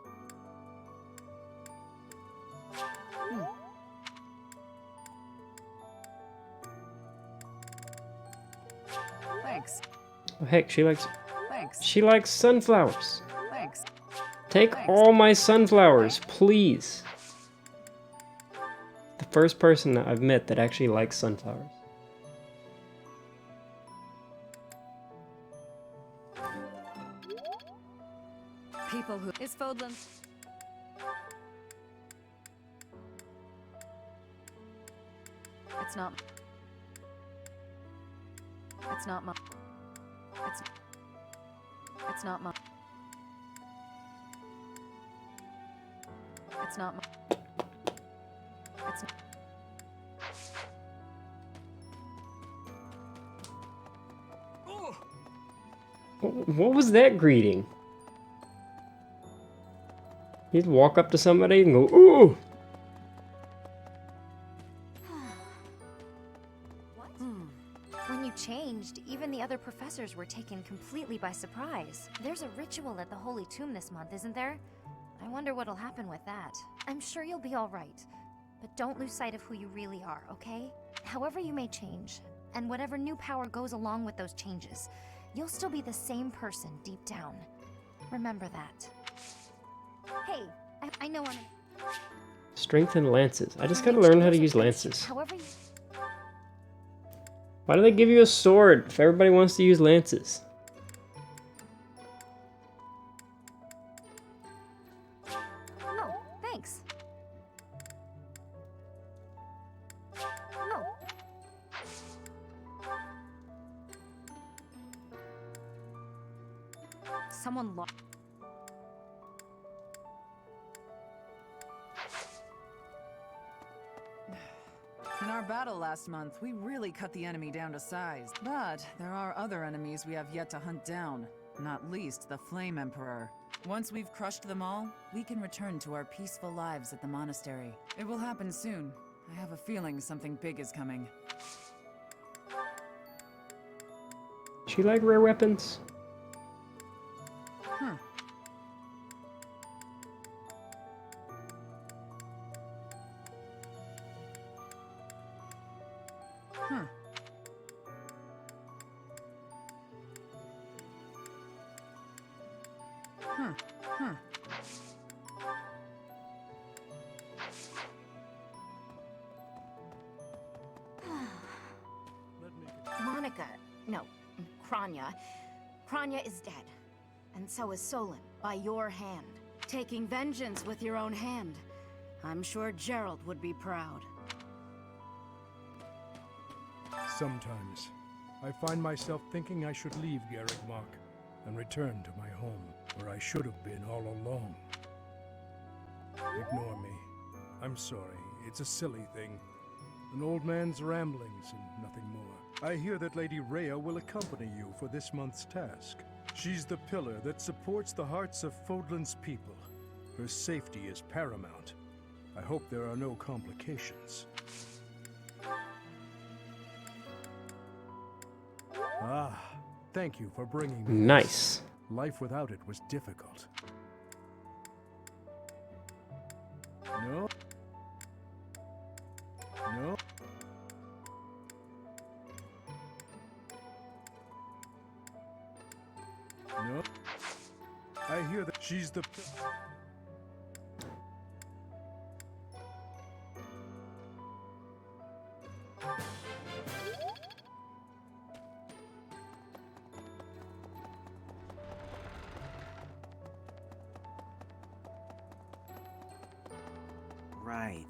Oh, heck, she likes Thanks. sunflowers. Thanks. Take all my sunflowers, please. The first person that I've met that actually likes sunflowers. People who is Fodlan. It's not. It's not my. It's not my. It's not my. It's. What was that greeting? You'd walk up to somebody and go, ooh! When you changed, even the other professors were taken completely by surprise. There's a ritual at the Holy Tomb this month, isn't there? I wonder what'll happen with that. I'm sure you'll be all right. But don't lose sight of who you really are, okay? However you may change, and whatever new power goes along with those changes, you'll still be the same person deep down. Remember that. Hey, I know I'm... Strengthen lances. I just gotta learn how to use lances. However you... Why do they give you a sword if everybody wants to use lances? Oh, thanks. Oh. Someone lost. In our battle last month, we really cut the enemy down to size. But there are other enemies we have yet to hunt down, not least the Flame Emperor. Once we've crushed them all, we can return to our peaceful lives at the monastery. It will happen soon. I have a feeling something big is coming. Do you like rare weapons? Huh. Huh. Huh. Huh. Monica, no, Kranya. Kranya is dead. And so is Solon, by your hand. Taking vengeance with your own hand. I'm sure Gerald would be proud. Sometimes, I find myself thinking I should leave Garreg Mach and return to my home, where I should have been all along. Ignore me. I'm sorry. It's a silly thing. An old man's ramblings and nothing more. I hear that Lady Rhea will accompany you for this month's task. She's the pillar that supports the hearts of Fodlan's people. Her safety is paramount. I hope there are no complications. Ah, thank you for bringing me Nice. this. Life without it was difficult. No. No. No. I hear that she's the... Right.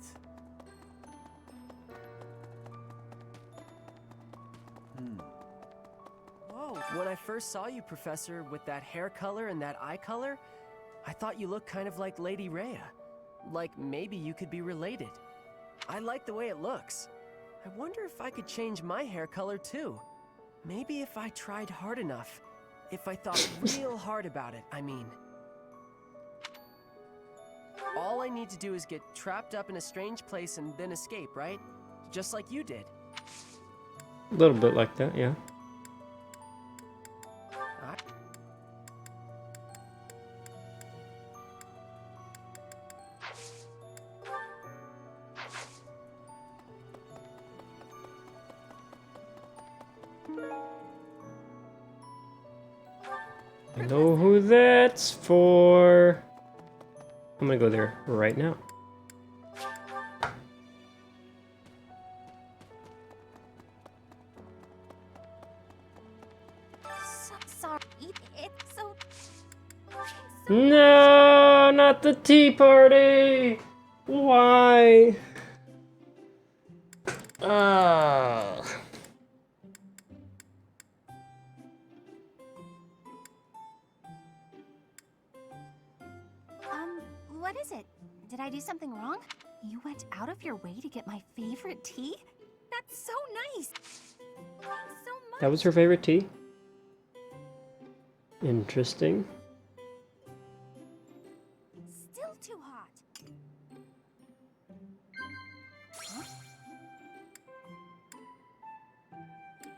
Whoa, when I first saw you, Professor, with that hair color and that eye color, I thought you looked kind of like Lady Rhea. Like maybe you could be related. I like the way it looks. I wonder if I could change my hair color too. Maybe if I tried hard enough. If I thought real hard about it, I mean. All I need to do is get trapped up in a strange place and then escape, right? Just like you did. A little bit like that, yeah. I know who that's for. I'm gonna go there right now. Sorry, it's so... No, not the tea party. Why? What is it? Did I do something wrong? You went out of your way to get my favorite tea? That's so nice! Thanks so much! That was her favorite tea? Interesting. Still too hot. Huh?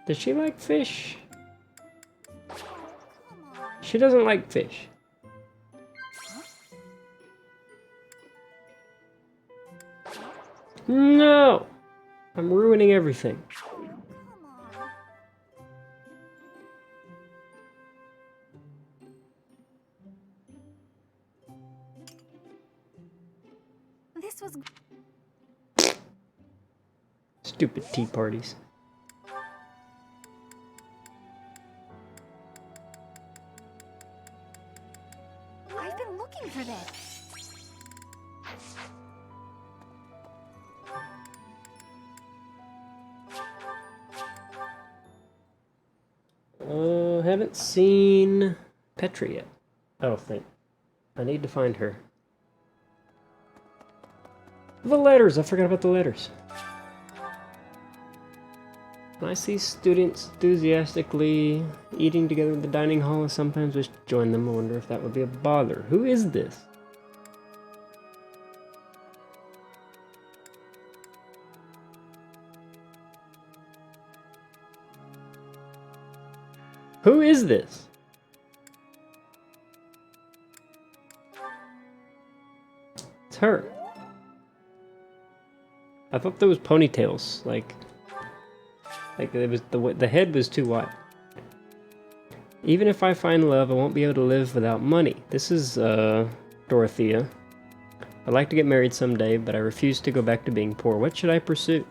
Does she like fish? She doesn't like fish. No! I'm ruining everything. This was... Stupid tea parties. I've been looking for this. Haven't seen Petra yet. I don't think. I need to find her. The letters! I forgot about the letters. When I see students enthusiastically eating together in the dining hall, I sometimes wish to join them. I wonder if that would be a bother. Who is this? Who is this? It's her. I thought there was ponytails, like it was the head was too wide. Even if I find love, I won't be able to live without money. This is Dorothea. I'd like to get married someday, but I refuse to go back to being poor. What should I pursue?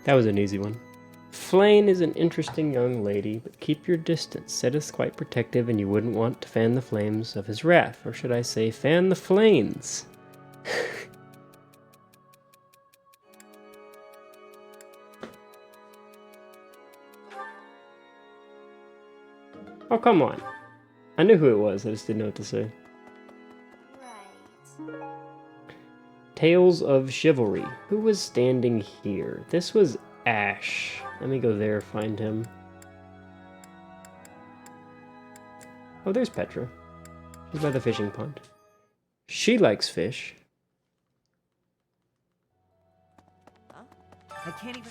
That was an easy one. Flame is an interesting young lady, but keep your distance. Set is quite protective, and you wouldn't want to fan the flames of his wrath. Or should I say, fan the flames? Oh, come on. I knew who it was, I just didn't know what to say. Tales of Chivalry. Who was standing here? This was Ash. Let me go there, find him. Oh, there's Petra. She's by the fishing pond. She likes fish. I can't even...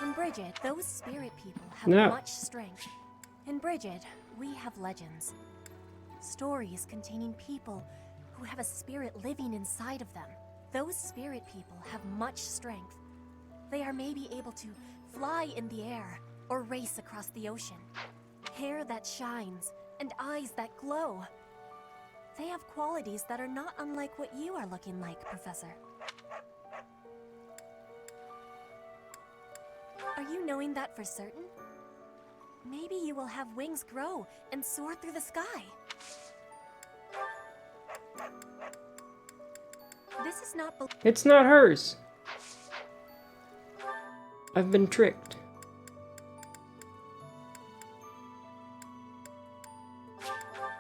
In Bridget, those spirit people have No. much strength. In Bridget, we have legends. Stories containing people who have a spirit living inside of them. Those spirit people have much strength. They are maybe able to fly in the air or race across the ocean. Hair that shines and eyes that glow. They have qualities that are not unlike what you are looking like, Professor. Are you knowing that for certain? Maybe you will have wings grow and soar through the sky. This is not... It's not hers. I've been tricked.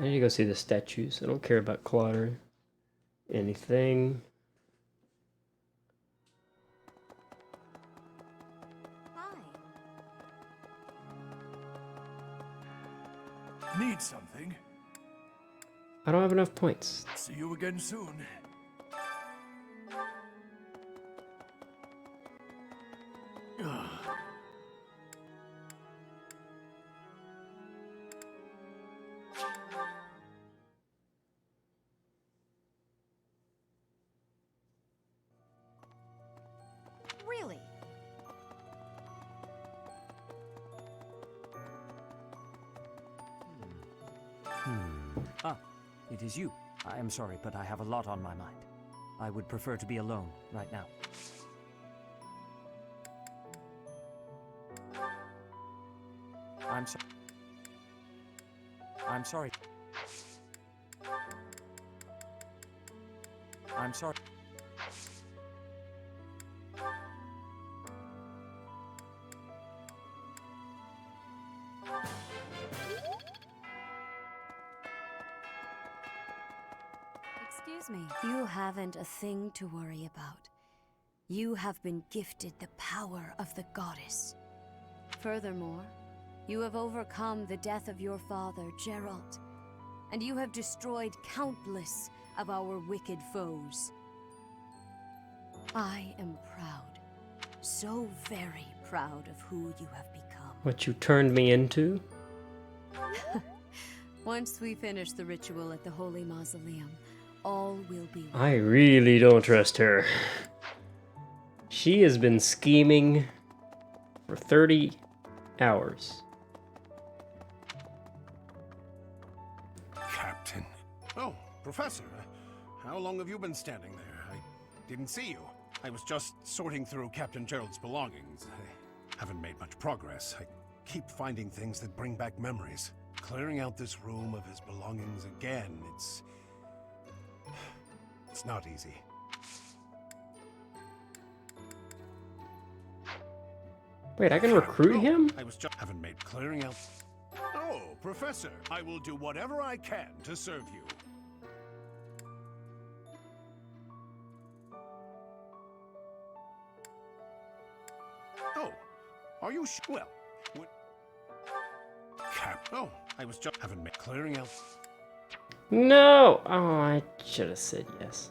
I need to go see the statues. I don't care about Claude or anything. Need something? I don't have enough points. See you again soon. Really? Ah, it is you. I am sorry, but I have a lot on my mind. I would prefer to be alone right now. I'm sorry. I'm sorry. I'm sorry. Excuse me. You haven't a thing to worry about. You have been gifted the power of the goddess. Furthermore, you have overcome the death of your father, Geralt, and you have destroyed countless of our wicked foes. I am proud, so very proud of who you have become. What you turned me into? Once we finish the ritual at the Holy Mausoleum, all will be well. I really don't trust her. She has been scheming for 30 hours. Captain. Oh, Professor. How long have you been standing there? I didn't see you. I was just sorting through Captain Gerald's belongings. I haven't made much progress. I keep finding things that bring back memories. Clearing out this room of his belongings again, it's not easy. Wait, I can recruit him? I was just haven't made clearing out. Oh, Professor, I will do whatever I can to serve you. Oh, are you well? What? Cap. Oh, I was just haven't made clearing out. No! Oh, I should have said yes.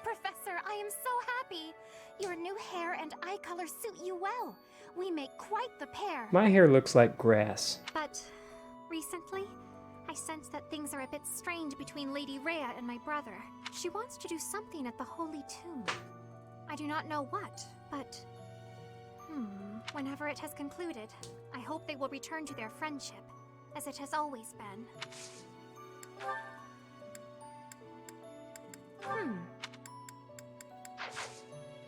Professor, I am so happy. Your new hair and eye color suit you well. We make quite the pair. My hair looks like grass. But recently, I sense that things are a bit strained between Lady Rhea and my brother. She wants to do something at the Holy Tomb. I do not know what, but whenever it has concluded, I hope they will return to their friendship, as it has always been.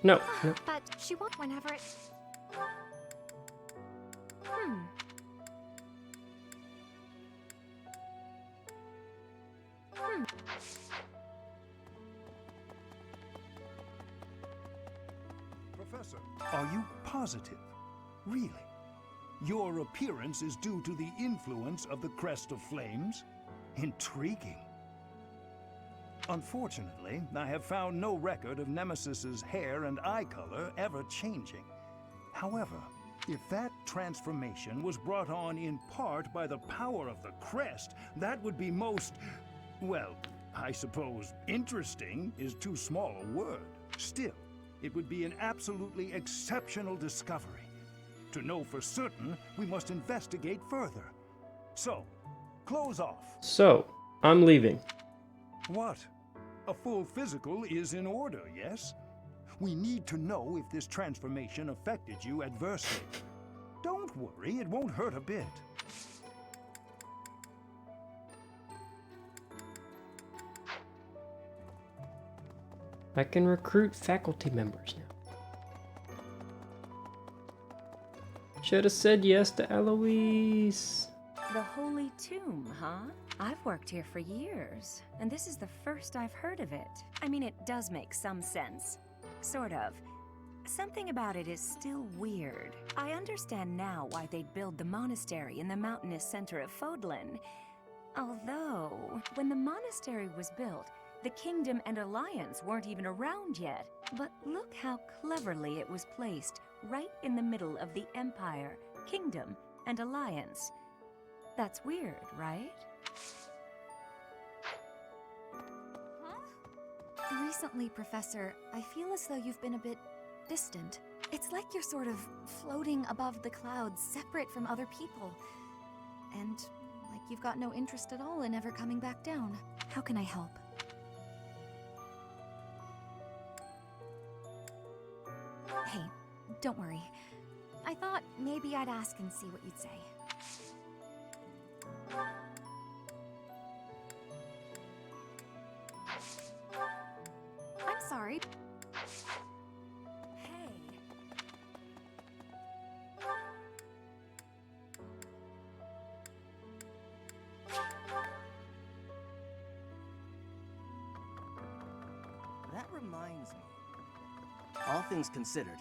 No. No. But she won't whenever it... Professor, are you positive? Really? Your appearance is due to the influence of the Crest of Flames? Intriguing. Unfortunately, I have found no record of Nemesis's hair and eye color ever changing. However, if that transformation was brought on in part by the power of the crest, that would be most, well, I suppose interesting is too small a word. Still, it would be an absolutely exceptional discovery. To know for certain, we must investigate further. So, close off. So, I'm leaving. What? A full physical is in order, yes? We need to know if this transformation affected you adversely. Don't worry, it won't hurt a bit. I can recruit faculty members now. Should have said yes to Eloise. The Holy Tomb, huh? I've worked here for years, and this is the first I've heard of it. I mean, it does make some sense. Sort of. Something about it is still weird. I understand now why they'd build the monastery in the mountainous center of Fodlan. Although, when the monastery was built, the Kingdom and Alliance weren't even around yet. But look how cleverly it was placed, right in the middle of the Empire, Kingdom, and Alliance. That's weird, right? Recently, Professor, I feel as though you've been a bit distant. It's like you're sort of floating above the clouds, separate from other people. And like you've got no interest at all in ever coming back down. How can I help? Hey, don't worry. I thought maybe I'd ask and see what you'd say. I'm sorry. Hey. That reminds me. All things considered,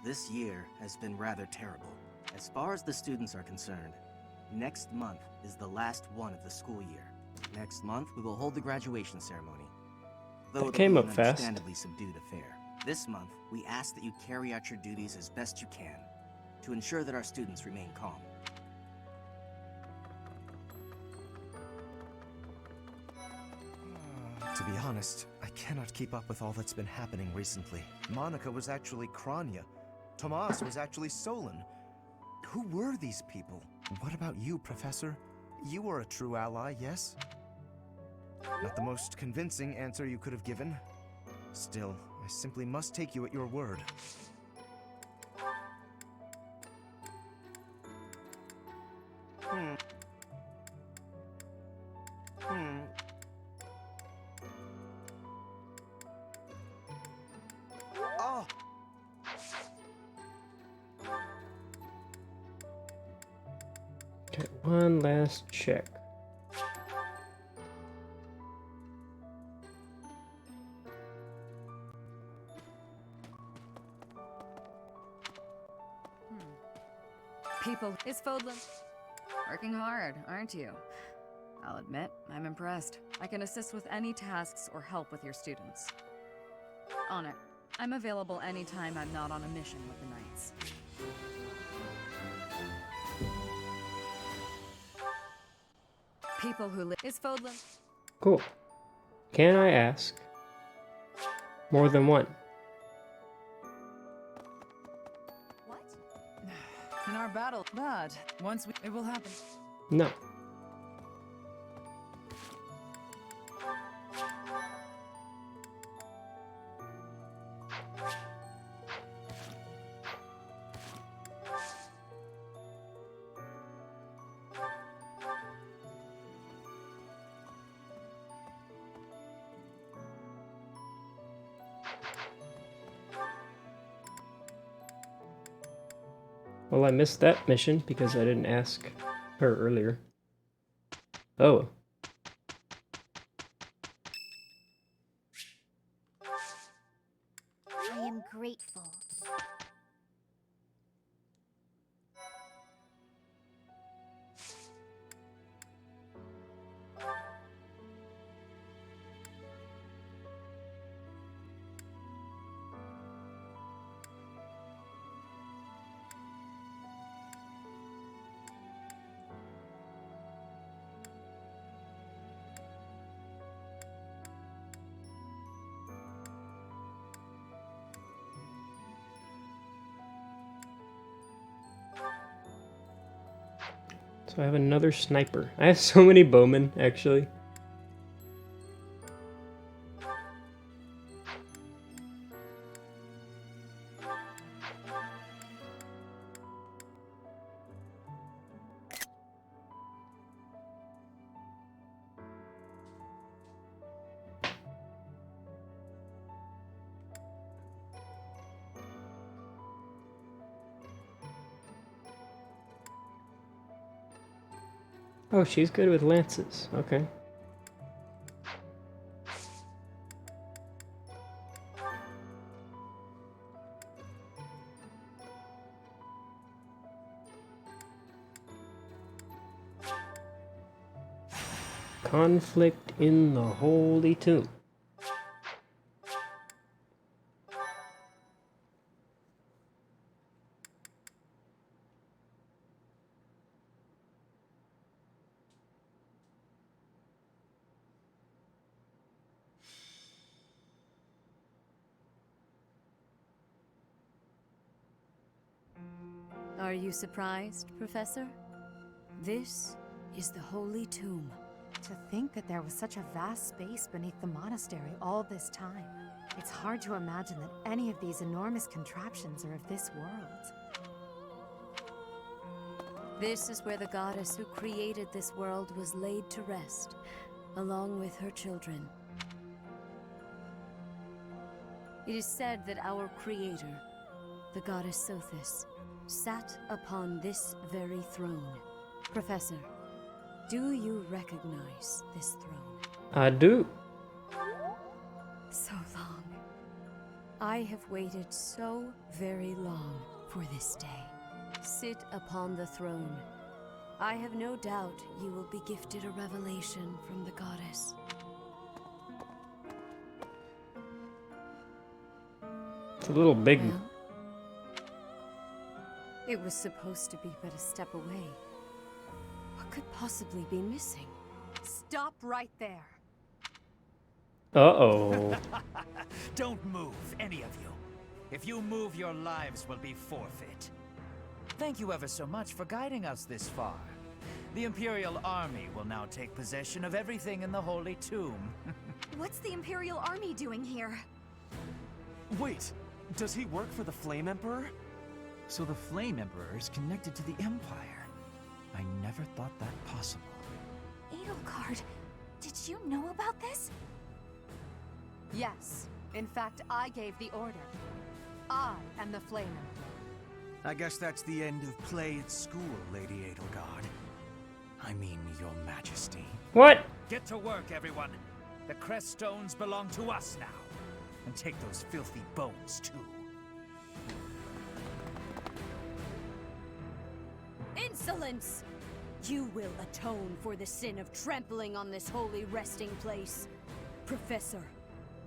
this year has been rather terrible. As far as the students are concerned, next month is the last one of the school year. Next month, we will hold the graduation ceremony. Though That came it'll be up an fast. understandably subdued affair. This month, we ask that you carry out your duties as best you can to ensure that our students remain calm. To be honest, I cannot keep up with all that's been happening recently. Monica was actually Kranya. Tomas was actually Solon. Who were these people? What about you, Professor? You were a true ally, yes? Not the most convincing answer you could have given. Still, I simply must take you at your word. Oh! Okay, one last check. People, is Fodlan working hard, aren't you? I'll admit, I'm impressed. I can assist with any tasks or help with your students. On it. I'm available anytime I'm not on a mission with the Knights. People who live is Fodlan. Cool. Can I ask more than one? In our battle, but once we, it will happen. No. Well, I missed that mission because I didn't ask her earlier. Oh. I am grateful. So I have another sniper. I have so many bowmen, actually. Oh, she's good with lances. Okay. Conflict in the Holy Tomb. Are you surprised, Professor? This is the Holy Tomb. To think that there was such a vast space beneath the monastery all this time. It's hard to imagine that any of these enormous contraptions are of this world. This is where the goddess who created this world was laid to rest, along with her children. It is said that our creator, the goddess Sothis, sat upon this very throne. Professor, do you recognize this throne? I do. So long. I have waited so very long for this day. Sit upon the throne. I have no doubt you will be gifted a revelation from the goddess. It's a little big. Well, it was supposed to be but a step away. What could possibly be missing? Stop right there. Uh-oh. Don't move, any of you. If you move, your lives will be forfeit. Thank you ever so much for guiding us this far. The Imperial Army will now take possession of everything in the Holy Tomb. What's the Imperial Army doing here? Wait, does he work for the Flame Emperor? So the Flame Emperor is connected to the Empire. I never thought that possible. Edelgard, did you know about this? Yes. In fact, I gave the order. I am the Flame Emperor. I guess that's the end of play at school, Lady Edelgard. I mean, Your Majesty. What? Get to work, everyone. The crest stones belong to us now. And take those filthy bones, too. Insolence! You will atone for the sin of trampling on this holy resting place. Professor,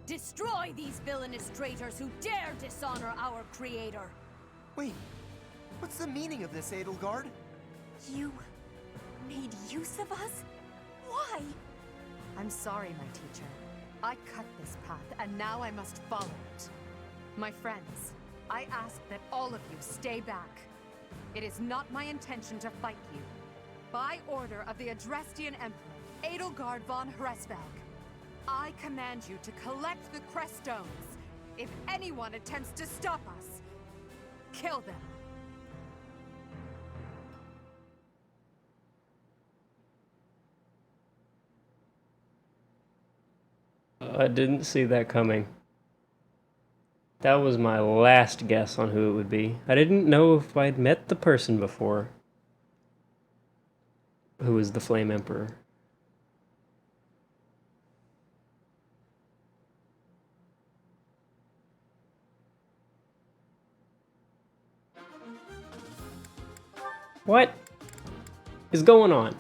destroy these villainous traitors who dare dishonor our creator. Wait, what's the meaning of this, Edelgard? You made use of us? Why? I'm sorry, my teacher. I cut this path, and now I must follow it. My friends, I ask that all of you stay back. It is not my intention to fight you. By order of the Adrestian Emperor, Edelgard von Hresvelg, I command you to collect the crest stones. If anyone attempts to stop us, kill them. I didn't see that coming. That was my last guess on who it would be. I didn't know if I'd met the person before who was the Flame Emperor. What is going on?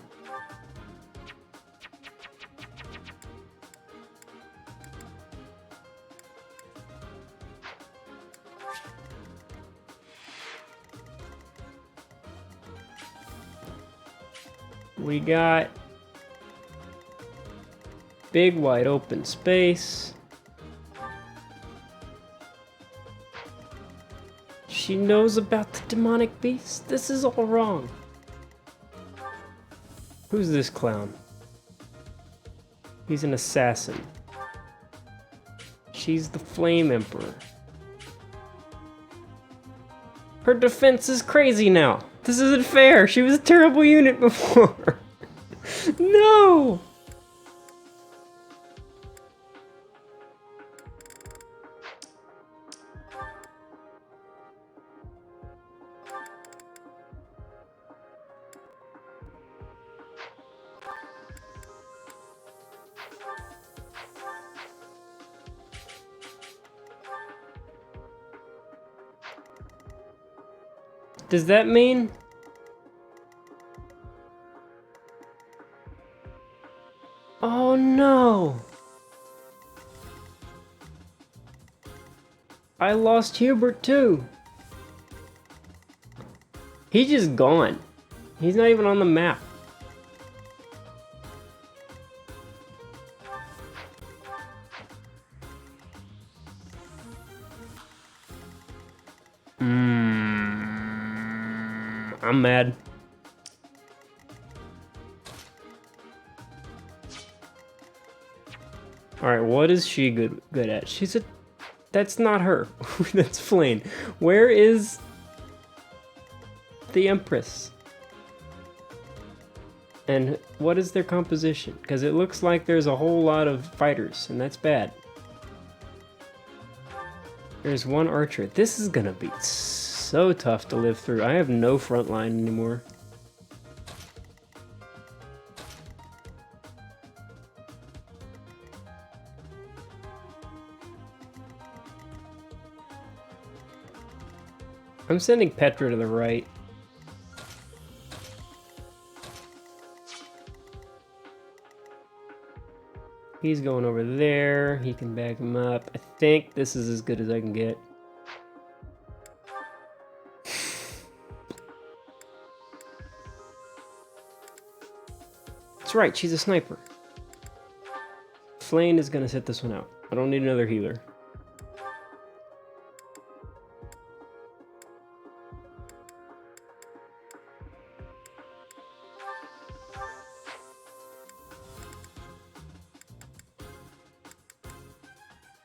We got big wide open space. She knows about the demonic beast. This is all wrong. Who's this clown? He's an assassin. She's the Flame Emperor. Her defense is crazy now. This isn't fair. She was a terrible unit before. No! Does that mean Oh no! I lost Hubert too. He's just gone. He's not even on the map. I'm mad. Alright, what is she good at? She's a... That's not her. That's Flame. Where is the Empress? And what is their composition? Because it looks like there's a whole lot of fighters, and that's bad. There's one archer. This is gonna be so tough to live through. I have no front line anymore. I'm sending Petra to the right. He's going over there. He can back him up. I think this is as good as I can get. That's right, she's a sniper. Flame is gonna sit this one out. I don't need another healer.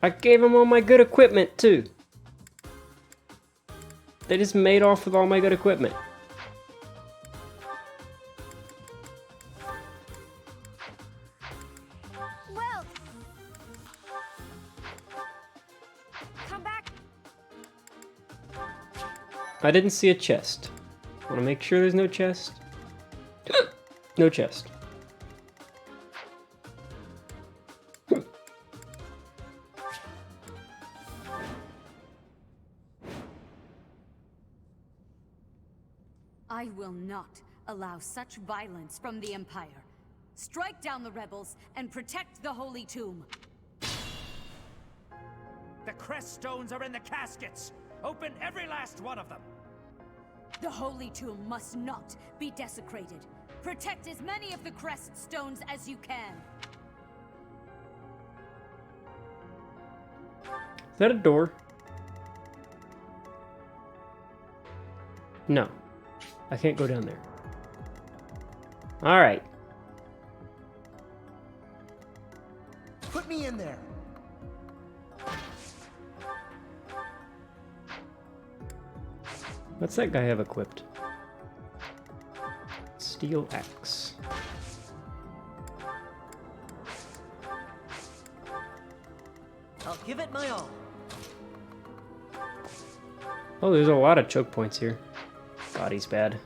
I gave them all my good equipment too. They just made off with all my good equipment. Well, come back. I didn't see a chest. Want to make sure there's no chest? No chest. I will not allow such violence from the Empire. Strike down the rebels and protect the Holy Tomb. The crest stones are in the caskets. Open every last one of them. The Holy Tomb must not be desecrated. Protect as many of the crest stones as you can. Is that a door? No. I can't go down there. Alright. Put me in there. What's that guy have equipped? Steel axe. I'll give it my all. Oh, there's a lot of choke points here. God, he's bad.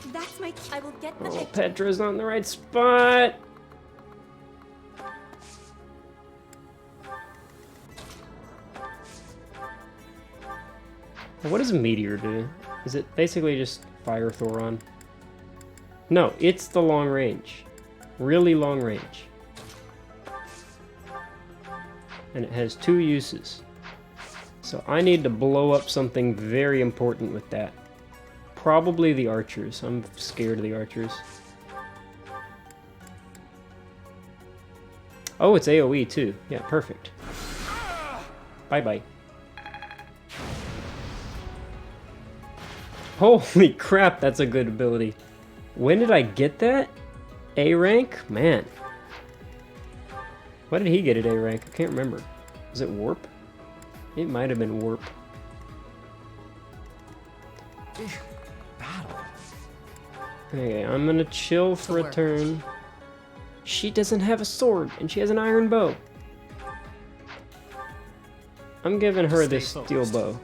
That's my... I will get the Oh, victory. Petra's on the right spot! What does a meteor do? Is it basically just fire Thoron? No, it's the long range. Really long range. And it has 2 uses. So I need to blow up something very important with that. Probably the archers. I'm scared of the archers. Oh, it's AoE too. Yeah, perfect. Bye-bye. Holy crap, that's a good ability. When did I get that? A rank? Man. What did he get at A rank? I can't remember. Was it Warp? It might have been Warp. Battle. Okay, I'm gonna chill for a turn. She doesn't have a sword, and she has an iron bow. I'm giving her this steel bow.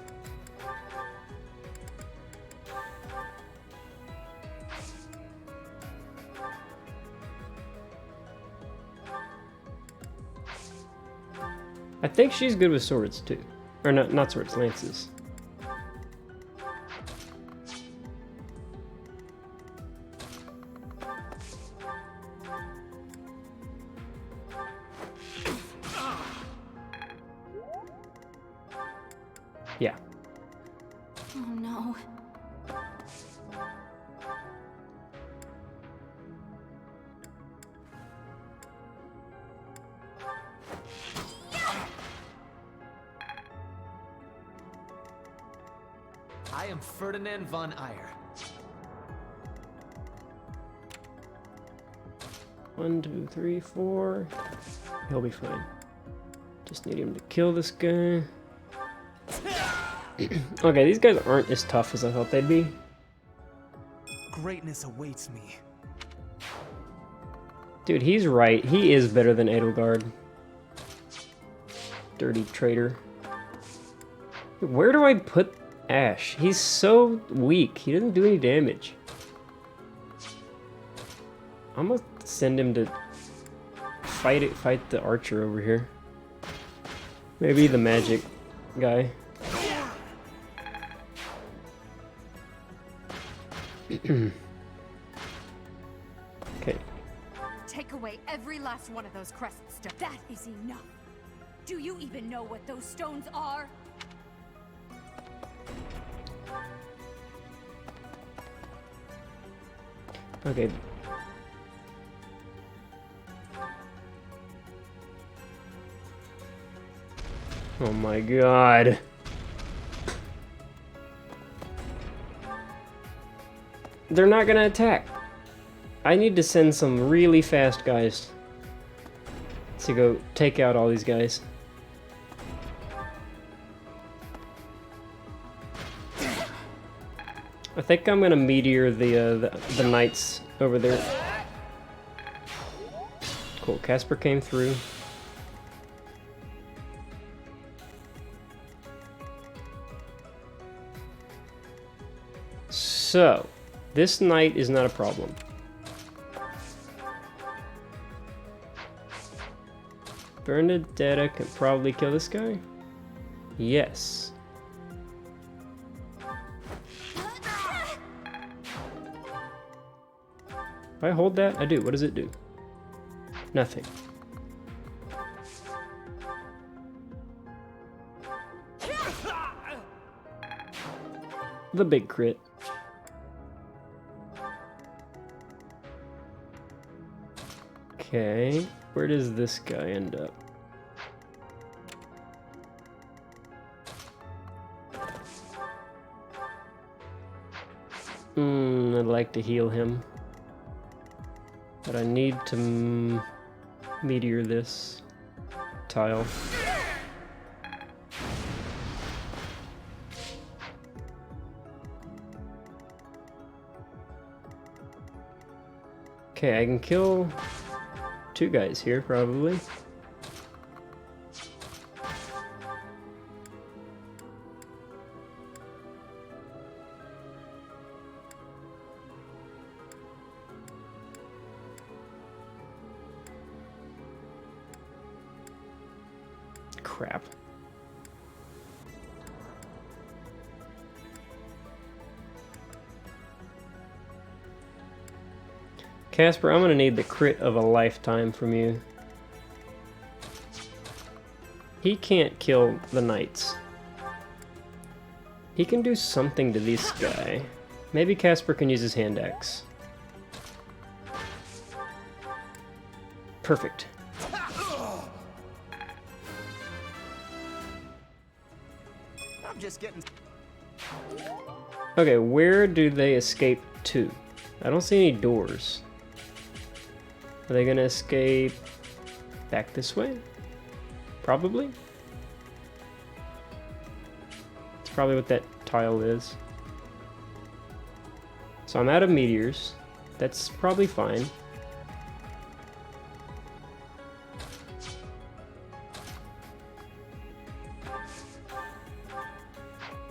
I think she's good with swords too. Or not swords, lances. am Ferdinand von Eyre. 1, 2, 3, 4. He'll be fine. Just need him to kill this guy. Okay, these guys aren't as tough as I thought they'd be. Greatness awaits me. Dude, he's right. He is better than Edelgard. Dirty traitor. Where do I put Ash? He's so weak. He doesn't do any damage. I'm gonna send him to fight the archer over here. Maybe the magic guy. Okay. Take away every last one of those crescent stones. That is enough. Do you even know what those stones are? Okay. Oh my god. They're not gonna attack. I need to send some really fast guys to go take out all these guys. I think I'm gonna meteor the knights over there. Cool, Casper came through. So, this knight is not a problem. Bernadetta can probably kill this guy? Yes. If I hold that, I do. What does it do? Nothing. The big crit. Okay, where does this guy end up? I'd like to heal him. But I need to meteor this tile. Okay, I can kill 2 guys here, probably. Crap. Casper, I'm gonna need the crit of a lifetime from you. He can't kill the knights. He can do something to this guy. Maybe Casper can use his hand axe. Perfect. I'm just getting... Okay, where do they escape to? I don't see any doors. Are they gonna escape back this way? Probably. It's probably what that tile is. So I'm out of meteors. That's probably fine.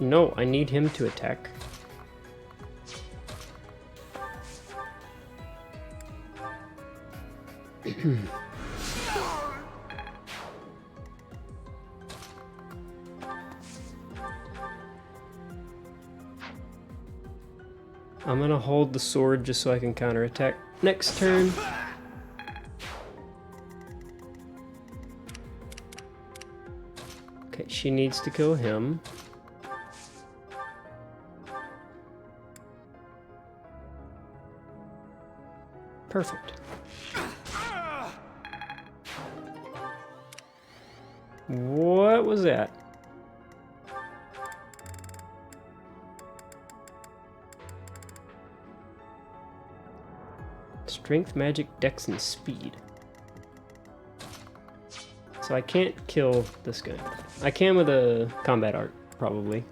No, I need him to attack. I'm gonna hold the sword just so I can counterattack next turn. Okay, she needs to kill him. Perfect. What was that? Strength, magic, dex, and speed. So I can't kill this guy. I can with a combat art, probably.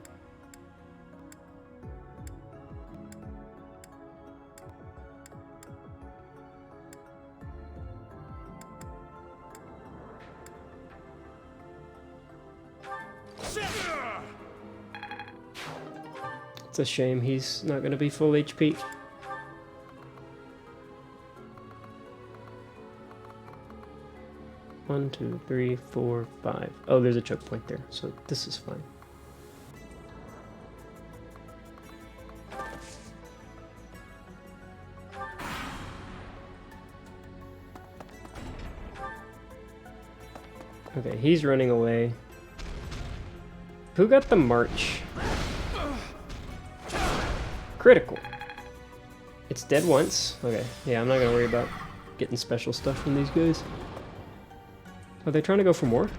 It's a shame he's not going to be full HP. One, two, three, four, five. Oh, there's a choke point there, so this is fine. Okay, he's running away. Who got the march? Critical. It's dead once. Okay, yeah, I'm not gonna worry about getting special stuff from these guys. Are they trying to go for more?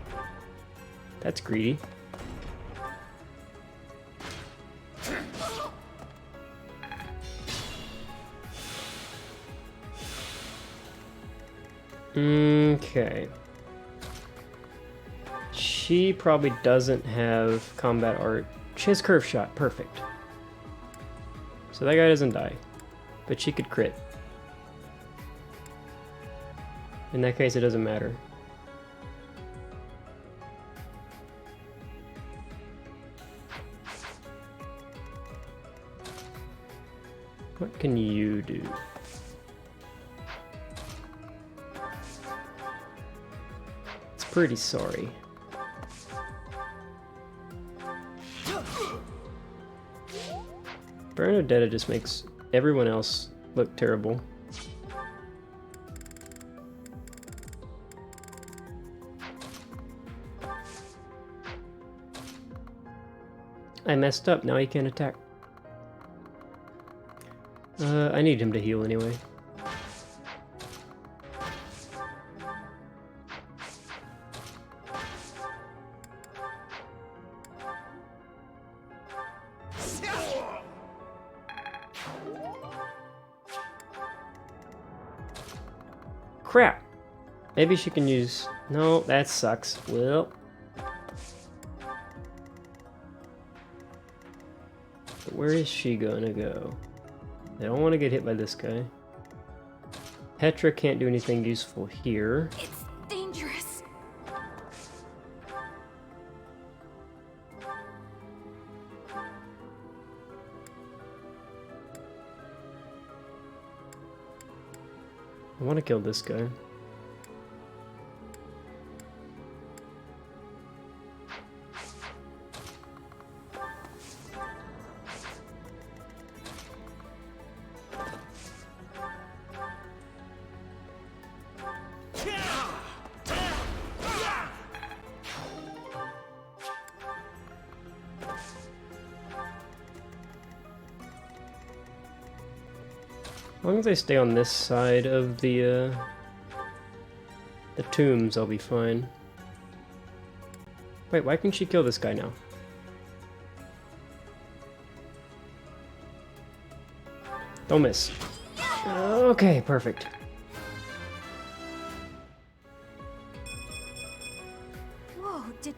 That's greedy. Okay. She probably doesn't have combat art. She has curve shot. Perfect. So that guy doesn't die. But she could crit. In that case, it doesn't matter. What can you do? It's pretty sorry. Bernadetta just makes everyone else look terrible. I messed up, now he can't attack. I need him to heal anyway. Crap! Maybe she can use... No, that sucks. Well... But where is she gonna go? I don't want to get hit by this guy. Petra can't do anything useful here. It's dangerous. I want to kill this guy. As long as I stay on this side of the tombs, I'll be fine. Wait, why can she kill this guy now? Don't miss. Okay, perfect. Whoa, did...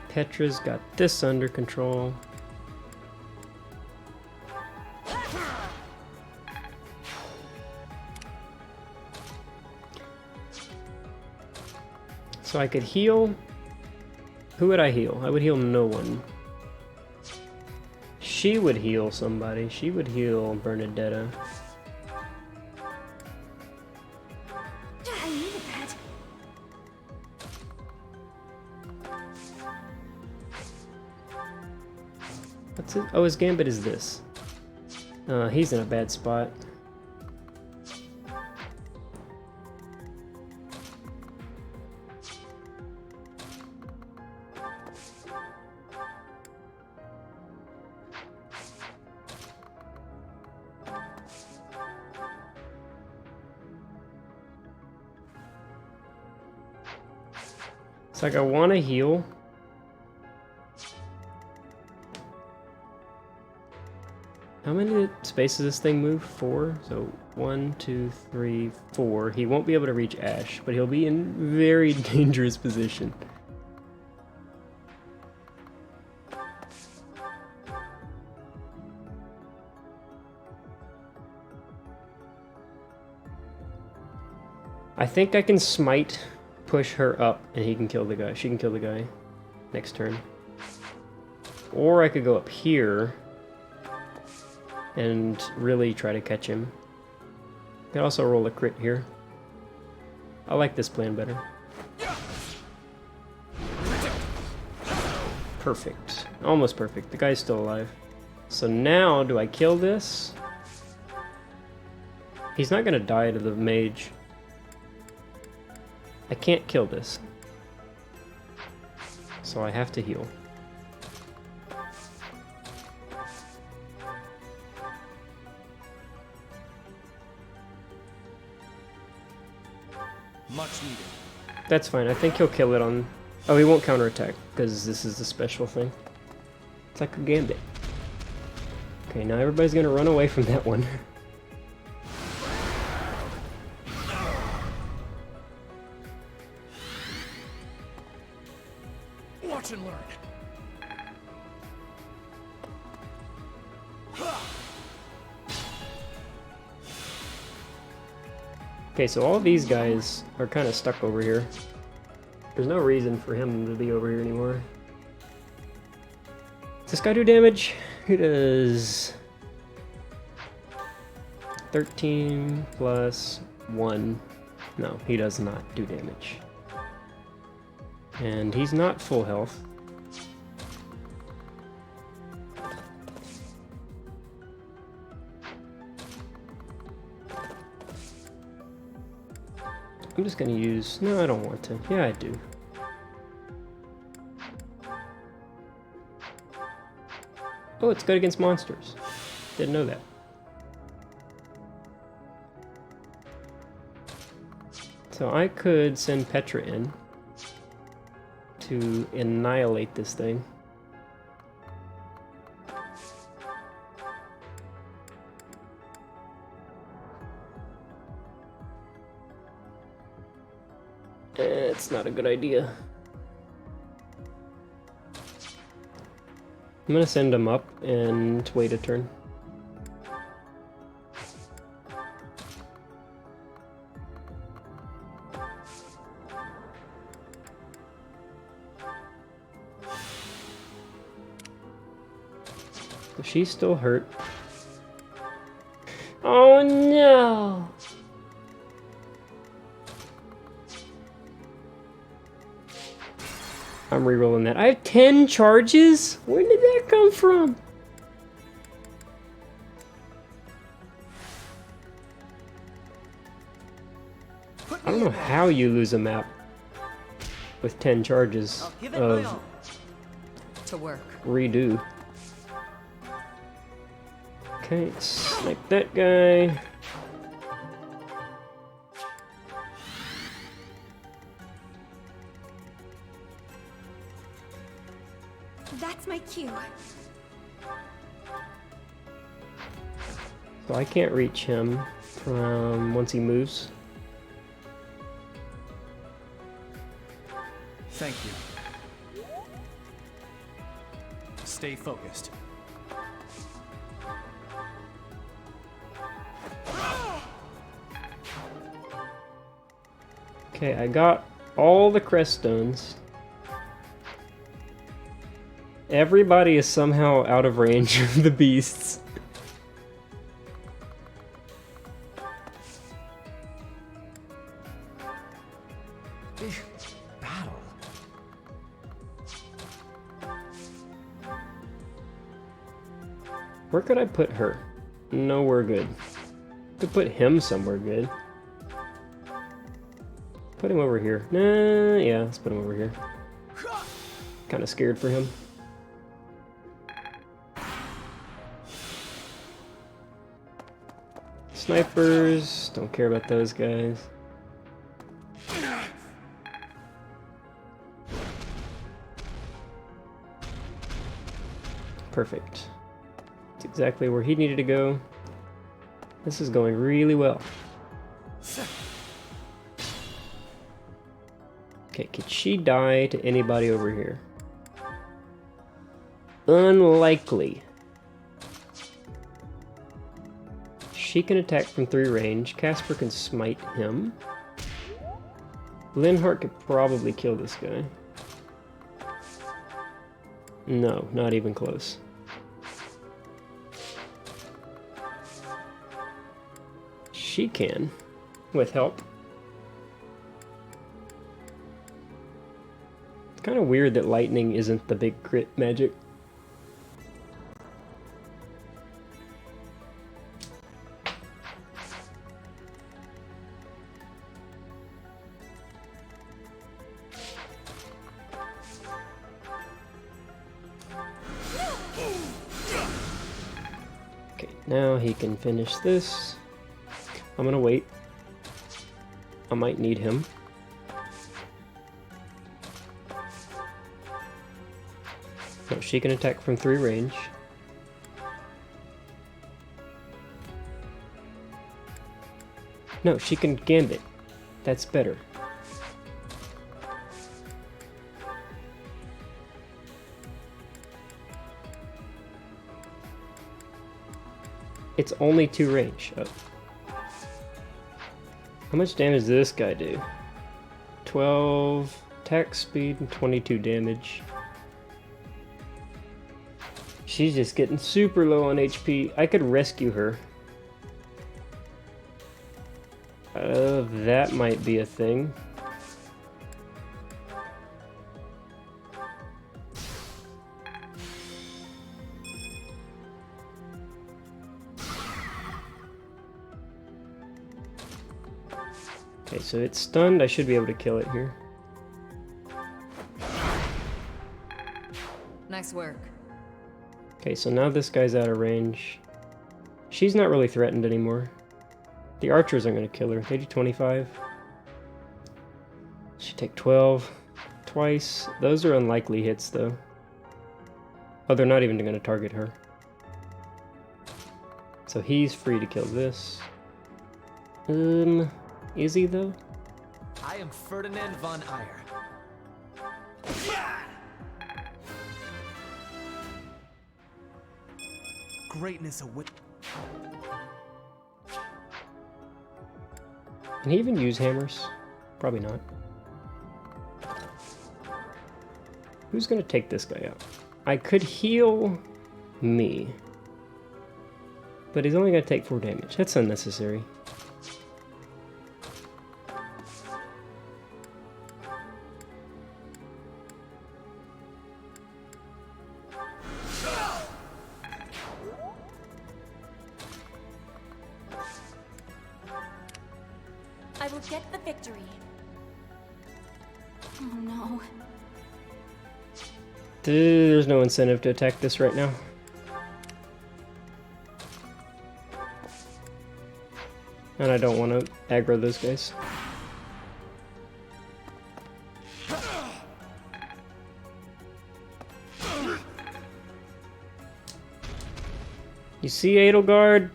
Petra's got this under control. So I could heal. Who would I heal? I would heal no one. She would heal somebody. She would heal Bernadetta. I needed that. What's it? Oh, his gambit is this. He's in a bad spot. It's like I want to heal. How many spaces does this thing move? 4? So 1, 2, 3, 4. He won't be able to reach Ash, but he'll be in very dangerous position. I think I can smite, push her up, and he can kill the guy. She can kill the guy next turn. Or I could go up here and really try to catch him. Could also roll a crit here. I like this plan better. Perfect. Almost perfect. The guy's still alive. So now, do I kill this? He's not gonna die to the mage. I can't kill this. So I have to heal. Much needed. That's fine. I think he'll kill it on... Oh, he won't counterattack, because this is the special thing. It's like a gambit. Okay, now everybody's gonna run away from that one. Watch and learn. Okay, so all these guys are kind of stuck over here. There's no reason for him to be over here anymore. Does this guy do damage? Who does... 13 plus 1. No, he does not do damage. And he's not full health. I'm just gonna use... No, I don't want to. Yeah, I do. Oh, it's good against monsters. Didn't know that. So I could send Petra in to annihilate this thing. It's not a good idea. I'm gonna send him up and wait a turn. So she's still hurt. Oh no! I'm rerolling that. I have 10 charges? Where did that come from? I don't know how you lose a map with 10 charges of to work. redo. Okay, snipe that guy. That's my cue. So I can't reach him from once he moves. Thank you. Stay focused. Okay, I got all the crest stones. Everybody is somehow out of range of the beasts. Battle. Where could I put her? Nowhere good. Could put him somewhere good. Put him over here. Nah, yeah, let's put him over here. Kind of scared for him. Snipers, don't care about those guys. Perfect. That's exactly where he needed to go. This is going really well. Okay, could she die to anybody over here? Unlikely. She can attack from 3 range. Casper can smite him. Linhardt could probably kill this guy. No, not even close. She can, with help. It's kind of weird that lightning isn't the big crit magic. Okay, now he can finish this. I'm gonna wait. I might need him. No, she can attack from 3 range. No, she can gambit. That's better. It's only 2 range. Oh. How much damage does this guy do? 12 attack speed and 22 damage. She's just getting super low on HP. I could rescue her. That might be a thing. Okay, so it's stunned. I should be able to kill it here. Nice work. Okay, so now this guy's out of range. She's not really threatened anymore. The archers are going to kill her. They do 25. She take 12 twice. Those are unlikely hits, though. Oh, they're not even going to target her. So he's free to kill this. Is he, though? I am Ferdinand von Eyre. Greatness await. Can he even use hammers? Probably not. Who's gonna take this guy out? I could heal me. But he's only gonna take 4 damage. That's unnecessary. I will get the victory. Oh no. There's no incentive to attack this right now. And I don't want to aggro those guys. You see, Edelgard?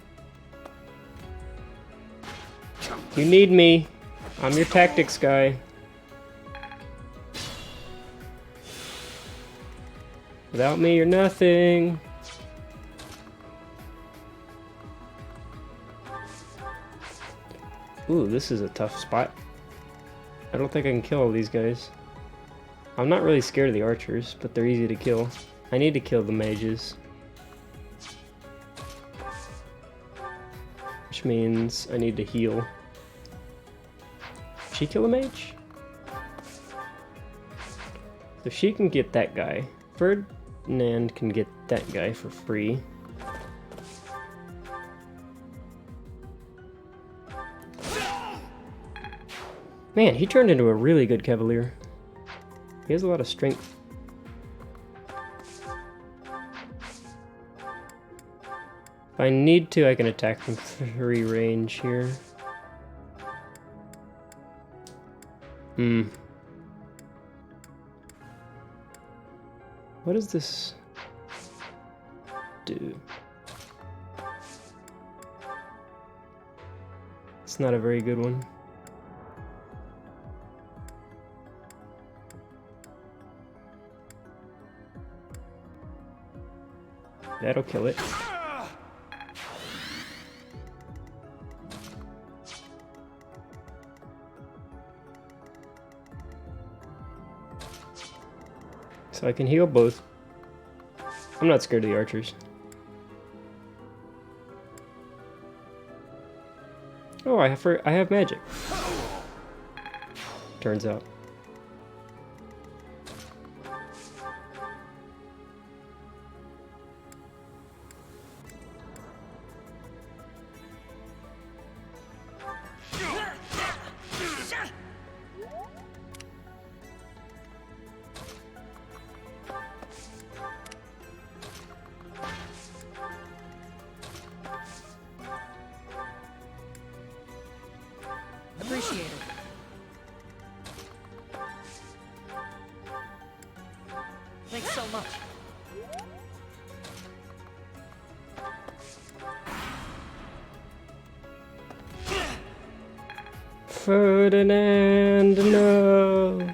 You need me. I'm your tactics guy. Without me, you're nothing. Ooh, this is a tough spot. I don't think I can kill all these guys. I'm not really scared of the archers, but they're easy to kill. I need to kill the mages. Which means I need to heal. Did she kill a mage? So she can get that guy. Ferdinand can get that guy for free. Man, he turned into a really good cavalier. He has a lot of strength. If I need to, I can attack from 3 range here. What does this do? It's not a very good one. That'll kill it. So I can heal both. I'm not scared of the archers. Oh, I have magic. Turns out. Appreciate it. Thanks so much. Ferdinand, no.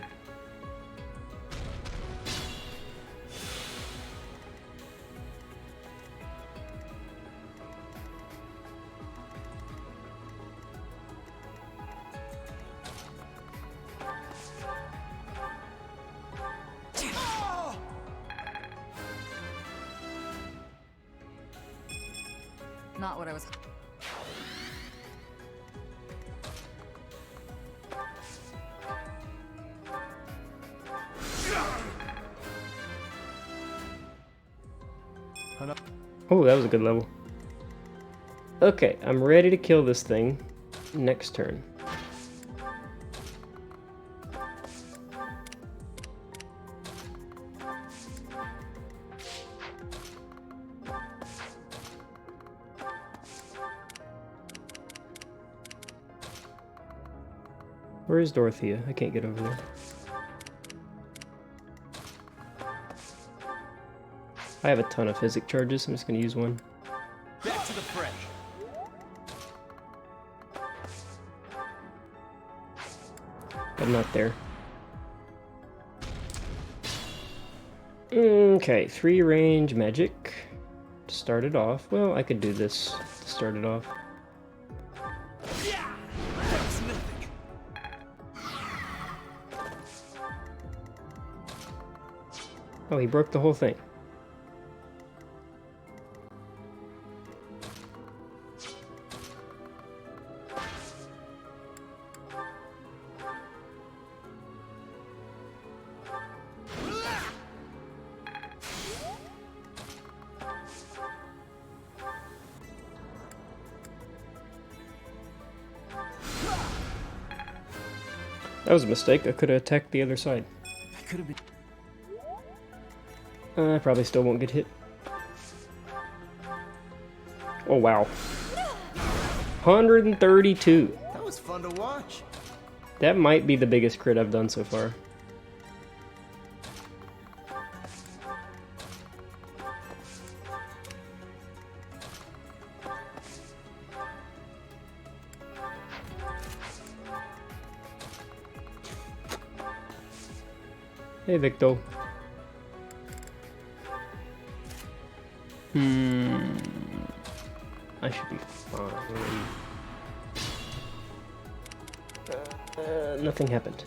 Not what I was. Oh, that was a good level. Okay, I'm ready to kill this thing next turn. Where is Dorothea? I can't get over there. I have a ton of physic charges. I'm just going to use one. Back to the fray. But not there. Okay, 3 range magic to start it off. Well, I could do this to start it off. Oh, he broke the whole thing. That was a mistake. I could have attacked the other side. I could have been. I probably still won't get hit. Oh, wow. 132. That was fun to watch. That might be the biggest crit I've done so far. Hey, Victor. I should be fine. Nothing happened.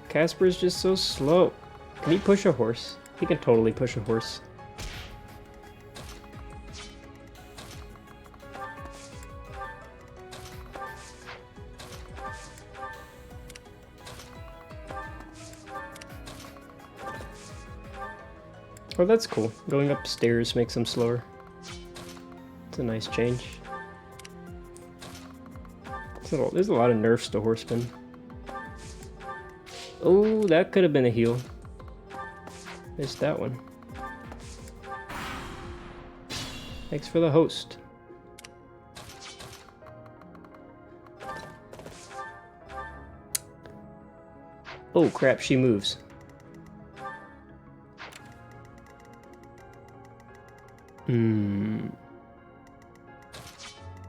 Casper's just so slow. Can he push a horse? He can totally push a horse. Oh, that's cool. Going upstairs makes them slower. It's a nice change. There's a lot of nerfs to Horseman. Oh, that could have been a heal. Missed that one. Thanks for the host. Oh crap, she moves.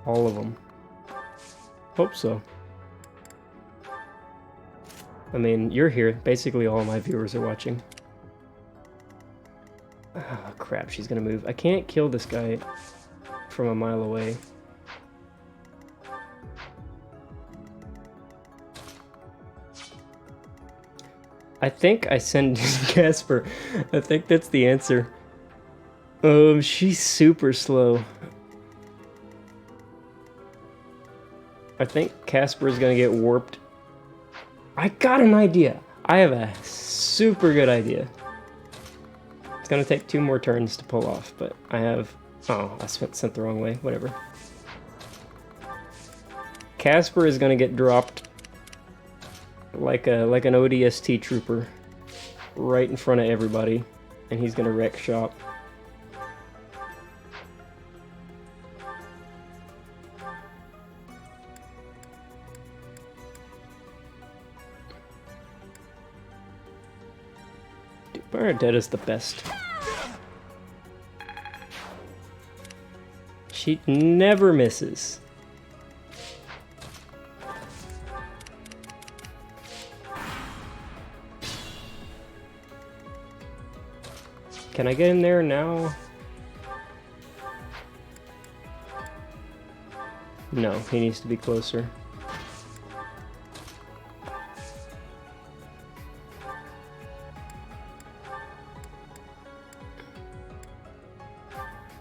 All of them. Hope so. I mean, you're here. Basically, all my viewers are watching. Oh, crap. She's gonna move. I can't kill this guy from a mile away. I think I send Casper. I think that's the answer. She's super slow. I think Casper is gonna get warped. I got an idea. I have a super good idea. It's gonna take 2 more turns to pull off, but I have... Oh, I sent the wrong way. Whatever. Casper is gonna get dropped like an ODST trooper right in front of everybody, and he's gonna wreck shop. Dude, Bernadette's the best. She never misses. Can I get in there now? No, he needs to be closer.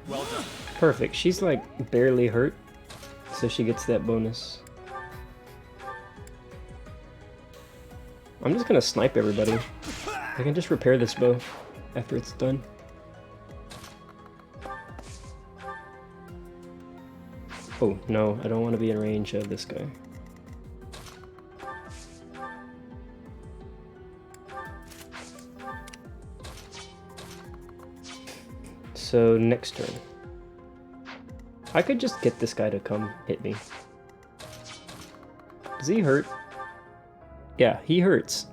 Well done. Perfect. She's like barely hurt, so she gets that bonus. I'm just gonna snipe everybody. I can just repair this bow after it's done. Oh, no, I don't want to be in range of this guy. So, next turn. I could just get this guy to come hit me. Does he hurt? Yeah, he hurts.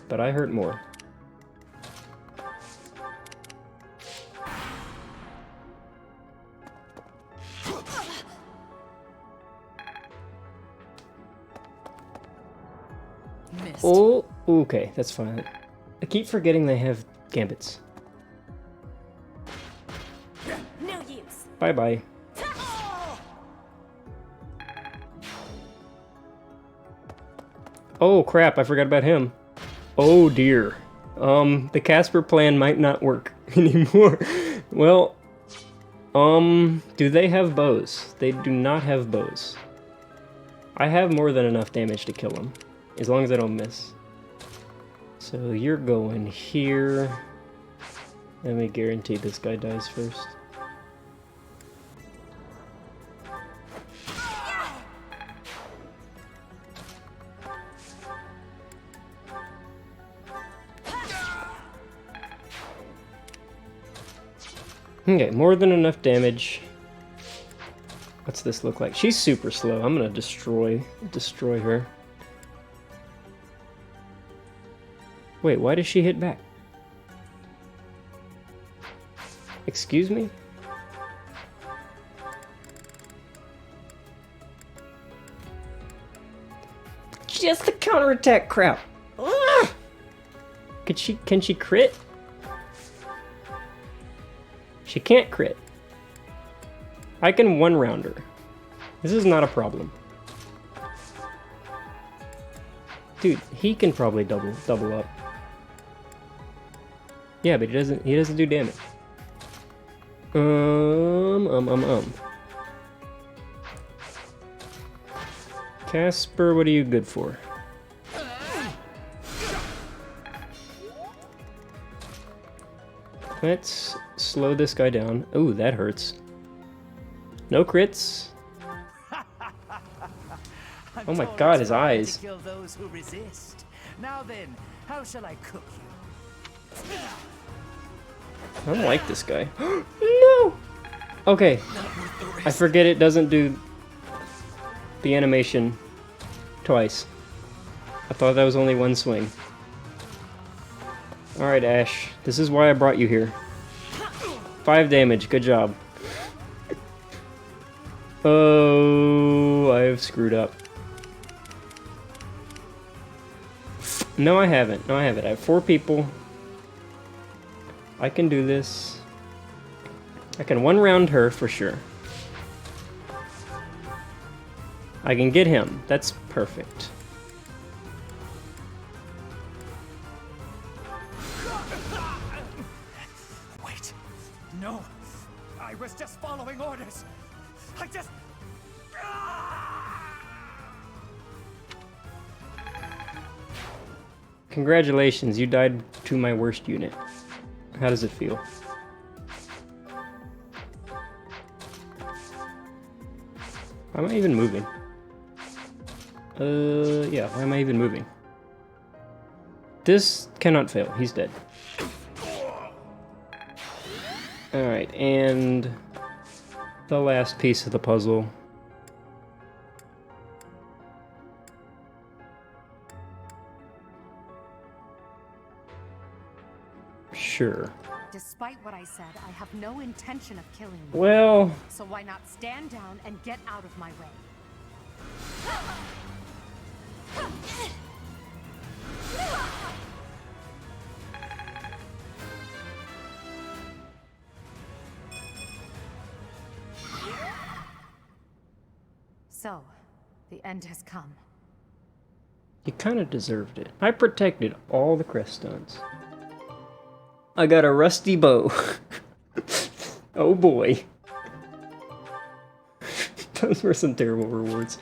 But I hurt more. Missed. Oh, okay, that's fine. I keep forgetting they have gambits. No use. Bye-bye. Oh crap, I forgot about him. Oh dear. The Casper plan might not work anymore. Well, do they have bows? They do not have bows. I have more than enough damage to kill them, as long as I don't miss. So you're going here. Let me guarantee this guy dies first. Okay, more than enough damage. What's this look like? She's super slow. I'm gonna destroy her. Wait, why does she hit back? Excuse me? Just the counterattack crap. Ugh! Can she crit? She can't crit. I can one-round her. This is not a problem. Dude, he can probably double up. Yeah, but he doesn't do damage. Casper, what are you good for? Let's slow this guy down. Oh, that hurts. No crits. Oh my god, his eyes. Kill those who resist. Now then, how shall I cook you? I don't like this guy. No! Okay. I forget it doesn't do the animation twice. I thought that was only one swing. Alright, Ash. This is why I brought you here. 5 damage. Good job. Oh, I've screwed up. No, I haven't. No, I haven't. I have 4 people. I can do this. I can one round her for sure. I can get him. That's perfect. Wait. No. I was just following orders. I just... Congratulations, you died to my worst unit. How does it feel? Why am I even moving? Yeah, why am I even moving? This cannot fail, he's dead. Alright, and the last piece of the puzzle. Sure. Despite what I said, I have no intention of killing you. Well... So why not stand down and get out of my way? So, the end has come. You kind of deserved it. I protected all the crest stones. I got a rusty bow. Oh boy. Those were some terrible rewards.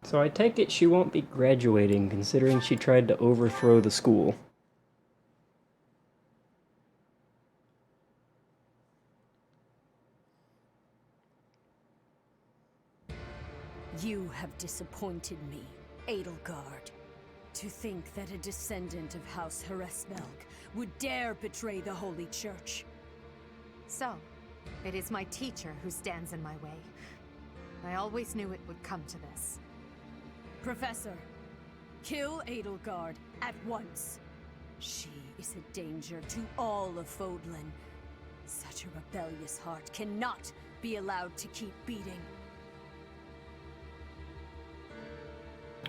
So I take it she won't be graduating, considering she tried to overthrow the school. You have disappointed me, Edelgard. To think that a descendant of House Hresvelg would dare betray the Holy Church. So, it is my teacher who stands in my way. I always knew it would come to this. Professor, kill Edelgard at once. She is a danger to all of Fodlan. Such a rebellious heart cannot be allowed to keep beating.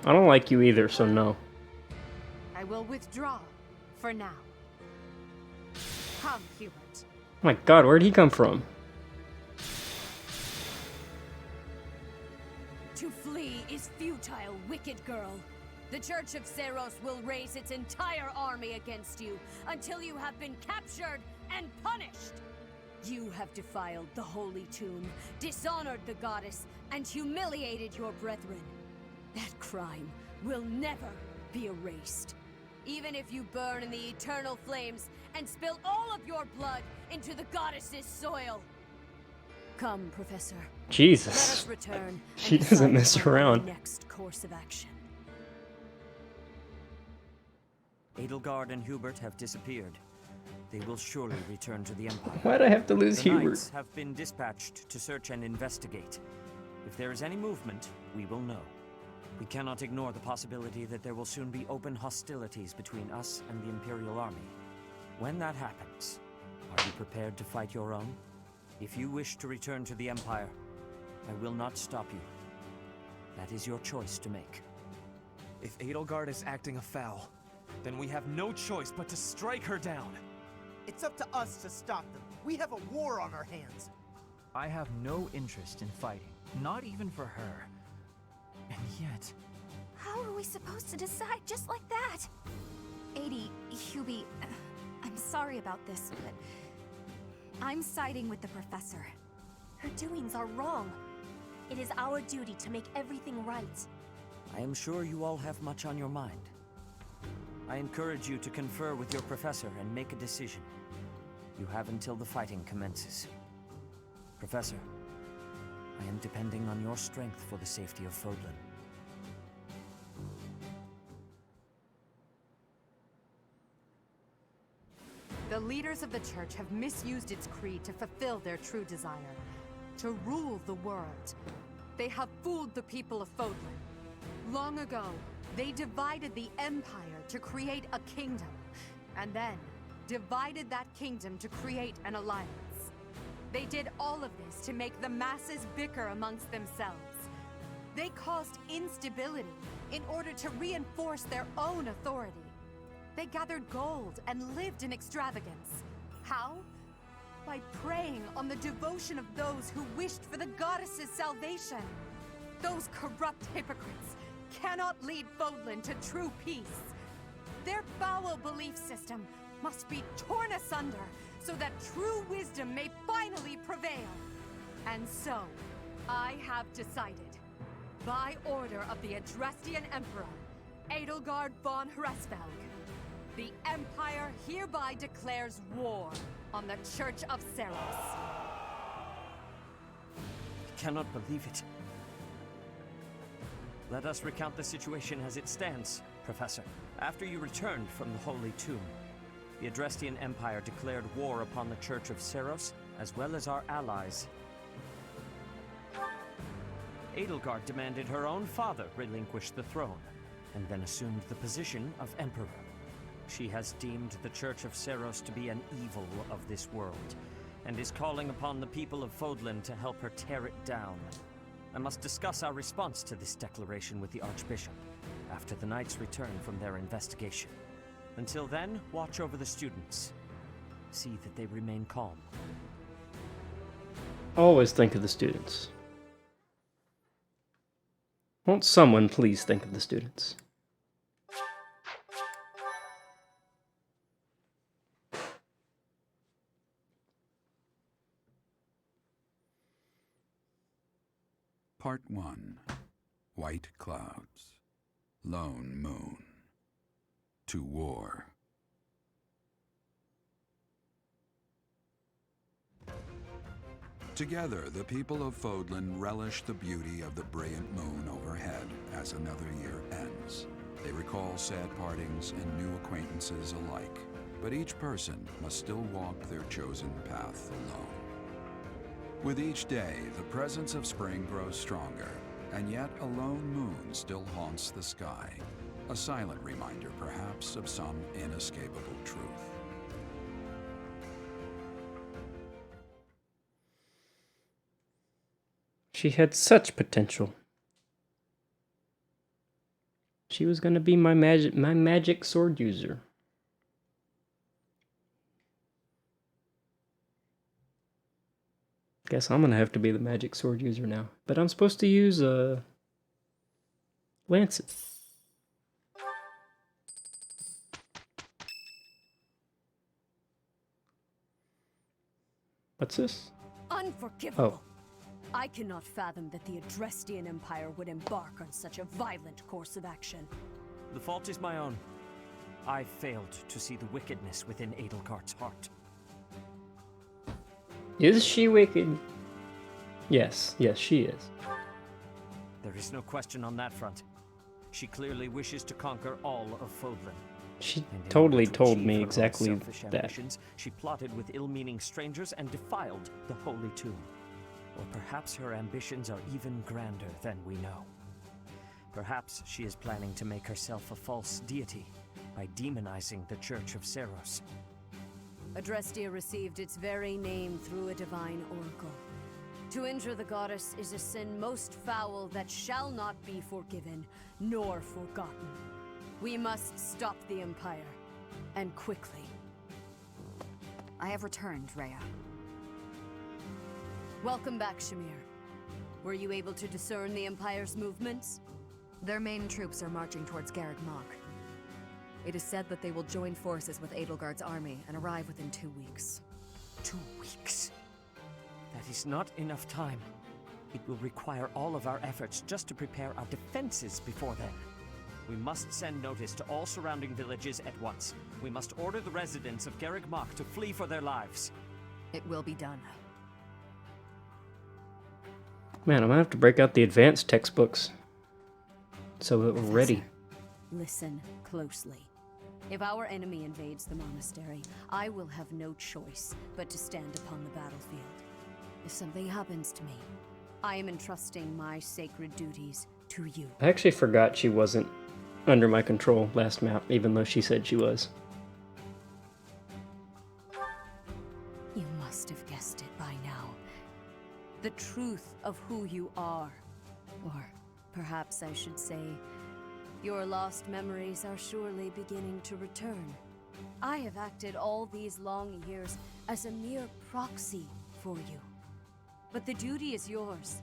I don't like you either, so no. I will withdraw, for now. Come, Hubert. Oh my god, where'd he come from? To flee is futile, wicked girl. The Church of Seros will raise its entire army against you until you have been captured and punished. You have defiled the holy tomb, dishonored the goddess, and humiliated your brethren. That crime will never be erased. Even if you burn in the eternal flames and spill all of your blood into the goddess's soil. Come, Professor. Jesus. Let us return. She doesn't mess around. Next course of action. Edelgard and Hubert have disappeared. They will surely return to the Empire. Why'd I have to lose the Hubert? Knights have been dispatched to search and investigate. If there is any movement, we will know. We cannot ignore the possibility that there will soon be open hostilities between us and the Imperial Army. When that happens, are you prepared to fight your own? If you wish to return to the Empire, I will not stop you. That is your choice to make. If Edelgard is acting afoul, then we have no choice but to strike her down. It's up to us to stop them. We have a war on our hands. I have no interest in fighting, not even for her. And yet... How are we supposed to decide just like that? Hubie, I'm sorry about this, but I'm siding with the professor. Her doings are wrong. It is our duty to make everything right. I am sure you all have much on your mind. I encourage you to confer with your professor and make a decision. You have until the fighting commences. Professor, I am depending on your strength for the safety of Fodlan. The leaders of the Church have misused its creed to fulfill their true desire. To rule the world. They have fooled the people of Fodlan. Long ago, they divided the Empire to create a kingdom, and then divided that kingdom to create an alliance. They did all of this to make the masses bicker amongst themselves. They caused instability in order to reinforce their own authority. They gathered gold and lived in extravagance. How? By preying on the devotion of those who wished for the goddess's salvation. Those corrupt hypocrites cannot lead Fodlan to true peace. Their foul belief system must be torn asunder so that true wisdom may finally prevail. And so, I have decided, by order of the Adrestian Emperor, Edelgard von Hresvelg, the Empire hereby declares war on the Church of Seros. I cannot believe it. Let us recount the situation as it stands, Professor. After you returned from the Holy Tomb, the Adrestian Empire declared war upon the Church of Seros, as well as our allies. Edelgard demanded her own father relinquish the throne, and then assumed the position of Emperor. She has deemed the Church of Seros to be an evil of this world, and is calling upon the people of Fodlan to help her tear it down. I must discuss our response to this declaration with the Archbishop, after the Knights return from their investigation. Until then, watch over the students. See that they remain calm. Always think of the students. Won't someone please think of the students? Part 1. White Clouds. Lone Moon. To war. Together, the people of Fodlan relish the beauty of the brilliant moon overhead as another year ends. They recall sad partings and new acquaintances alike, but each person must still walk their chosen path alone. With each day, the presence of spring grows stronger, and yet a lone moon still haunts the sky, a silent reminder perhaps of some inescapable truth. She had such potential. She was gonna be my magic sword user. Guess I'm gonna have to be the magic sword user now. But I'm supposed to use lances. What's this? Unforgivable. Oh. I cannot fathom that the Adrestian Empire would embark on such a violent course of action. The fault is my own. I failed to see the wickedness within Edelgard's heart. Is she wicked? Yes, she is. There is no question on that front. She clearly wishes to conquer all of Fodlan. She totally told me exactly selfish that. ambitions, she plotted with ill-meaning strangers and defiled the Holy Tomb. Or perhaps her ambitions are even grander than we know. Perhaps she is planning to make herself a false deity by demonizing the Church of Seros. Adrestia received its very name through a divine oracle. To injure the goddess is a sin most foul that shall not be forgiven, nor forgotten. We must stop the Empire, and quickly. I have returned, Rhea. Welcome back, Shamir. Were you able to discern the Empire's movements? Their main troops are marching towards Garreg Mach. It is said that they will join forces with Edelgard's army and arrive within 2 weeks. 2 weeks? That is not enough time. It will require all of our efforts just to prepare our defenses before then. We must send notice to all surrounding villages at once. We must order the residents of Garreg Mach to flee for their lives. It will be done. Man, I'm gonna have to break out the advanced textbooks so that we're ready. Listen closely. If our enemy invades the monastery, I will have no choice but to stand upon the battlefield. If something happens to me, I am entrusting my sacred duties to you. I actually forgot she wasn't under my control last map, even though she said she was. You must have guessed it by now. The truth of who you are. Or perhaps I should say, your lost memories are surely beginning to return. I have acted all these long years as a mere proxy for you. But the duty is yours,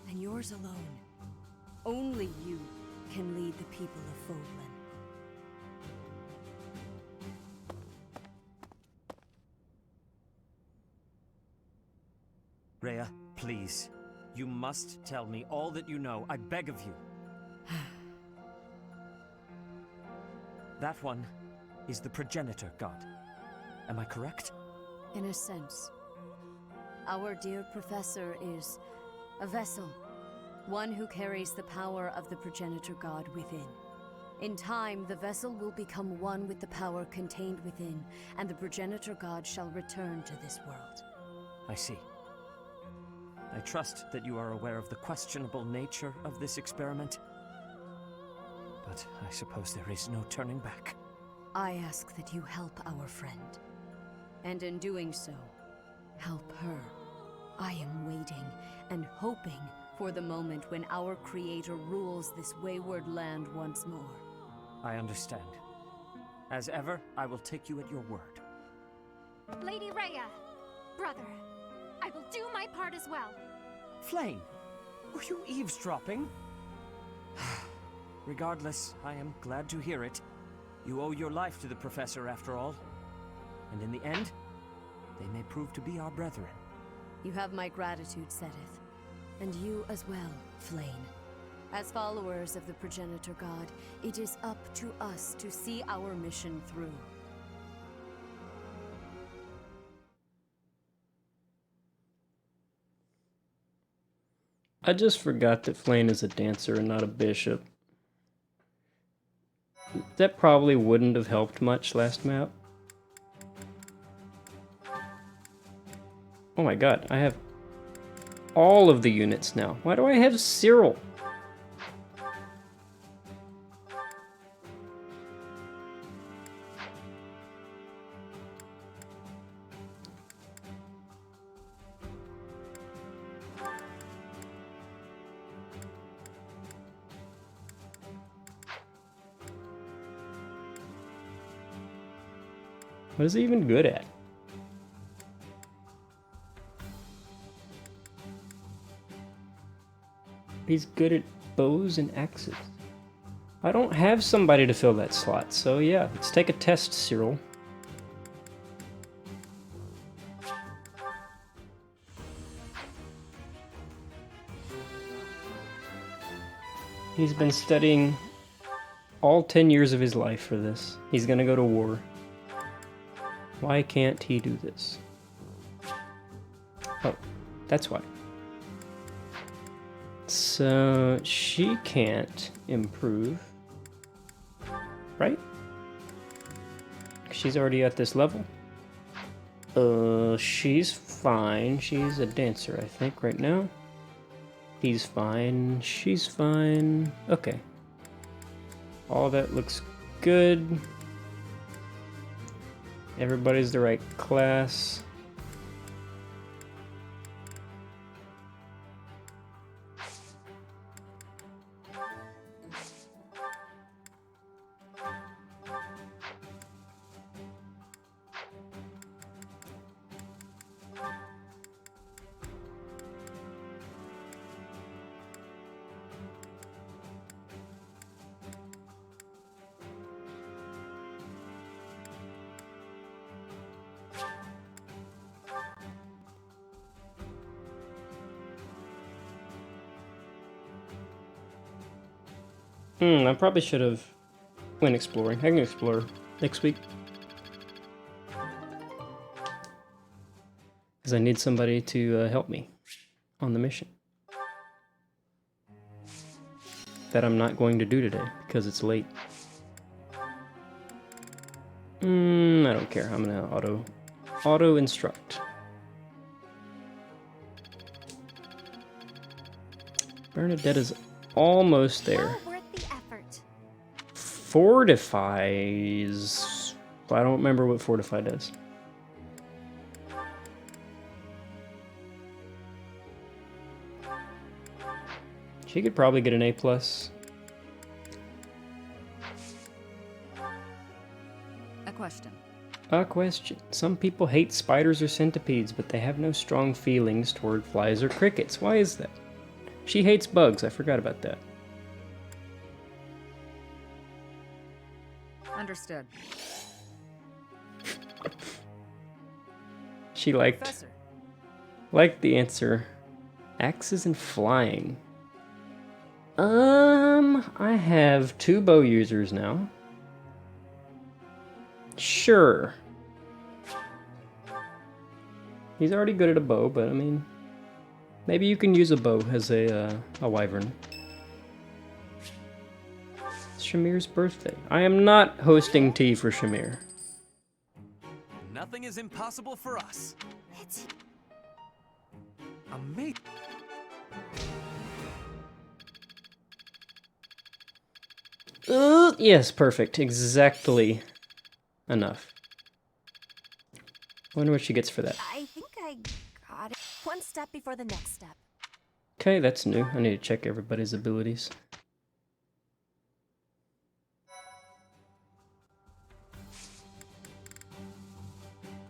and yours alone. Only you can lead the people of Fodlan. Rhea, please. You must tell me all that you know. I beg of you. That one is the progenitor god. Am I correct? In a sense. Our dear professor is a vessel. One who carries the power of the progenitor god within. In time, the vessel will become one with the power contained within, and the progenitor god shall return to this world. I see. I trust that you are aware of the questionable nature of this experiment. But I suppose there is no turning back. I ask that you help our friend. And in doing so, help her. I am waiting and hoping for the moment when our creator rules this wayward land once more. I understand. As ever, I will take you at your word. Lady Rhea, brother, I will do my part as well. Flame, were you eavesdropping? Regardless, I am glad to hear it. You owe your life to the professor after all. And in the end, they may prove to be our brethren. You have my gratitude, Sedith. And you as well, Flame. As followers of the progenitor god, it is up to us to see our mission through. I just forgot that Flame is a dancer and not a bishop. That probably wouldn't have helped much last map. Oh my god, I have all of the units now. Why do I have Cyril? What is he even good at? He's good at bows and axes. I don't have somebody to fill that slot, so yeah, let's take a test, Cyril. He's been studying all 10 years of his life for this. He's gonna go to war. Why can't he do this? Oh, that's why. So, she can't improve, right? She's already at this level. She's fine. She's a dancer, I think, right now. He's fine. She's fine. Okay. All that looks good. Everybody's the right class. I probably should have went exploring. I can explore next week. Because I need somebody to help me on the mission. That I'm not going to do today because it's late. I don't care. I'm gonna auto instruct. Bernadetta's almost there. Well worth the effort. Fortifies. I don't remember what fortify does. She could probably get an A+. A question. A question. Some people hate spiders or centipedes, but they have no strong feelings toward flies or crickets. Why is that? She hates bugs. I forgot about that. Understood. She liked the answer. Axes and flying. I have 2 bow users now. Sure. He's already good at a bow, but I mean, maybe you can use a bow as a wyvern. It's Shamir's birthday. I am not hosting tea for Shamir. Nothing is impossible for us. It's amazing. Yes, perfect. Exactly enough. Wonder what she gets for that. I think I got it. One step before the next step. Okay, that's new. I need to check everybody's abilities.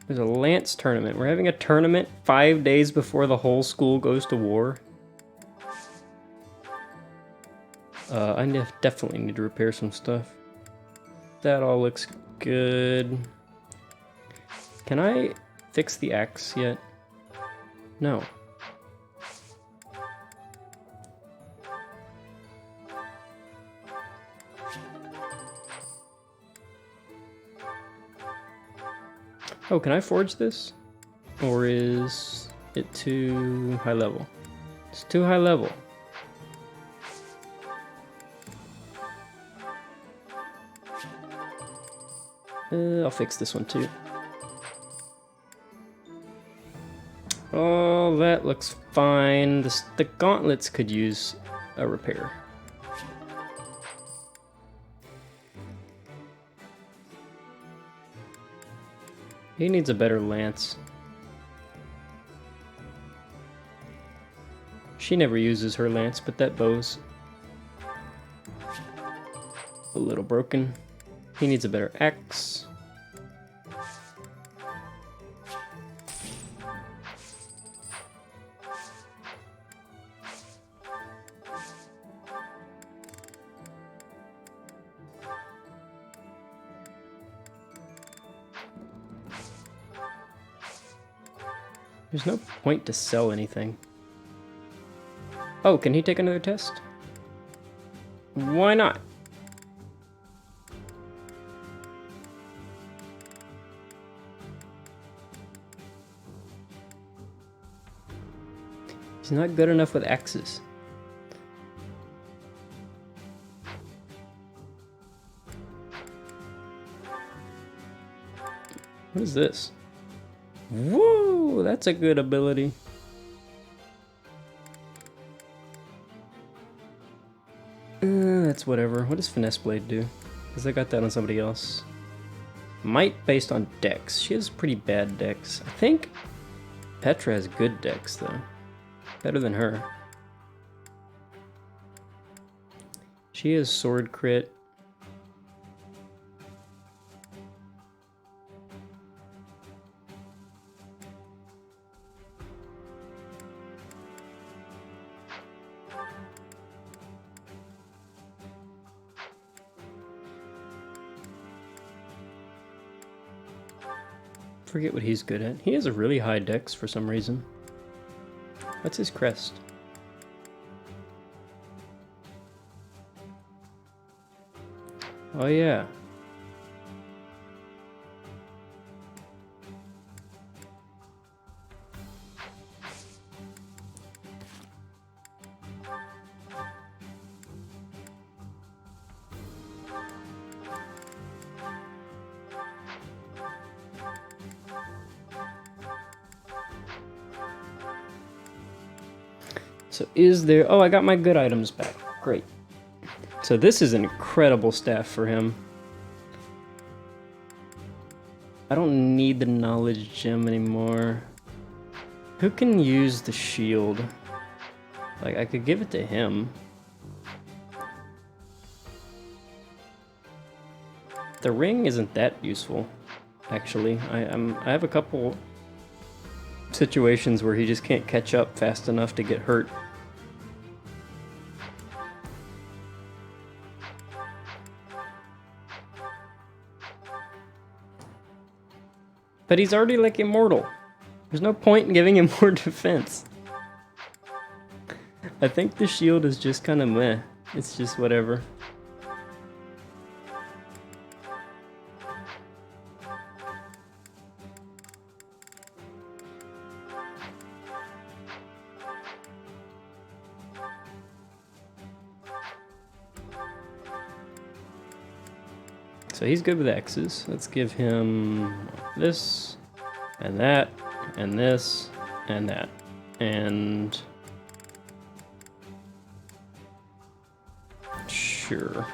There's a Lance tournament. We're having a tournament 5 days before the whole school goes to war. I definitely need to repair some stuff. That all looks good. Can I fix the axe yet? No. Oh, can I forge this? Or is it too high level? It's too high level. I'll fix this one too. Oh, that looks fine. The gauntlets could use a repair. He needs a better lance. She never uses her lance, but that bow's a little broken. He needs a better axe. There's no point to sell anything. Oh, can he take another test? Why not? He's not good enough with axes. What is this? Whoa, that's a good ability. That's whatever. What does Finesse Blade do? Because I got that on somebody else. Might based on dex. She has pretty bad dex. I think Petra has good dex though. Better than her. She has sword crit. Forget what he's good at. He has a really high dex for some reason. What's his crest? Oh yeah. So is there... Oh, I got my good items back. Great. So this is an incredible staff for him. I don't need the knowledge gem anymore. Who can use the shield? Like, I could give it to him. The ring isn't that useful, actually. I have a couple situations where he just can't catch up fast enough to get hurt. But he's already like immortal. There's no point in giving him more defense. I think the shield is just kind of meh. It's just whatever. So he's good with X's. Let's give him this, and that, and this, and that. And... sure.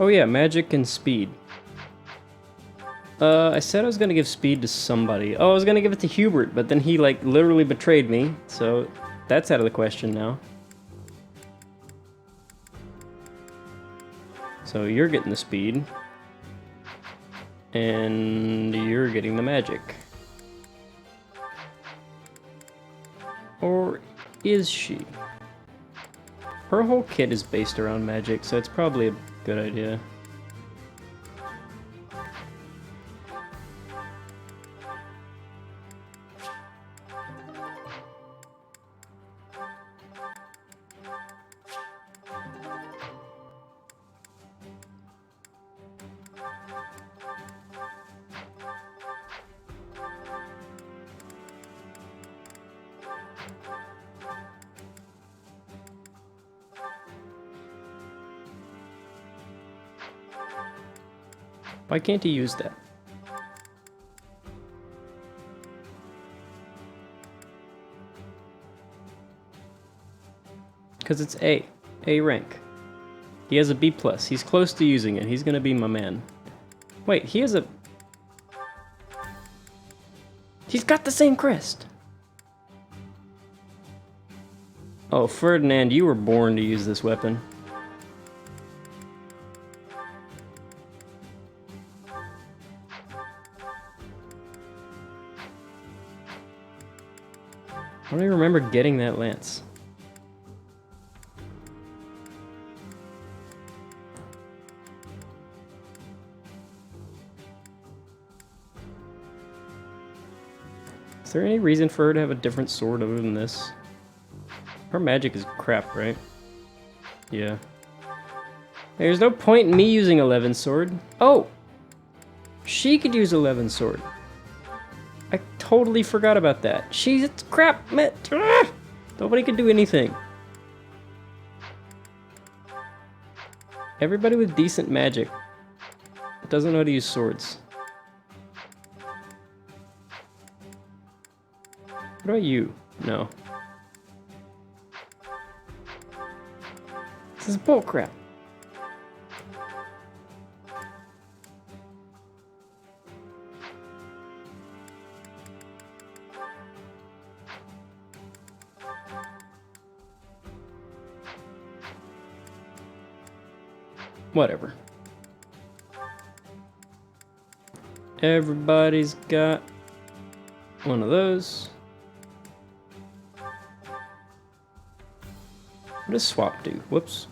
Oh yeah, magic and speed. I said I was gonna give speed to somebody. Oh, I was gonna give it to Hubert, but then he like literally betrayed me, so that's out of the question now. So you're getting the speed. And you're getting the magic. Or is she? Her whole kit is based around magic, so it's probably a good idea. Why can't he use that? Because it's A rank. He has a B+. He's close to using it. He's gonna be my man. Wait, he has a... He's got the same crest! Oh, Ferdinand, you were born to use this weapon. I don't even remember getting that lance. Is there any reason for her to have a different sword other than this? Her magic is crap, right? Yeah. There's no point in me using 11 sword. Oh! She could use 11 sword. I totally forgot about that. She's crap, man. Nobody can do anything. Everybody with decent magic doesn't know how to use swords. What about you? No. This is bullcrap. Whatever. Everybody's got one of those. What does swap do? Whoops.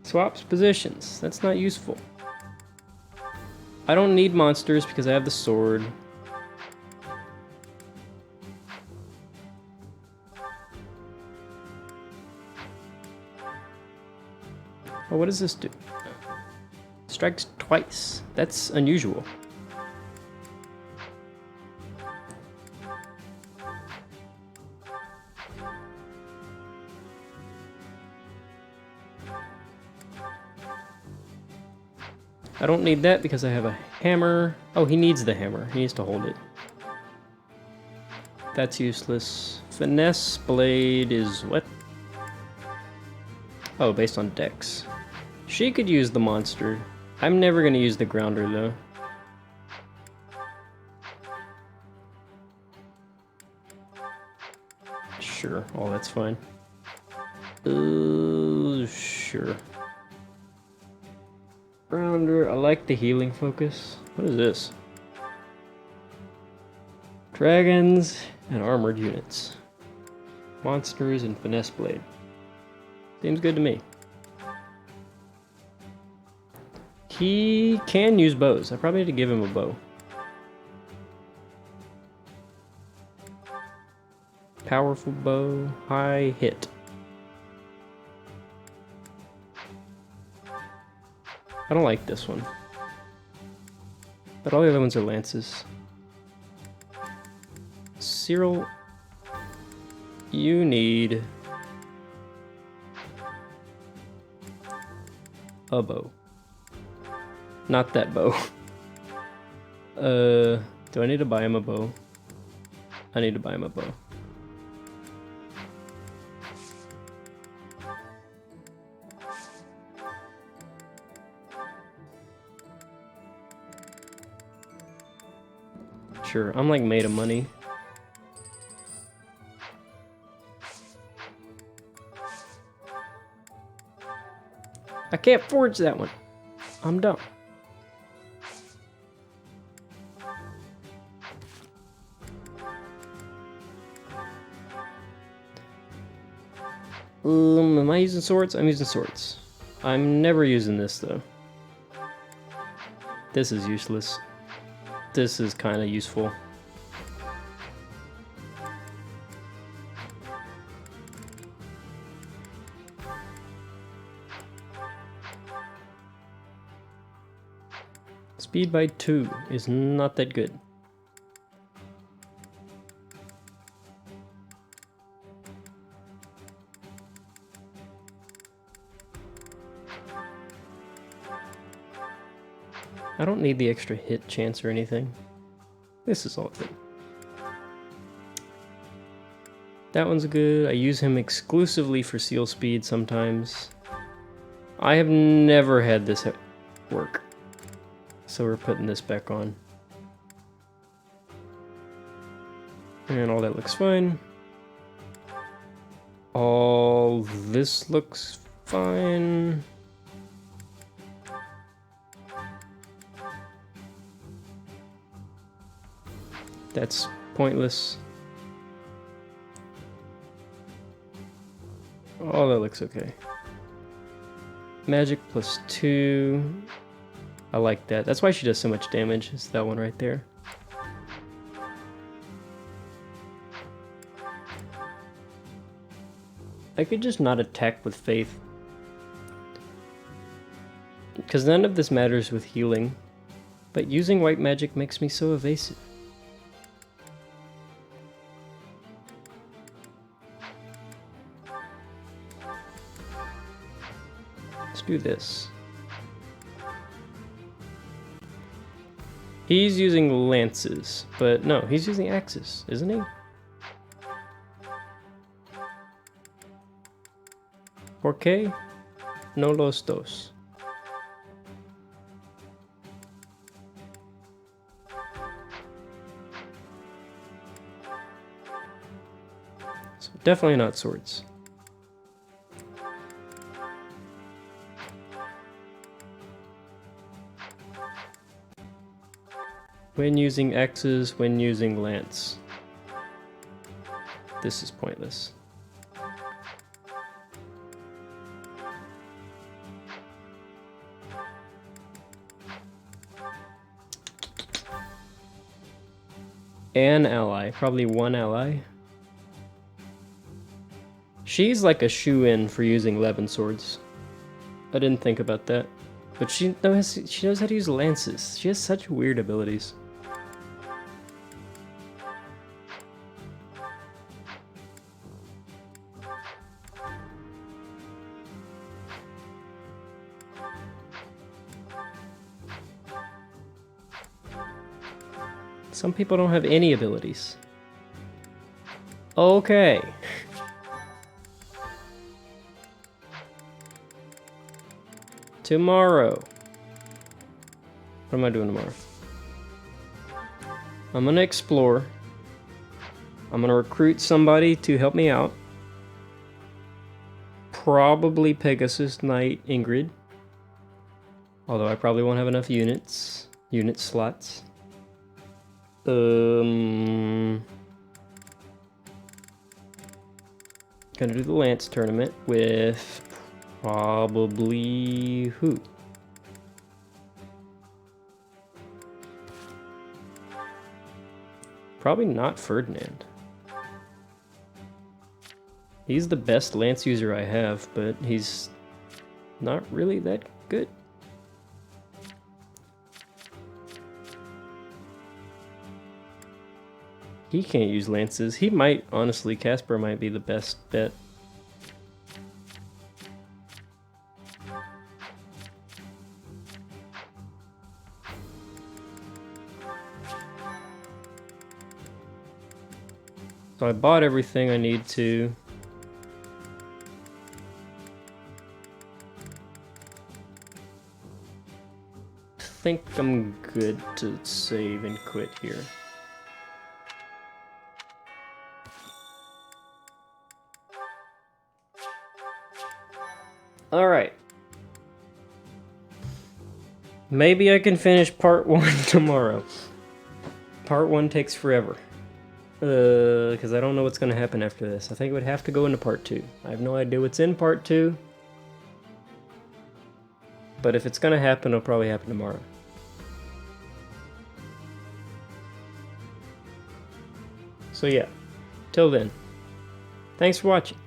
Swaps positions. That's not useful. I don't need monsters because I have the sword. Oh, what does this do? Strikes twice. That's unusual. I don't need that because I have a hammer. Oh, he needs the hammer. He needs to hold it. That's useless. Finesse blade is what? Oh, based on dex. She could use the monster. I'm never going to use the grounder though. Sure. Oh, that's fine. Sure. Grounder. I like the healing focus. What is this? Dragons and armored units. Monsters and finesse blade. Seems good to me. He can use bows. I probably need to give him a bow. Powerful bow, high hit. I don't like this one. But all the other ones are lances. Cyril, you need a bow. Not that bow. Do I need to buy him a bow? I need to buy him a bow. Sure, I'm like made of money. I can't forge that one. I'm dumb. Am I using swords? I'm using swords. I'm never using this though. This is useless. This is kind of useful. Speed by 2 is not that good. I don't need the extra hit chance or anything. This is all good. That one's good. I use him exclusively for seal speed sometimes. I have never had this work. So we're putting this back on. And all that looks fine. All this looks fine. That's pointless. Oh, that looks okay. Magic plus 2. I like that. That's why she does so much damage. It's that one right there. I could just not attack with faith. Because none of this matters with healing. But using white magic makes me so evasive. Let's do this. He's using lances, but no, he's using axes, isn't he? ¿Por qué no los dos? So definitely not swords. When using X's, when using lance. This is pointless. An ally, probably one ally. She's like a shoo-in for using Levin swords. I didn't think about that. But she knows how to use lances. She has such weird abilities. Some people don't have any abilities. Okay. Tomorrow. What am I doing tomorrow? I'm gonna explore. I'm gonna recruit somebody to help me out. Probably Pegasus Knight Ingrid. Although I probably won't have enough unit slots. Gonna do the Lance tournament with probably who? Probably not Ferdinand. He's the best Lance user I have, but he's not really that good. He can't use lances. He might, honestly, Casper might be the best bet. So I bought everything I need to. I think I'm good to save and quit here. Alright. Maybe I can finish part 1 tomorrow. Part 1 takes forever. Because I don't know what's going to happen after this. I think it would have to go into part 2. I have no idea what's in part 2. But if it's going to happen, it'll probably happen tomorrow. So yeah. Till then. Thanks for watching.